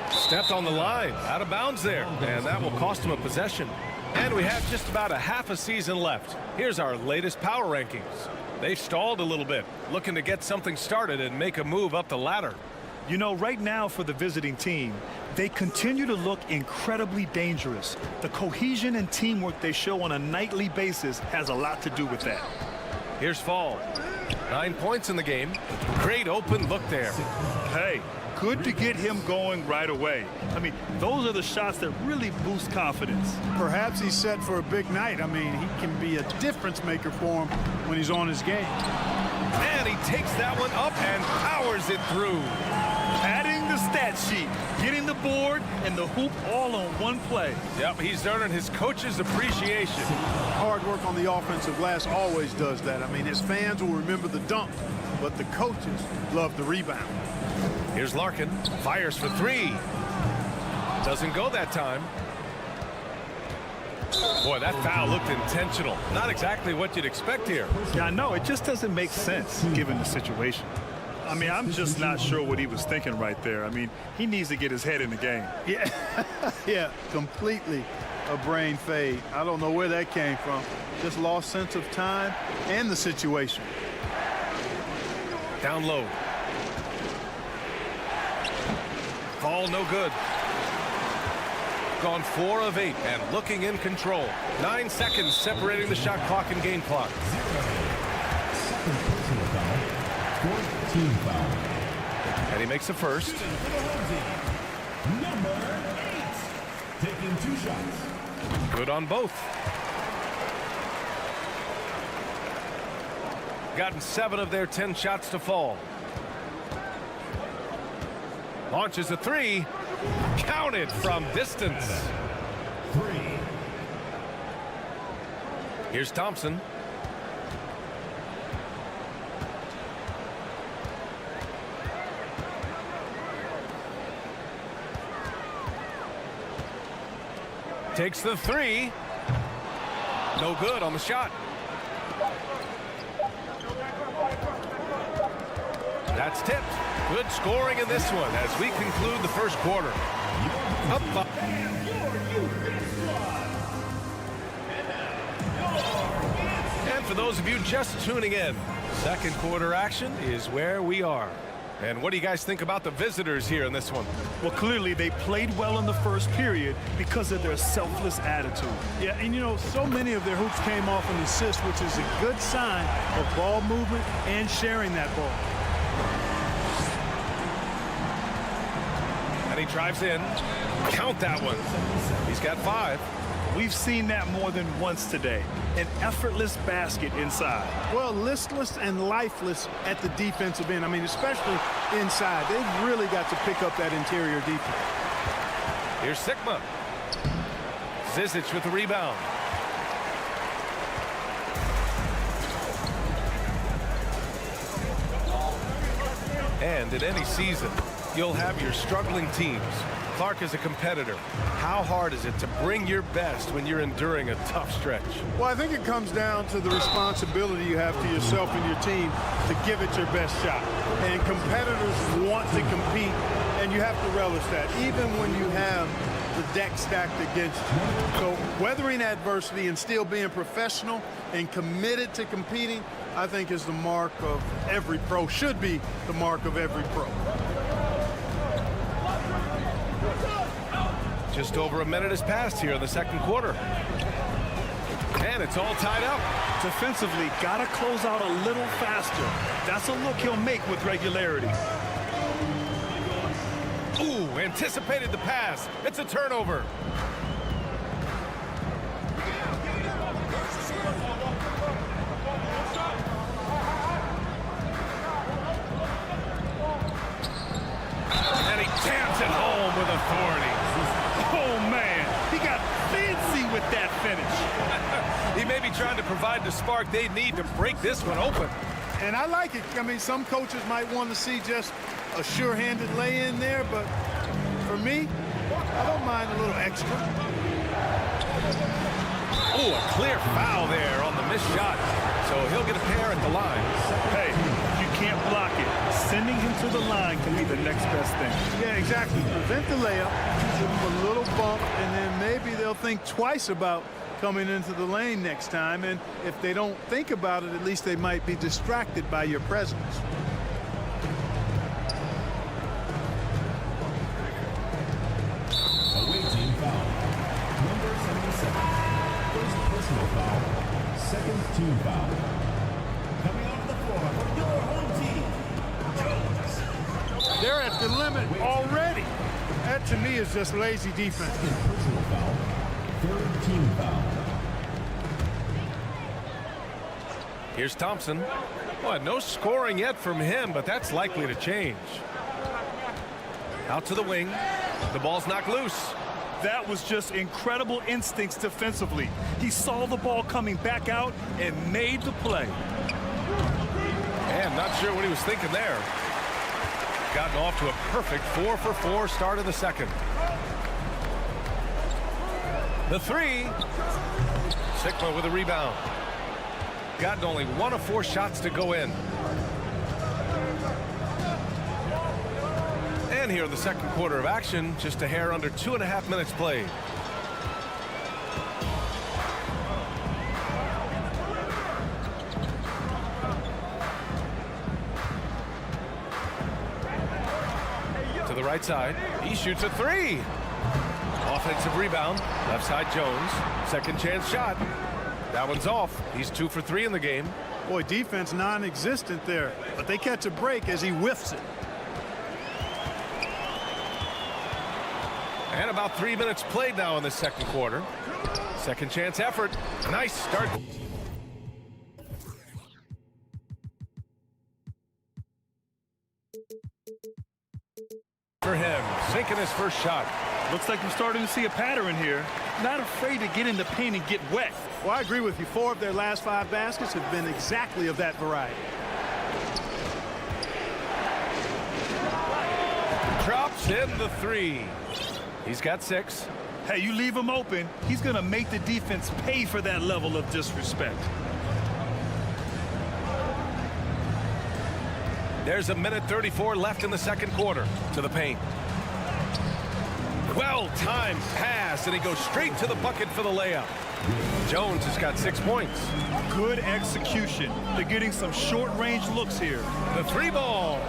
Stepped on the line. Out of bounds there. And that will cost him a possession. And we have just about a half a season left. Here's our latest power rankings. They've stalled a little bit, looking to get something started and make a move up the ladder. You know, right now for the visiting team, they continue to look incredibly dangerous. The cohesion and teamwork they show on a nightly basis has a lot to do with that. Here's Fall. 9 points in the game. Great open look there. Hey, good to get him going right away. I mean, those are the shots that really boost confidence. Perhaps he's set for a big night. I mean, he can be a difference maker for him when he's on his game. And he takes that one up and powers it through. Adding the stat sheet, getting the board and the hoop all on one play. Yep, he's earning his coach's appreciation. Hard work on the offensive glass always does that. I mean, his fans will remember the dunk, but the coaches love the rebound. Here's Larkin, fires for 3. Doesn't go that time. Boy, that foul looked intentional. Not exactly what you'd expect here. Yeah, I know. It just doesn't make sense given the situation. I mean, I'm just not sure what he was thinking right there. I mean, he needs to get his head in the game. Yeah, yeah, completely a brain fade. I don't know where that came from. Just lost sense of time and the situation. Down low. Fall no good. Gone 4 of 8 and looking in control. 9 seconds separating the shot clock and game clock. And he makes the first. Number 8, taking 2 shots. Good on both. Gotten 7 of their 10 shots to fall. Launches a 3. Counted from distance. 3. Here's Thompson. Takes the 3. No good on the shot. That's tipped. Good scoring in this one as we conclude the first quarter. Up. And for those of you just tuning in, second quarter action is where we are. And what do you guys think about the visitors here in this one? Well, clearly they played well in the first period because of their selfless attitude. Yeah, and you know, so many of their hoops came off an assist, which is a good sign of ball movement and sharing that ball. And he drives in. Count that one. He's got 5. We've seen that more than once today. An effortless basket inside. Well, listless and lifeless at the defensive end. I mean, especially inside. They've really got to pick up that interior defense. Here's Sigma. Zizic with the rebound. And in any season, you'll have your struggling teams. Clark is a competitor. How hard is it to bring your best when you're enduring a tough stretch? Well, I think it comes down to the responsibility you have to yourself and your team to give it your best shot. And competitors want to compete, and you have to relish that, even when you have the deck stacked against you. So weathering adversity and still being professional and committed to competing, I think is the mark of every pro, should be the mark of every pro. Just over a minute has passed here in the second quarter. And it's all tied up. Defensively, got to close out a little faster. That's a look he'll make with regularity. Ooh, anticipated the pass. It's a turnover. And he jams it home with authority. Oh, man, he got fancy with that finish. He may be trying to provide the spark they need to break this one open. And I like it. I mean, some coaches might want to see just a sure-handed lay-in there, but for me, I don't mind a little extra. Oh, a clear foul there on the missed shot. So he'll get a pair at the line. Hey, you can't block it. Sending him to the line can be the next best thing. Yeah, exactly. Prevent the layup, give him a little bump, and then maybe they'll think twice about coming into the lane next time. And if they don't think about it, at least they might be distracted by your presence. They're at the limit already. That, to me, is just lazy defense. Personal foul. Third team foul. Here's Thompson. Well, no scoring yet from him, but that's likely to change. Out to the wing. The ball's knocked loose. That was just incredible instincts defensively. He saw the ball coming back out and made the play. And not sure what he was thinking there. Gotten off to a perfect 4-for-4 start of the second. The three. Sigma with a rebound. Gotten only 1 of 4 shots to go in. And here in the second quarter of action, just a hair under 2.5 minutes played. To the right side, he shoots a three. Offensive rebound, left side Jones, second chance shot. That one's off. He's 2 for 3 in the game. Boy, defense non-existent there, but they catch a break as he whiffs it. And about 3 minutes played now in the second quarter. Second chance effort. Nice start. For him, sinking his first shot. Looks like we're starting to see a pattern here. Not afraid to get in the paint and get wet. Well, I agree with you. 4 of their last 5 baskets have been exactly of that variety. Drops in the three. He's got 6. Hey, you leave him open, he's going to make the defense pay for that level of disrespect. There's 1:34 left in the second quarter. To the paint. Well-timed pass, and he goes straight to the bucket for the layup. Jones has got 6 points. Good execution. They're getting some short-range looks here. The 3 ball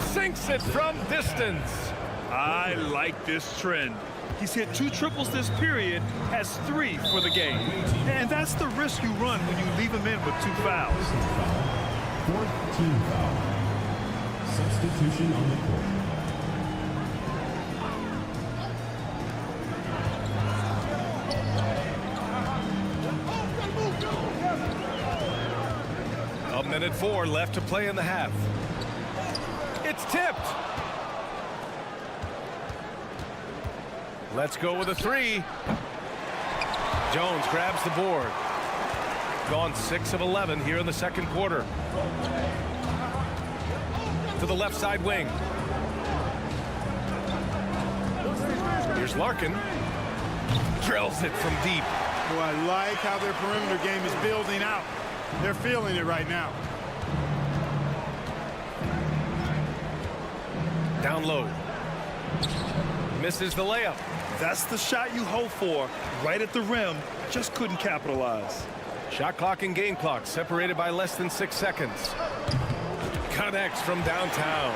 sinks it from distance. I like this trend. He's hit 2 triples this period, has 3 for the game. And that's the risk you run when you leave him in with 2 fouls. Fourth team foul. Substitution on the court. A 1:04 left to play in the half. It's tipped. Let's go with a 3. Jones grabs the board. Gone 6 of 11 here in the second quarter. To the left side wing. Here's Larkin. Drills it from deep. Boy, I like how their perimeter game is building out. They're feeling it right now. Down low. Misses the layup. That's the shot you hope for. Right at the rim. Just couldn't capitalize. Shot clock and game clock separated by less than 6 seconds. Connects from downtown.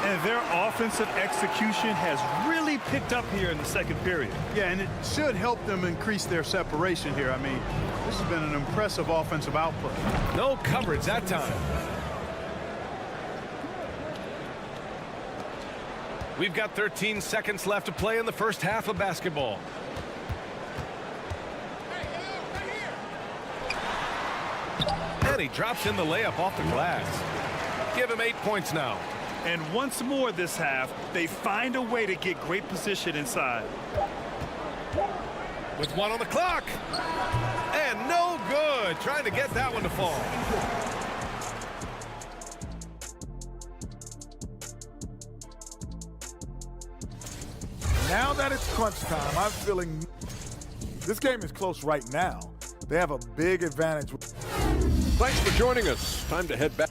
And their offensive execution has really picked up here in the second period. Yeah, and it should help them increase their separation here. I mean, this has been an impressive offensive output. No coverage that time. We've got 13 seconds left to play in the first half of basketball. And he drops in the layup off the glass. Give him 8 points now. And once more this half, they find a way to get great position inside. With 1 on the clock. And no good. Trying to get that one to fall. Now that it's crunch time, I'm feeling this game is close right now. They have a big advantage. Thanks for joining us. Time to head back.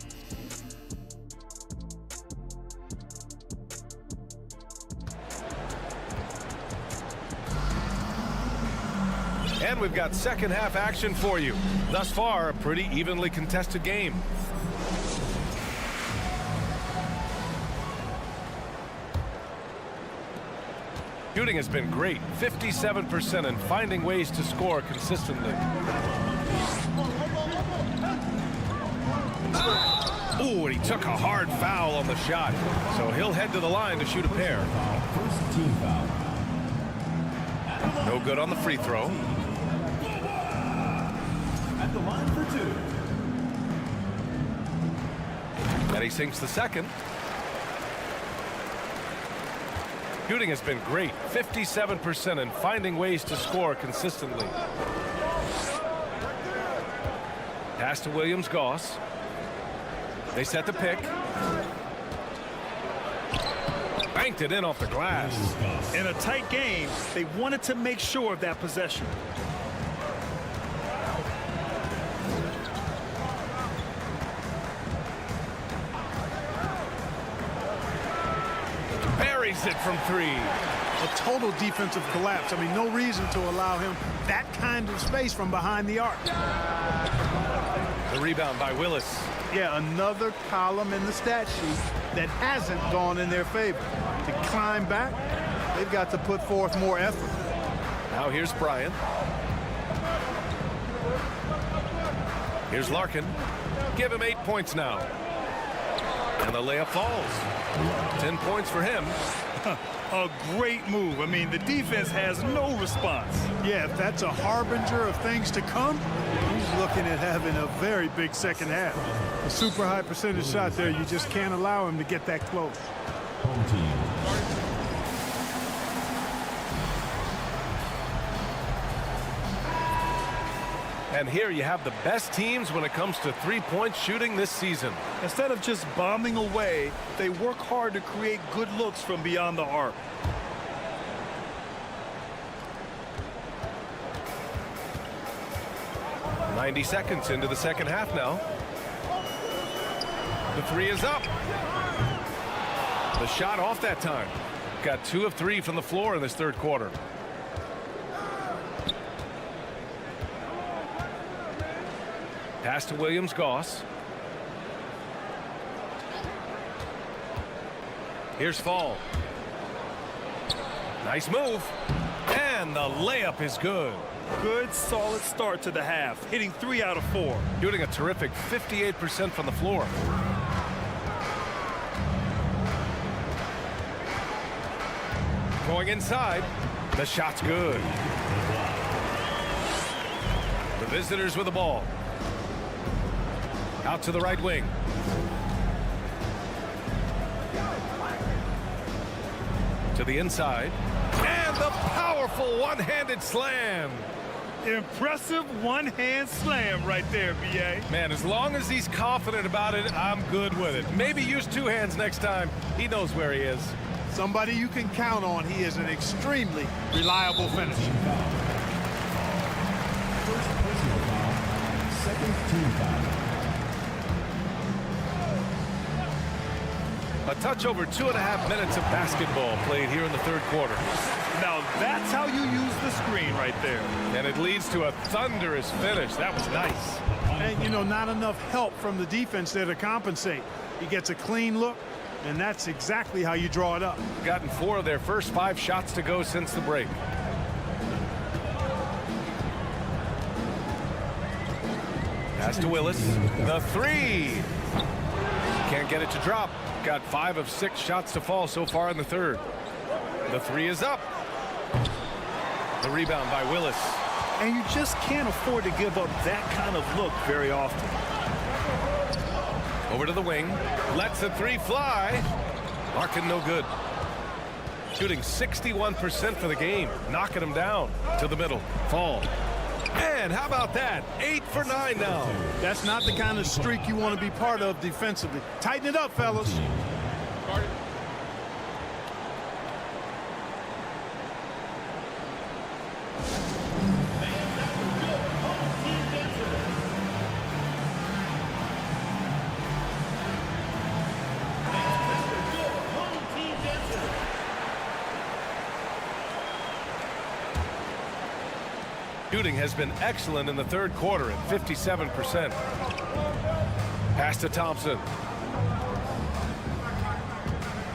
And we've got second half action for you. Thus far, a pretty evenly contested game. Shooting has been great, 57%, and finding ways to score consistently. Ooh, and he took a hard foul on the shot. So he'll head to the line to shoot a pair. First team foul. No good on the free throw. At the line for two. And he sinks the second. Shooting has been great, 57%, and finding ways to score consistently. Pass to Williams-Goss. They set the pick. Banked it in off the glass. In a tight game, they wanted to make sure of that possession. Buries it from three. A total defensive collapse. I mean, no reason to allow him that kind of space from behind the arc. The rebound by Willis. Yeah, another column in the stat sheet that hasn't gone in their favor. To climb back, they've got to put forth more effort. Now here's Bryant. Here's Larkin. Give him 8 points now. And the layup falls. 10 points for him. A great move. I mean, the defense has no response. Yeah, if that's a harbinger of things to come, he's looking at having a very big second half. A super high percentage shot there. You just can't allow him to get that close. Home team. And here you have the best teams when it comes to three-point shooting this season. Instead of just bombing away, they work hard to create good looks from beyond the arc. .90 seconds into the second half now. The three is up. The shot off that time. Got 2 of 3 from the floor in this third quarter. Pass to Williams-Goss. Here's Fall. Nice move. And the layup is good. Good, solid start to the half, hitting 3 out of 4. Shooting a terrific 58% from the floor. Going inside. The shot's good. The visitors with the ball. Out to the right wing. To the inside. And the powerful one-handed slam. Impressive one-hand slam right there, B.A. Man, as long as he's confident about it, I'm good with it. Maybe use 2 hands next time. He knows where he is. Somebody you can count on. He is an extremely reliable finisher. First personal foul. Second team foul. A touch over 2.5 minutes of basketball played here in the third quarter. Now that's how you use the screen right there. And it leads to a thunderous finish. That was nice. And, you know, not enough help from the defense there to compensate. He gets a clean look, and that's exactly how you draw it up. Gotten 4 of their first 5 shots to go since the break. Pass to Willis. The three. Can't get it to drop. Got 5 of 6 shots to fall so far in the third. The three is up. The rebound by Willis. And you just can't afford to give up that kind of look very often. Over to the wing. Lets the three fly. Larkin no good. Shooting 61% for the game. Knocking him down to the middle. Fall. And how about that? 8 for 9 now. That's not the kind of streak you want to be part of defensively. Tighten it up, fellas. Shooting has been excellent in the third quarter at 57%. Pass to Thompson.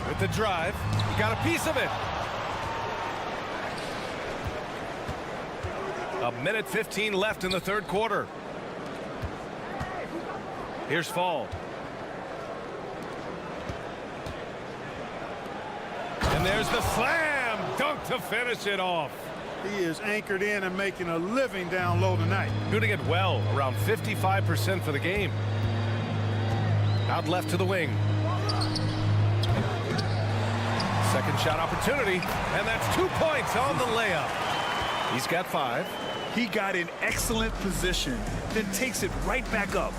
With the drive, he got a piece of it. 1:15 left in the third quarter. Here's Fall. And there's the slam dunk to finish it off. He is anchored in and making a living down low tonight. Shooting it well, around 55% for the game. Out left to the wing. Second shot opportunity, and that's 2 points on the layup. He's got 5. He got in excellent position, then takes it right back up.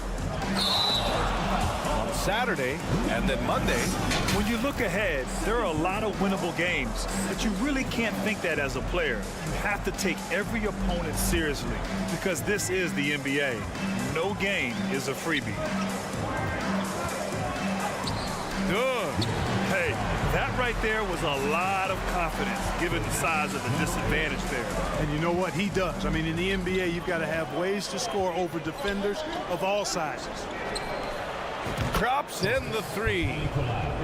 On Saturday and then Monday. When you look ahead, there are a lot of winnable games, but you really can't think that as a player. You have to take every opponent seriously because this is the NBA. No game is a freebie. Good. Hey, that right there was a lot of confidence given the size of the disadvantage there. And you know what? He does. I mean, in the NBA, you've got to have ways to score over defenders of all sizes. Drops in the 3.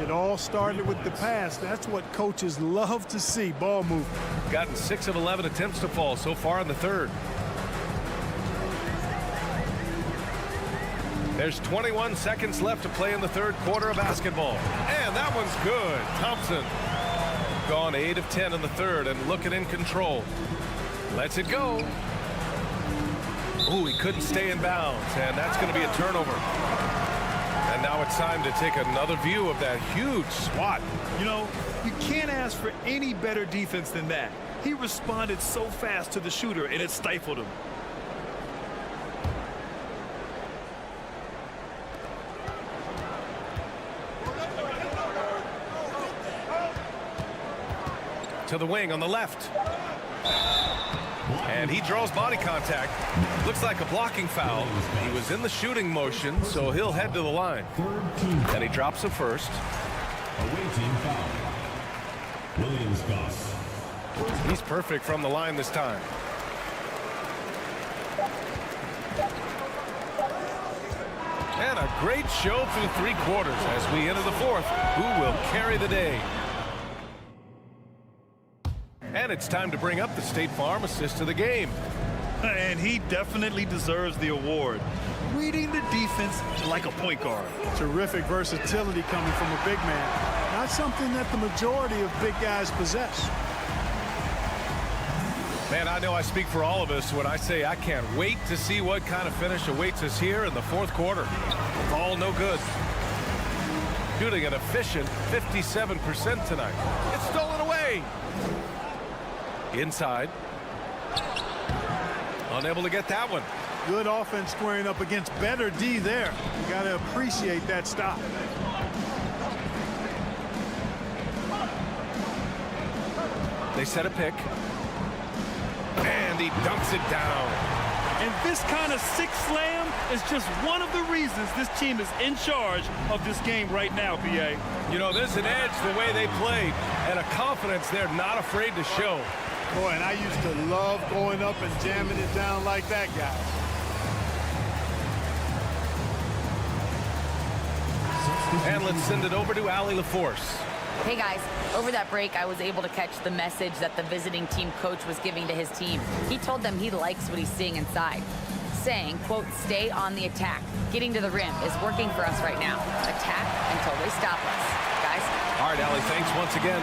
It all started with the pass. That's what coaches love to see, ball movement. Gotten 6 of 11 attempts to fall so far in the 3rd. There's 21 seconds left to play in the 3rd quarter of basketball. And that one's good. Thompson gone 8 of 10 in the 3rd and looking in control. Lets it go. Ooh, he couldn't stay in bounds, and that's going to be a turnover. And now it's time to take another view of that huge swat. You know, you can't ask for any better defense than that. He responded so fast to the shooter, and it stifled him. To the wing on the left. And he draws body contact. Looks like a blocking foul. He was in the shooting motion, so he'll head to the line. And he drops a first. Awaiting foul. Olympiacos. He's perfect from the line this time. And a great show through 3 quarters as we enter the 4th. Who will carry the day? And it's time to bring up the State Farm assist of the game. And he definitely deserves the award. Reading the defense like a point guard. Terrific versatility coming from a big man. Not something that the majority of big guys possess. Man, I know I speak for all of us when I say I can't wait to see what kind of finish awaits us here in the 4th quarter. All no good. Shooting an efficient 57% tonight. It's stolen away. Inside. Unable to get that one. Good offense squaring up against better D there. You got to appreciate that stop. They set a pick. And he dunks it down. And this kind of sick slam is just one of the reasons this team is in charge of this game right now, BA. You know, there's an edge the way they played and a confidence they're not afraid to show. Boy, and I used to love going up and jamming it down like that guy. And let's send it over to Allie LaForce. Hey guys, over that break I was able to catch the message that the visiting team coach was giving to his team. He told them he likes what he's seeing inside, saying, quote, stay on the attack. Getting to the rim is working for us right now. Attack until they stop us. Guys? All right, Allie, thanks once again.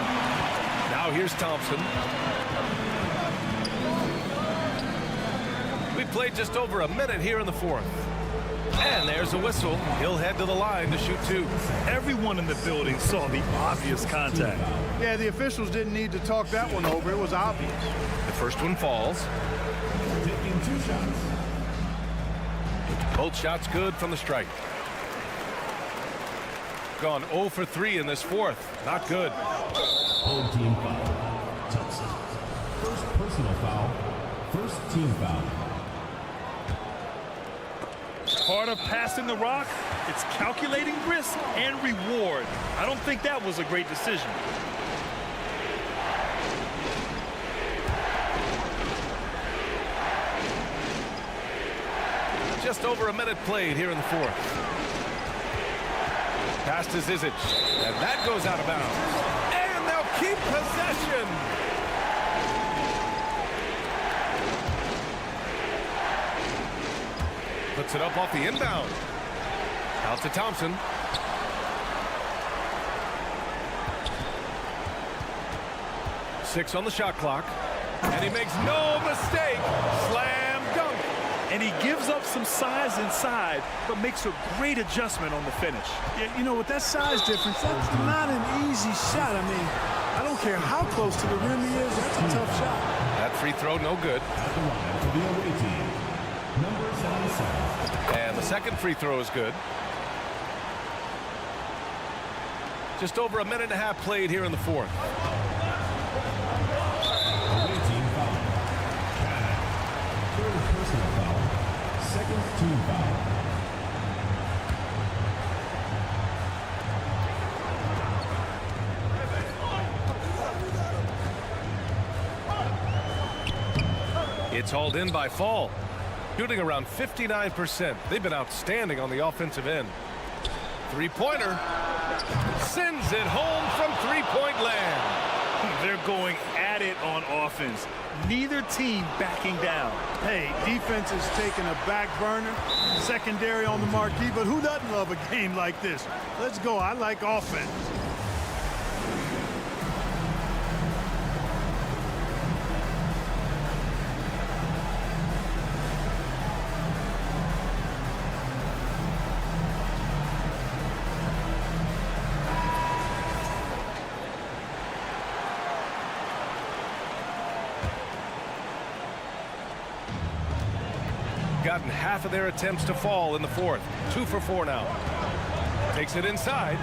Now here's Thompson. We played just over a minute here in the 4th. And there's a whistle. He'll head to the line to shoot 2. Everyone in the building saw the obvious contact. Yeah, the officials didn't need to talk that one over. It was obvious. The first one falls. Taking 2 shots. Both shots good from the strike. Gone 0 for 3 in this 4th. Not good. Home team foul. Thompson. First personal foul. First team foul. Part of passing the rock, it's calculating risk and reward. I don't think that was a great decision. Just over a minute played here in the 4th. Pass to Zizic, and that goes out of bounds. And they'll keep possession. Puts it up off the inbound. Out to Thompson. 6 on the shot clock. And he makes no mistake. Slam dunk. And he gives up some size inside, but makes a great adjustment on the finish. Yeah, you know, with that size difference, that's not an easy shot. I mean, I don't care how close to the rim he is, that's a tough shot. That free throw, no good. At the line for the away team, number 77. And the second free throw is good. Just over a minute and a half played here in the fourth. Away team foul. Third personal foul. Second team foul. It's hauled in by Fall. Shooting around 59%. They've been outstanding on the offensive end. Three-pointer. Sends it home from three-point land. They're going at it on offense. Neither team backing down. Hey, defense is taking a back burner, secondary on the marquee, but who doesn't love a game like this? Let's go. I like offense. Gotten half of their attempts to fall in the fourth. 2 for 4 now. Takes it inside.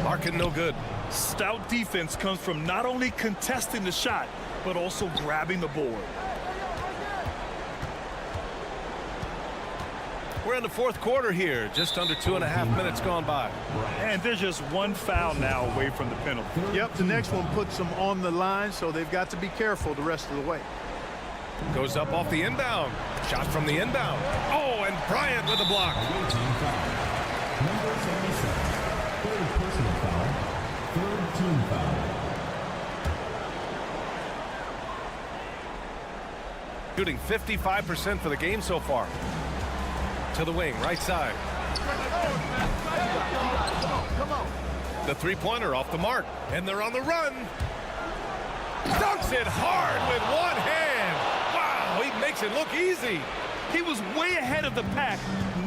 Larkin no good. Stout defense comes from not only contesting the shot, but also grabbing the board. We're in the fourth quarter here. Just under 2.5 minutes gone by. And there's just one foul now away from the penalty. Yep, the next one puts them on the line, so they've got to be careful the rest of the way. Goes up off the inbound. Shot from the inbound. Oh, and Bryant with a block. Away team foul. Number 77. Third personal foul. Third team foul. Shooting 55% for the game so far. To the wing, right side. The three-pointer off the mark. And they're on the run. Dunks it hard with one hand. Wow, he makes it look easy. He was way ahead of the pack.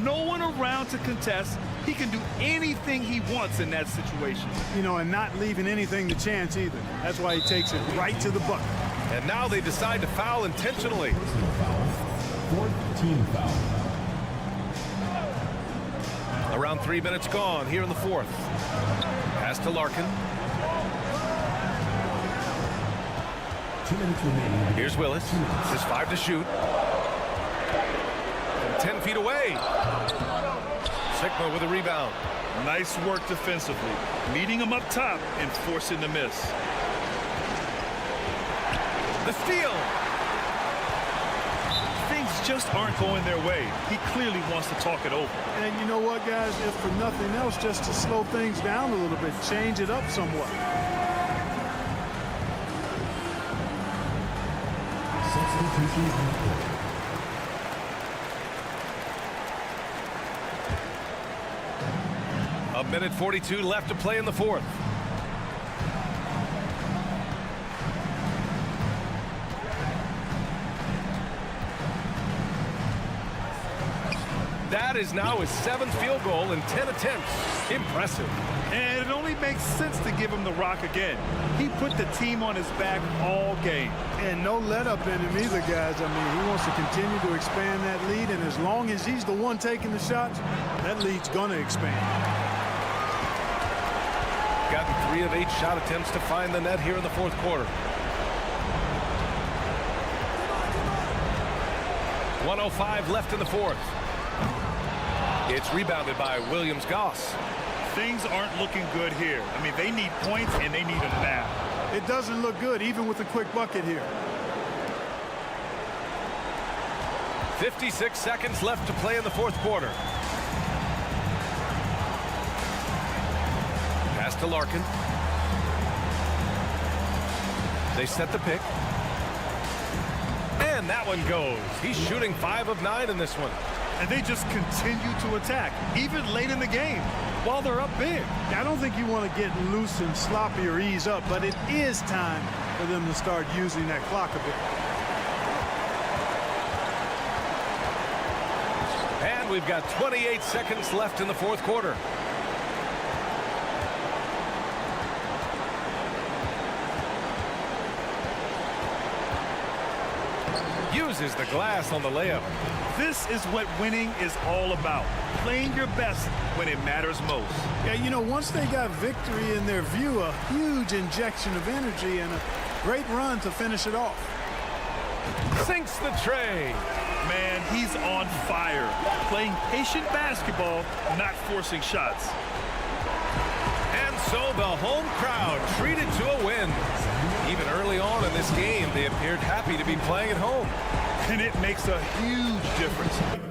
No one around to contest. He can do anything he wants in that situation. You know, and not leaving anything to chance either. That's why he takes it right to the bucket. And now they decide to foul intentionally. Personal foul. Fourth team foul. Around 3 minutes gone here in the fourth. Pass to Larkin. 2 minutes remaining. Here's Willis. Just 5 to shoot. From 10 feet away. Sigma with a rebound. Nice work defensively. Meeting him up top and forcing the miss. The steal. Things just aren't going their way. He clearly wants to talk it over. And you know what, guys? If for nothing else, just to slow things down a little bit, change it up somewhat. Substitution on the court. A minute 42 left to play in the fourth. That is now his 7th field goal in 10 attempts. Impressive. And it only makes sense to give him the rock again. He put the team on his back all game. And no let up in him either, guys. I mean, he wants to continue to expand that lead, and as long as he's the one taking the shots, that lead's going to expand. Gotten 3 of 8 shot attempts to find the net here in the fourth quarter. 1:05 left in the fourth. It's rebounded by Williams-Goss. Things aren't looking good here. I mean, they need points, and they need them now. It doesn't look good, even with a quick bucket here. 56 seconds left to play in the fourth quarter. Pass to Larkin. They set the pick. And that one goes. He's shooting 5 of 9 in this one. And they just continue to attack, even late in the game, while they're up big. I don't think you want to get loose and sloppy or ease up, but it is time for them to start using that clock a bit. And we've got 28 seconds left in the fourth quarter. Uses the glass on the layup. This is what winning is all about. Playing your best when it matters most. Yeah, you know, once they got victory in their view, a huge injection of energy and a great run to finish it off. Sinks the tray. Man, he's on fire. Playing patient basketball, not forcing shots. And so the home crowd treated to a win. Even early on in this game, they appeared happy to be playing at home. And it makes a huge difference.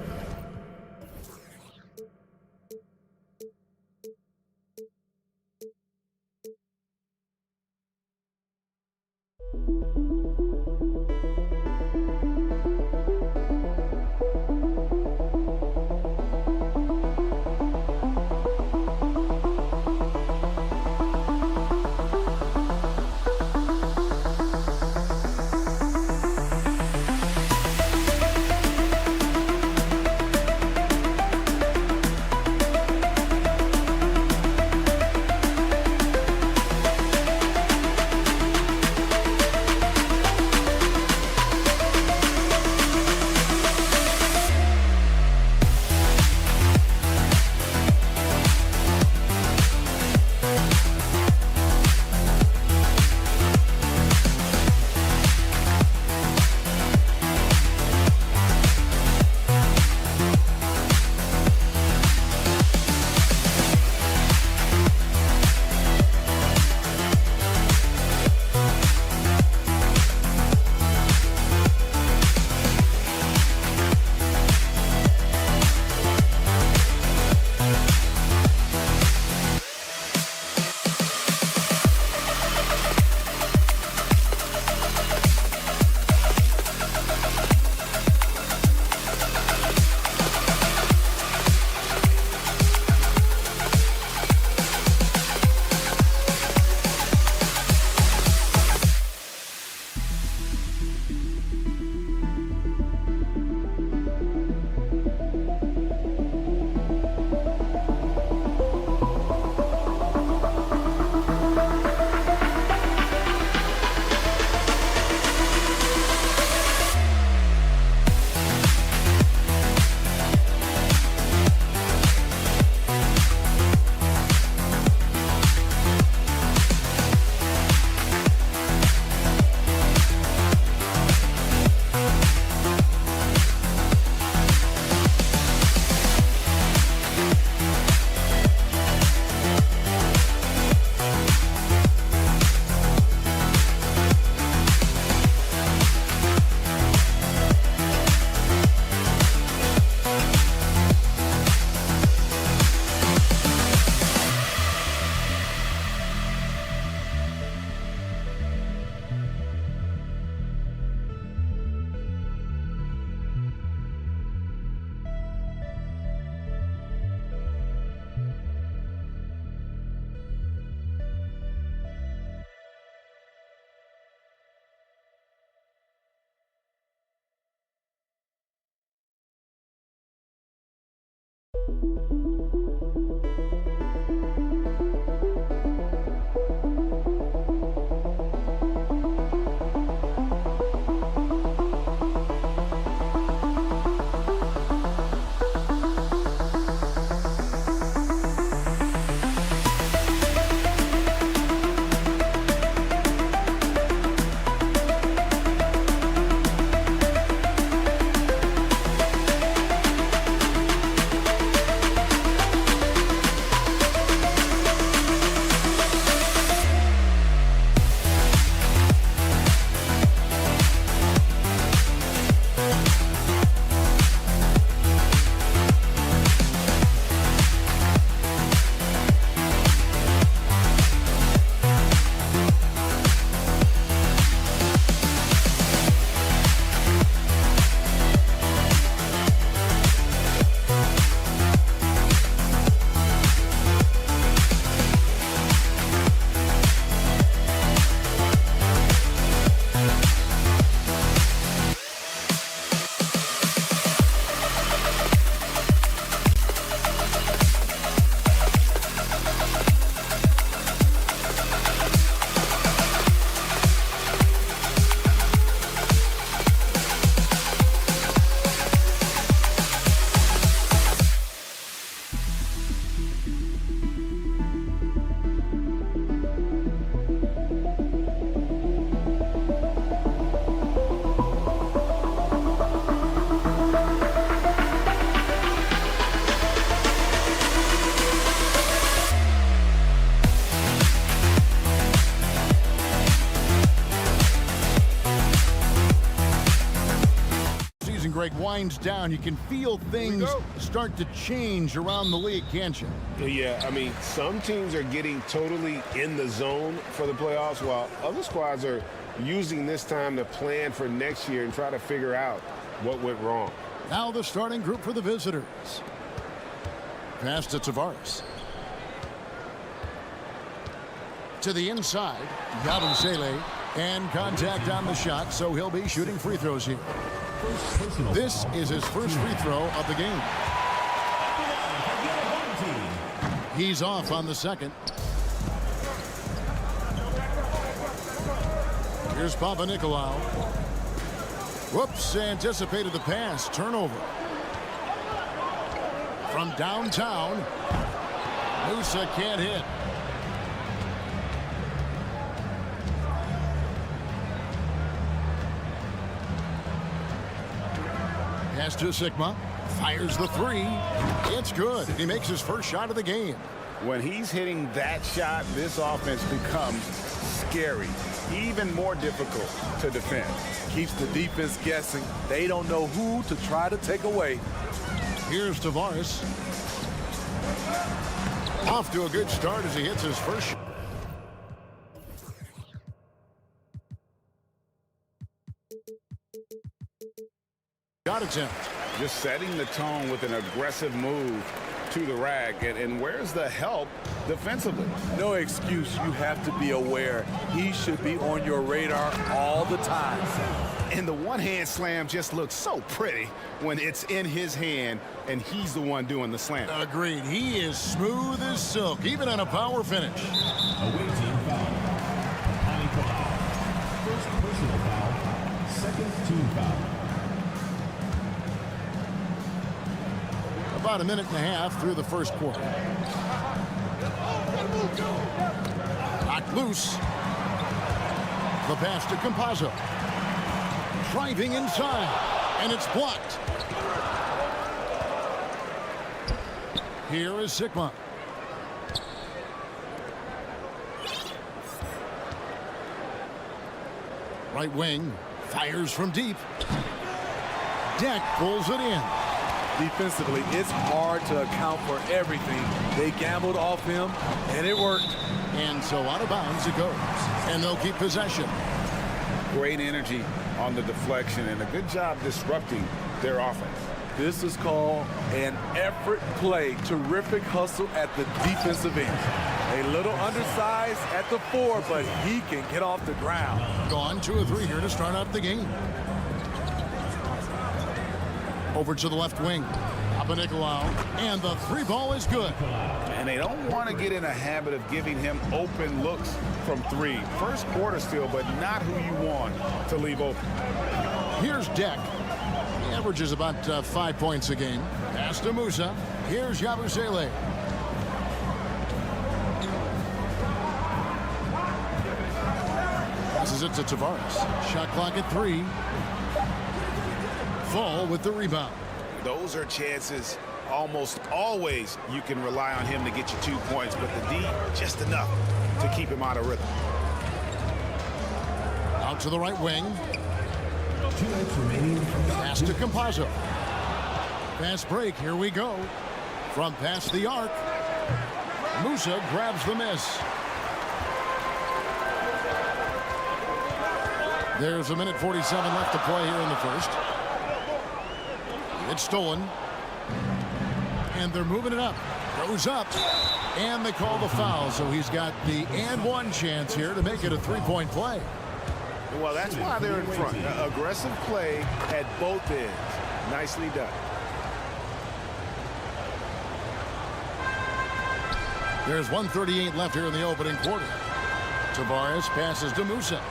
break winds down, you can feel things start to change around the league, can't you? Yeah, I mean, some teams are getting totally in the zone for the playoffs, while other squads are using this time to plan for next year and try to figure out what went wrong. Now the starting group for the visitors. Pass to Tavares. To the inside, Yabusele, and contact on the shot, so he'll be shooting free throws here. This is his first free throw of the game. He's off on the second. Here's Papanikolaou. Whoops, anticipated the pass. Turnover. From downtown, Musa can't hit. Pass to Sigma. Fires the three. It's good. He makes his first shot of the game. When he's hitting that shot, this offense becomes scary, even more difficult to defend. Keeps the defense guessing. They don't know who to try to take away. Here's Tavares. Off to a good start as he hits his first shot. Attempt. Just setting the tone with an aggressive move to the rack. And where's the help defensively? No excuse. You have to be aware. He should be on your radar all the time. And the one-hand slam just looks so pretty when it's in his hand and he's the one doing the slam. Agreed. He is smooth as silk, even on a power finish. Away team foul. First personal foul. Second team foul. About a minute and a half through the first quarter. Knocked loose. The pass to Campazzo. Driving inside, and it's blocked. Here is Sigma. Right wing, fires from deep. Deck pulls it in. Defensively, it's hard to account for everything. They gambled off him, and it worked. And so out of bounds it goes. And they'll keep possession. Great energy on the deflection and a good job disrupting their offense. This is called an effort play. Terrific hustle at the defensive end. A little undersized at the 4, but he can get off the ground. Gone 2 of 3 here to start out the game. Over to the left wing. Papanikolaou, and the 3 ball is good. And they don't want to get in a habit of giving him open looks from 3. First quarter still, but not who you want to leave open. Here's Deck. He averages about 5 points a game. Pass to Musa. Here's Yabusele. Passes it to Tavares. Shot clock at 3. Fall with the rebound. Those are chances almost always you can rely on him to get you 2 points, but the D just enough to keep him out of rhythm. Out to the right wing. 2 minutes remaining. Pass to Campazzo. Fast break, here we go. From past the arc. Musa grabs the miss. There's a minute 47 left to play here in the first. It's stolen. And they're moving it up. Goes up. And they call the foul. So he's got the and one chance here to make it a 3-point play. Well, that's why they're in front. Aggressive play at both ends. Nicely done. There's 1:38 left here in the opening quarter. Tavares passes to Musa.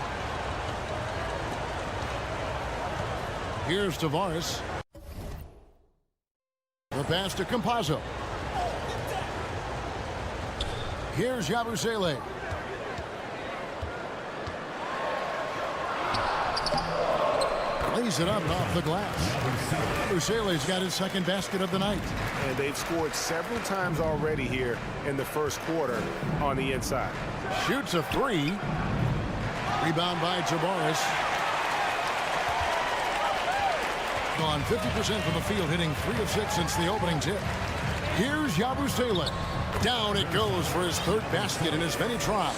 Here's Tavares. The pass to Campazzo. Here's Yabusele. Lays it up off the glass. Yabusele's got his second basket of the night. And they've scored several times already here in the first quarter on the inside. Shoots a 3. Rebound by Tavares. Gone 50% from the field, hitting 3 of 6 since the opening tip. Here's Yabusele. Down it goes for his third basket in as many tries.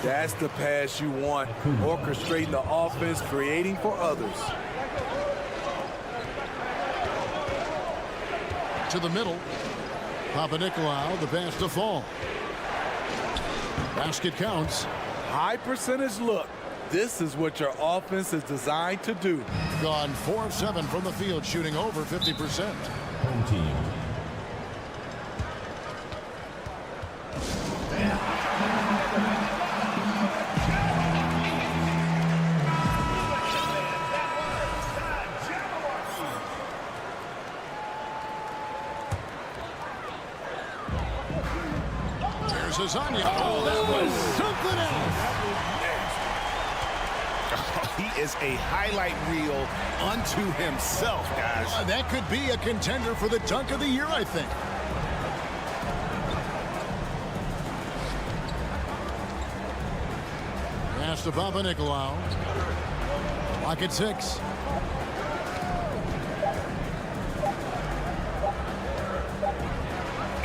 That's the pass you want. Orchestrating the offense, creating for others. To the middle. Papanikolaou, the pass to Fall. Basket counts. High percentage look. This is what your offense is designed to do. Gone 4 of 7 from the field, shooting over 50%. Home team. Here's Azania. Oh, that was something else. He is a highlight reel unto himself, guys. That could be a contender for the dunk of the year, I think. Pass to Papanikolaou. Lock at 6.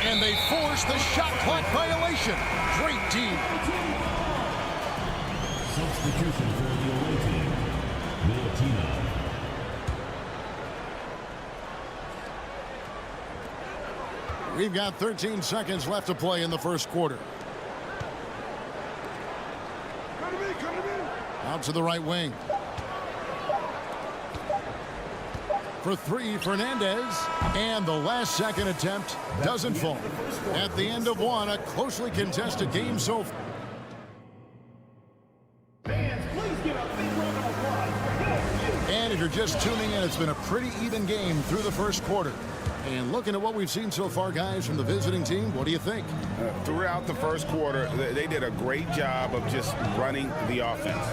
And they force the shot clock violation. Great team. Substitution for the away team. Milutinov. We've got 13 seconds left to play in the first quarter. Out to the right wing. For 3, Fernandez. And the last second attempt doesn't fall. At the end of one, a closely contested game so far. And if you're just tuning in, it's been a pretty even game through the first quarter. And looking at what we've seen so far, guys, from the visiting team, what do you think? Throughout the first quarter, they did a great job of just running the offense.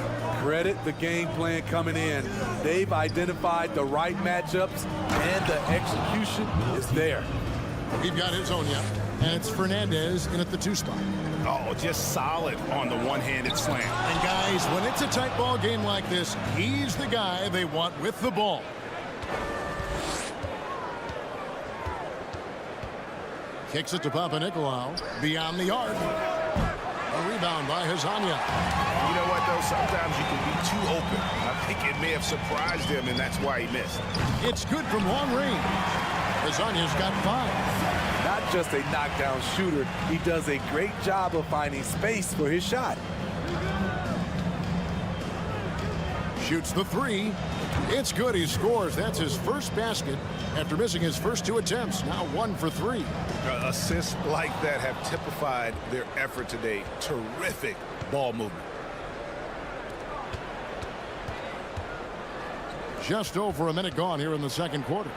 Credit the game plan coming in. They've identified the right matchups, and the execution is there. We've got Hazonia, and it's Fernandez in at the 2 spot. Oh, just solid on the one-handed slam. And guys, when it's a tight ball game like this, he's the guy they want with the ball. Kicks it to Papanikolaou. Beyond the arc. A rebound by Hazonia. You know what, though? Sometimes you can be too open. I think it may have surprised him, and that's why he missed. It's good from long range. Hazonia's got 5. Not just a knockdown shooter, he does a great job of finding space for his shot. Shoots the 3. It's good. He scores. That's his first basket after missing his first 2 attempts. Now 1 for 3. Assists like that have typified their effort today. Terrific ball movement. Just over a minute gone here in the second quarter.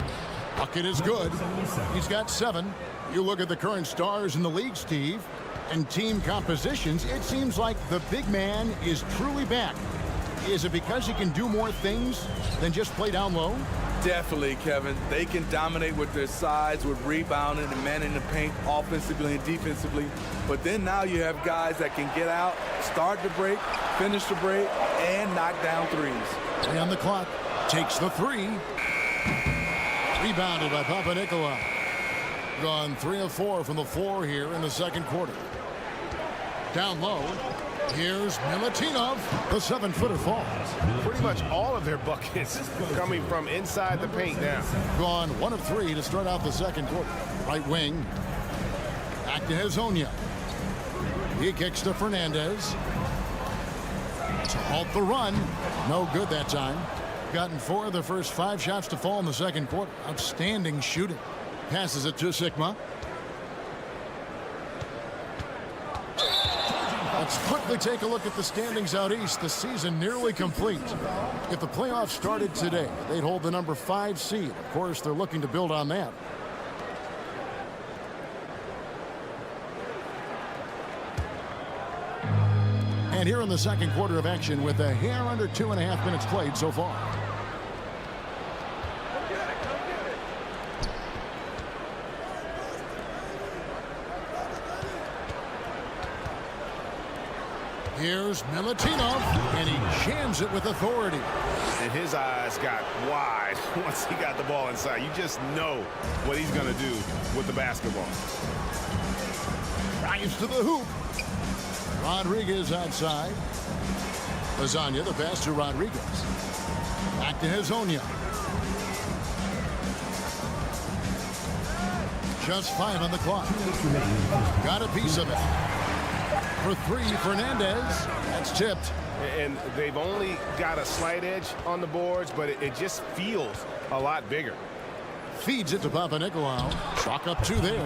Bucket is good. He's got 7. You look at the current stars in the league, Steve, and team compositions, it seems like the big man is truly back. Is it because he can do more things than just play down low? Definitely, Kevin. They can dominate with their size, with rebounding and manning the paint offensively and defensively. But then now you have guys that can get out, start the break, finish the break, and knock down threes. And the clock takes the 3. Rebounded by Papanikolaou. Gone 3 of 4 from the floor here in the second quarter. Down low. Here's Milutinov. The 7-footer falls. Pretty much all of their buckets coming from inside the paint now. Gone 1 of 3 to start out the second quarter. Right wing. Back to Hazonia. He kicks to Fernandez. To halt the run. No good that time. Gotten 4 of the first 5 shots to fall in the second quarter. Outstanding shooting. Passes it to Sigma. Let's quickly take a look at the standings out east. The season nearly complete. If the playoffs started today, they'd hold the number 5 seed. Of course, they're looking to build on that. And here in the second quarter of action with a hair under 2.5 minutes played so far. Here's Milutinov, and he jams it with authority. And his eyes got wide once he got the ball inside. You just know what he's going to do with the basketball. Drives to the hoop. Rodriguez outside. Lasagna, the pass to Rodriguez. Back to Hazonia. Just 5 on the clock. Got a piece of it. For 3, Fernandez. That's tipped. And they've only got a slight edge on the boards, but it just feels a lot bigger. Feeds it to Papanikolaou. Chalk up 2 there.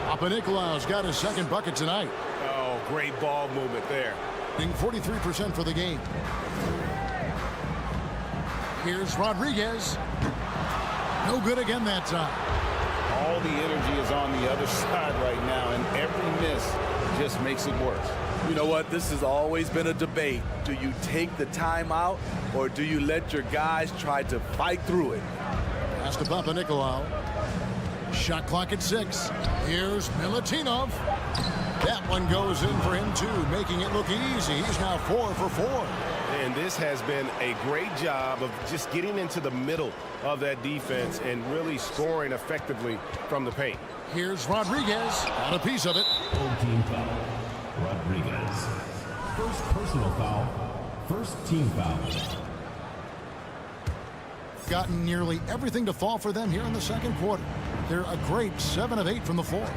Papanikolaou's got his second bucket tonight. Oh, great ball movement there. 43% for the game. Here's Rodriguez. No good again that time. All the energy is on the other side right now, and every miss just makes it worse. You know what? This has always been a debate. Do you take the timeout, or do you let your guys try to fight through it? Pass to Papanikolaou. Shot clock at 6. Here's Milutinov. That one goes in for him, too, making it look easy. He's now 4 for 4. And this has been a great job of just getting into the middle of that defense and really scoring effectively from the paint. Here's Rodriguez. Got a piece of it. Full team foul. Rodriguez. First personal foul. First team foul. Gotten nearly everything to fall for them here in the second quarter. They're a great 7 of 8 from the floor.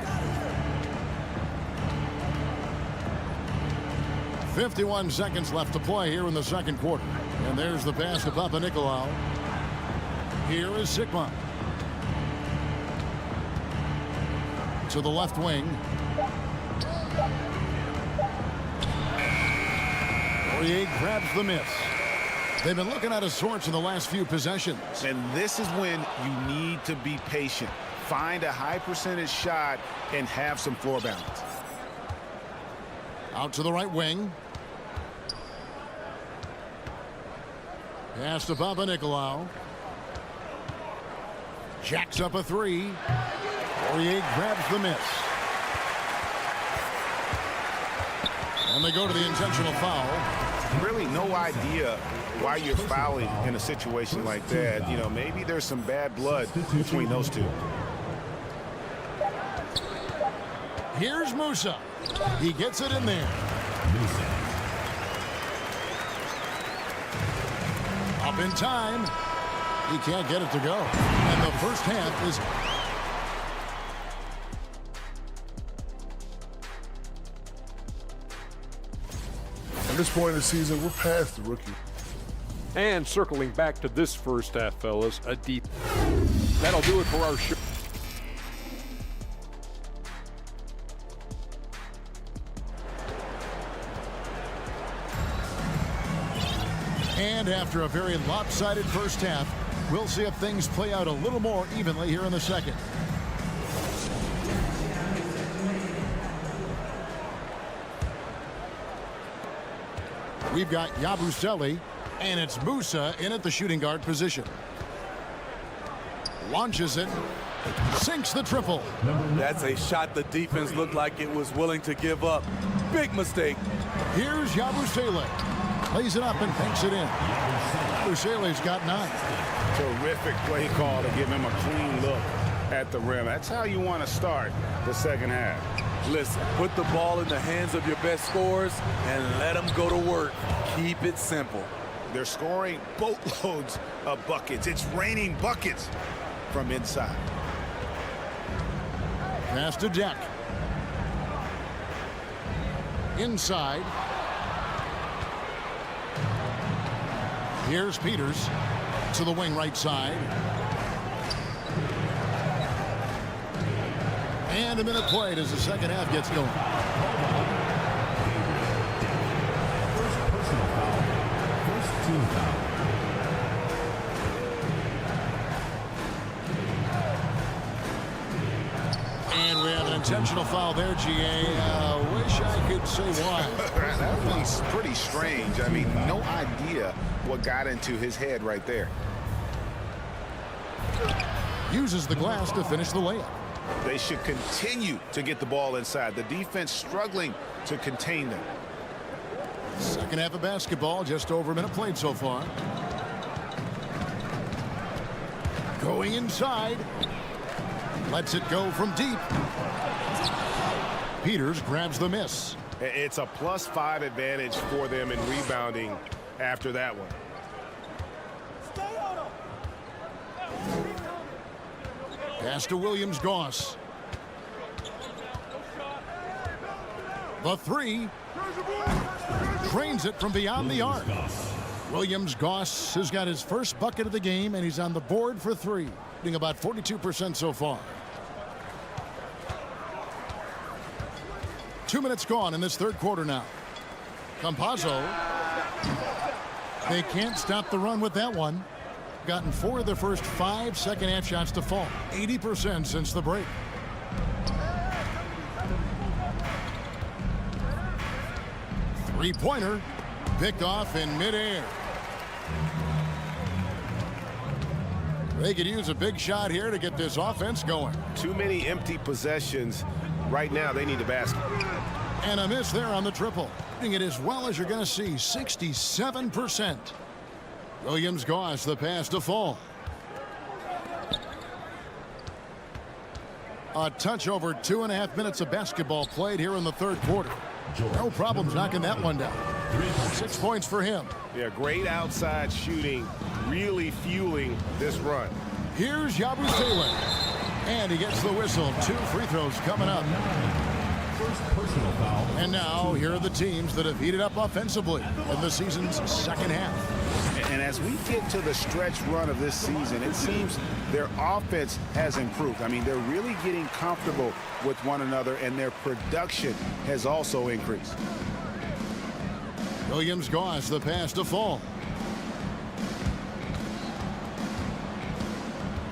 51 seconds left to play here in the second quarter. And there's the pass to Papanikolaou. Here is Sigma. To the left wing. Poirier grabs the miss. They've been looking out of sorts in the last few possessions. And this is when you need to be patient. Find a high percentage shot and have some floor balance. Out to the right wing. Pass to Papanikolaou. Jacks up a 3. Poirier grabs the miss. And they go to the intentional foul. Really no idea why you're fouling in a situation like that. You know, maybe there's some bad blood between those two. Here's Musa. He gets it in there. Up in time. He can't get it to go. And the first half is... At this point in the season, we're past the rookie. And circling back to this first half, fellas, a deep. That'll do it for our show. And after a very lopsided first half, we'll see if things play out a little more evenly here in the second. We've got Yabusele, and it's Musa in at the shooting guard position. Launches it, sinks the triple. That's a shot the defense looked like it was willing to give up. Big mistake. Here's Yabusele. Plays it up and banks it in. Yabusele's got 9. Terrific play call to give him a clean look at the rim. That's how you want to start the second half. Listen, put the ball in the hands of your best scorers and let them go to work. Keep it simple. They're scoring boatloads of buckets. It's raining buckets from inside. Pass to Deck. Inside. Here's Peters to the wing right side. And a minute played as the second half gets going. First personal foul. First team foul. And we have an intentional foul there, GA. Wish I could say why. That one's pretty strange. I mean, no idea what got into his head right there. Uses the glass to finish the layup. They should continue to get the ball inside. The defense struggling to contain them. Second half of basketball, just over a minute played so far. Going inside. Lets it go from deep. Peters grabs the miss. It's a +5 advantage for them in rebounding after that one. Pass to Williams-Goss. The three. Drains it from beyond the arc. Williams-Goss has got his first bucket of the game, and he's on the board for three, shooting about 42% so far. 2 minutes gone in this third quarter now. Campazzo. They can't stop the run with that one. Gotten 4 of their first 5 second half shots to fall. 80% since the break. Three-pointer. Picked off in midair. They could use a big shot here to get this offense going. Too many empty possessions. Right now, they need a basket. And a miss there on the triple. Hitting it as well as you're going to see, 67%. Williams-Goss, the pass to Fall. A touch over 2.5 minutes of basketball played here in the third quarter. No problems knocking that one down. 6 points for him. Yeah, great outside shooting, really fueling this run. Here's Yabusele. And he gets the whistle. 2 free throws coming up. And now, here are the teams that have heated up offensively in the season's second half. And as we get to the stretch run of this season, it seems their offense has improved. I mean, they're really getting comfortable with one another, and their production has also increased. Williams-Goss, the pass to Fall.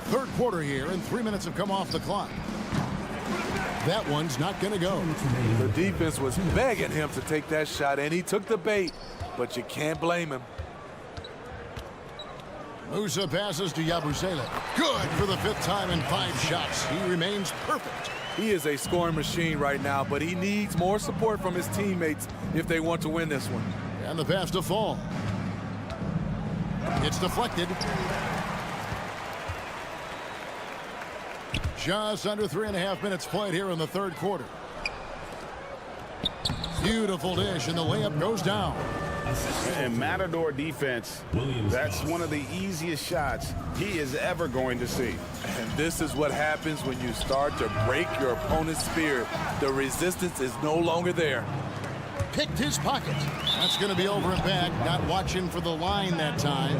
Third quarter here, and 3 minutes have come off the clock. That one's not going to go. The defense was begging him to take that shot, and he took the bait, but you can't blame him. Musa passes to Yabusele. Good for the 5th time in 5 shots. He remains perfect. He is a scoring machine right now, but he needs more support from his teammates if they want to win this one. And the pass to Fall. It's deflected. Just under 3.5 minutes played here in the third quarter. Beautiful dish, and the layup goes down. And Matador defense, that's one of the easiest shots he is ever going to see. And this is what happens when you start to break your opponent's spirit. The resistance is no longer there. Picked his pocket. That's going to be over and back. Not watching for the line that time.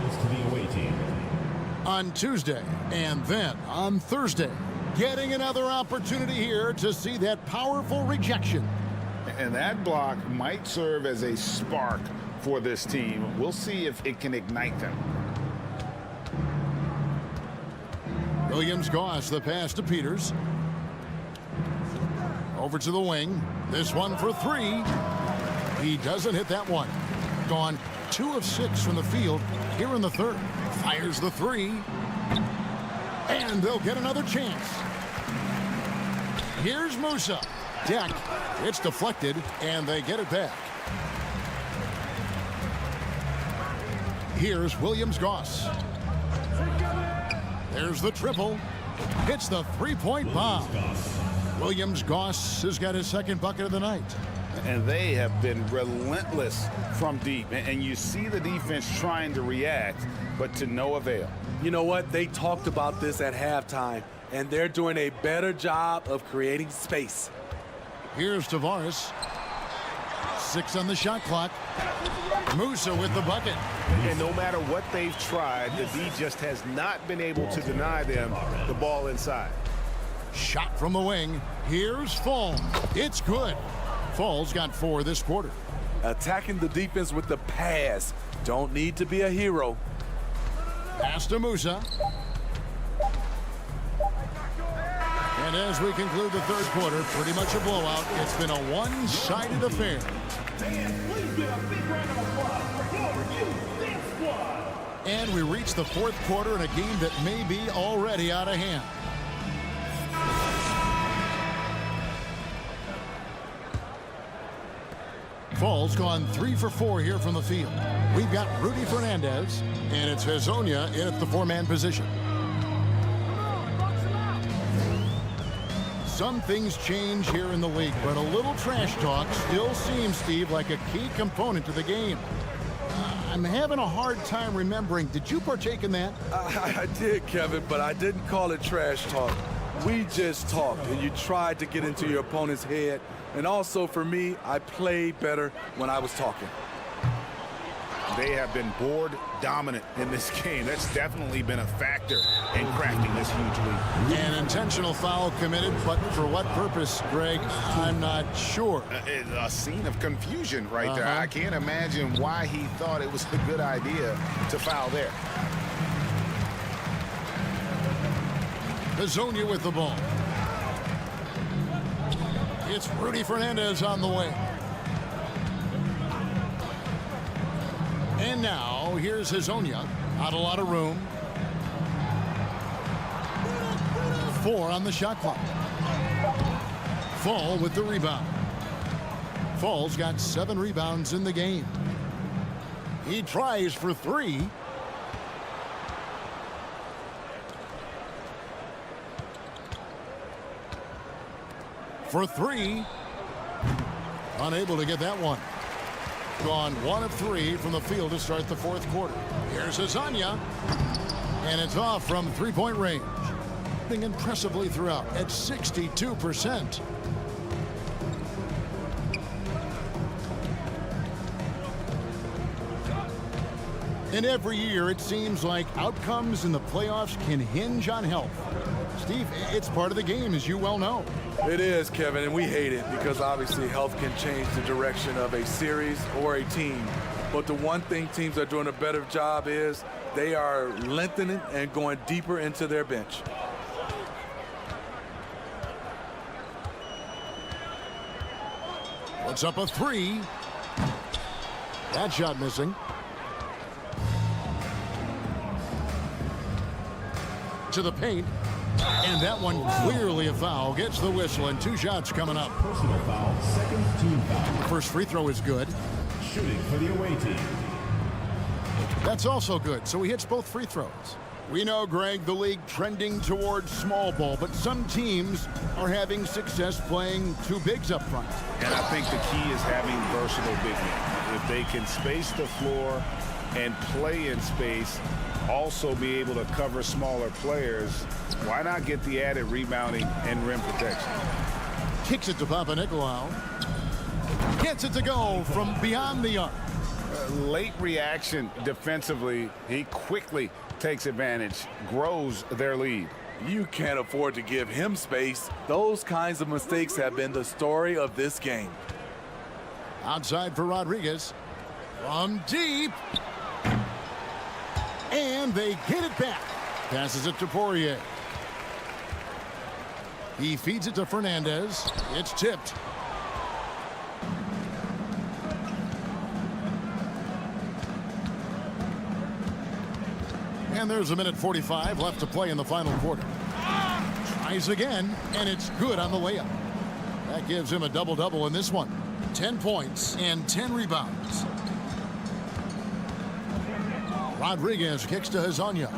On Tuesday, and then on Thursday. Getting another opportunity here to see that powerful rejection. And that block might serve as a spark for this team. We'll see if it can ignite them. Williams-Goss, the pass to Peters. Over to the wing. This one for 3. He doesn't hit that one. Gone 2 of 6 from the field here in the third. Fires the 3. And they'll get another chance. Here's Musa. Deck. It's deflected, and they get it back. Here's Williams-Goss. There's the triple. Hits the 3-point bomb. Williams-Goss has got his second bucket of the night. And they have been relentless from deep. And you see the defense trying to react, but to no avail. You know what? They talked about this at halftime, and they're doing a better job of creating space. Here's Tavares. 6 on the shot clock. Musa with the bucket. And no matter what they've tried, the D just has not been able to deny them the ball inside. Shot from the wing. Here's Fall. It's good. Fall's got 4 this quarter. Attacking the defense with the pass. Don't need to be a hero. Pass to Musa. And as we conclude the third quarter, pretty much a blowout. It's been a one-sided affair. And we reach the fourth quarter in a game that may be already out of hand. Fall's gone 3 for 4 here from the field. We've got Rudy Fernandez, and it's Hezonja in at the 4-man position. Some things change here in the league, but a little trash talk still seems, Steve, like a key component to the game. I'm having a hard time remembering. Did you partake in that? I did, Kevin, but I didn't call it trash talk. We just talked, and you tried to get into your opponent's head. And also, for me, I played better when I was talking. They have been board dominant in this game. That's definitely been a factor in crafting this huge lead. An intentional foul committed, but for what purpose, Greg? I'm not sure. A scene of confusion right there. I can't imagine why he thought it was a good idea to foul there. Hezonja with the ball. It's Rudy Fernandez on the way. And now, here's Hezonja. Not a lot of room. 4 on the shot clock. Fall with the rebound. Fall's got 7 rebounds in the game. He tries for 3. For 3. Unable to get that one. Gone 1 of 3 from the field to start the 4th quarter. Here's Hezonja. And it's off from 3-point range. Being impressively throughout at 62%. And every year it seems like outcomes in the playoffs can hinge on health. Steve, it's part of the game, as you well know. It is, Kevin, and we hate it because obviously health can change the direction of a series or a team. But the one thing teams are doing a better job is they are lengthening and going deeper into their bench. What's up a 3? That shot missing. To the paint. And that one clearly a foul. Gets the whistle, and 2 shots coming up. Personal foul, second team foul. The first free throw is good. Shooting for the away team. That's also good, so he hits both free throws. We know, Greg, the league trending towards small ball, but some teams are having success playing 2 bigs up front. And I think the key is having versatile big men. If they can space the floor and play in space, also be able to cover smaller players, why not get the added rebounding and rim protection? Kicks it to Papanikolaou. Gets it to go from beyond the arc. Late reaction defensively. He quickly takes advantage, grows their lead. You can't afford to give him space. Those kinds of mistakes have been the story of this game. Outside for Rodriguez. From deep. And they get it back. Passes it to Poirier. He feeds it to Fernandez. It's tipped. And there's 1:45 left to play in the final quarter. Tries again, and it's good on the layup. That gives him a double-double in this one. 10 points and 10 rebounds. Rodriguez kicks to Hezonja.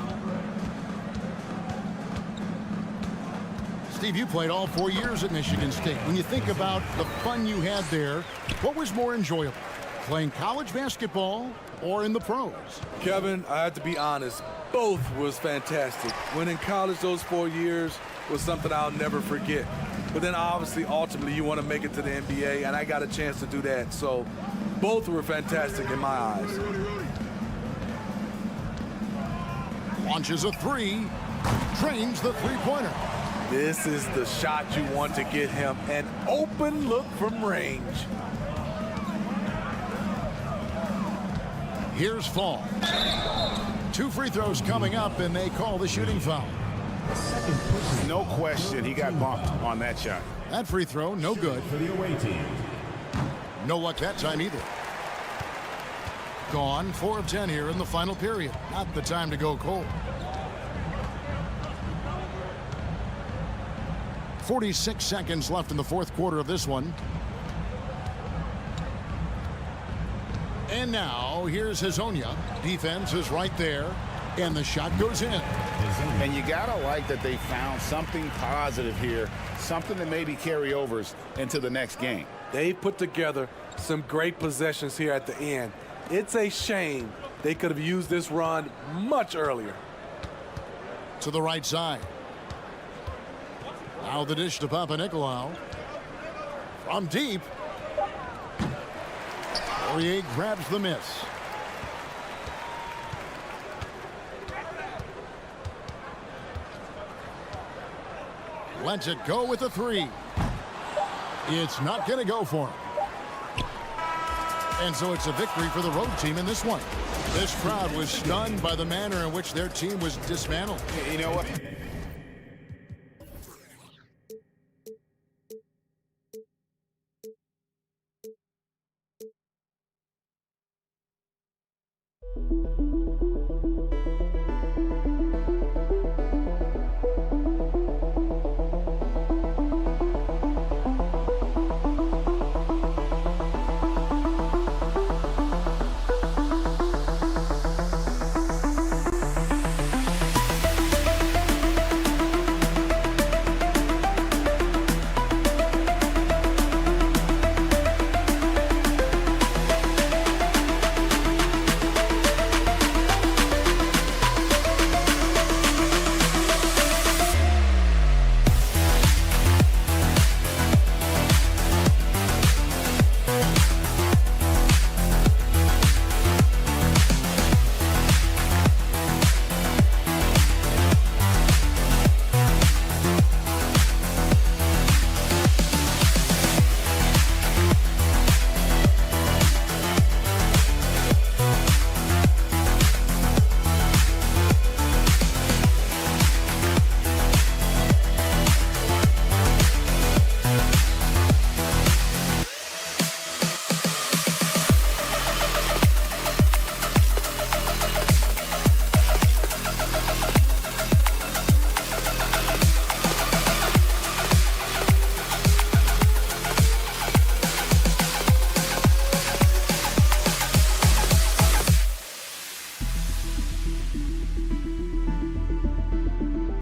Steve, you played all 4 years at Michigan State. When you think about the fun you had there, what was more enjoyable? Playing college basketball or in the pros? Kevin, I have to be honest. Both was fantastic. When in college, those 4 years was something I'll never forget. But then obviously, ultimately, you want to make it to the NBA, and I got a chance to do that. So both were fantastic in my eyes. Launches a 3. Trains the 3-pointer. This is the shot you want to get him. An open look from range. Here's Fall. 2 free throws coming up, and they call the shooting foul. No question, he got bumped on that shot. That free throw, no good. For the away team. No luck that time either. Gone 4 of 10 here in the final period. Not the time to go cold. 46 seconds left in the 4th quarter of this one. And now, here's Hazonia. Defense is right there, and the shot goes in. And you got to like that they found something positive here, something that maybe carry overs into the next game. They put together some great possessions here at the end. It's a shame they could have used this run much earlier. To the right side. Now the dish to Papanikolaou. From deep. Poirier grabs the miss. Lets it go with a three. It's not going to go for him. And so it's a victory for the road team in this one. This crowd was stunned by the manner in which their team was dismantled. You know what?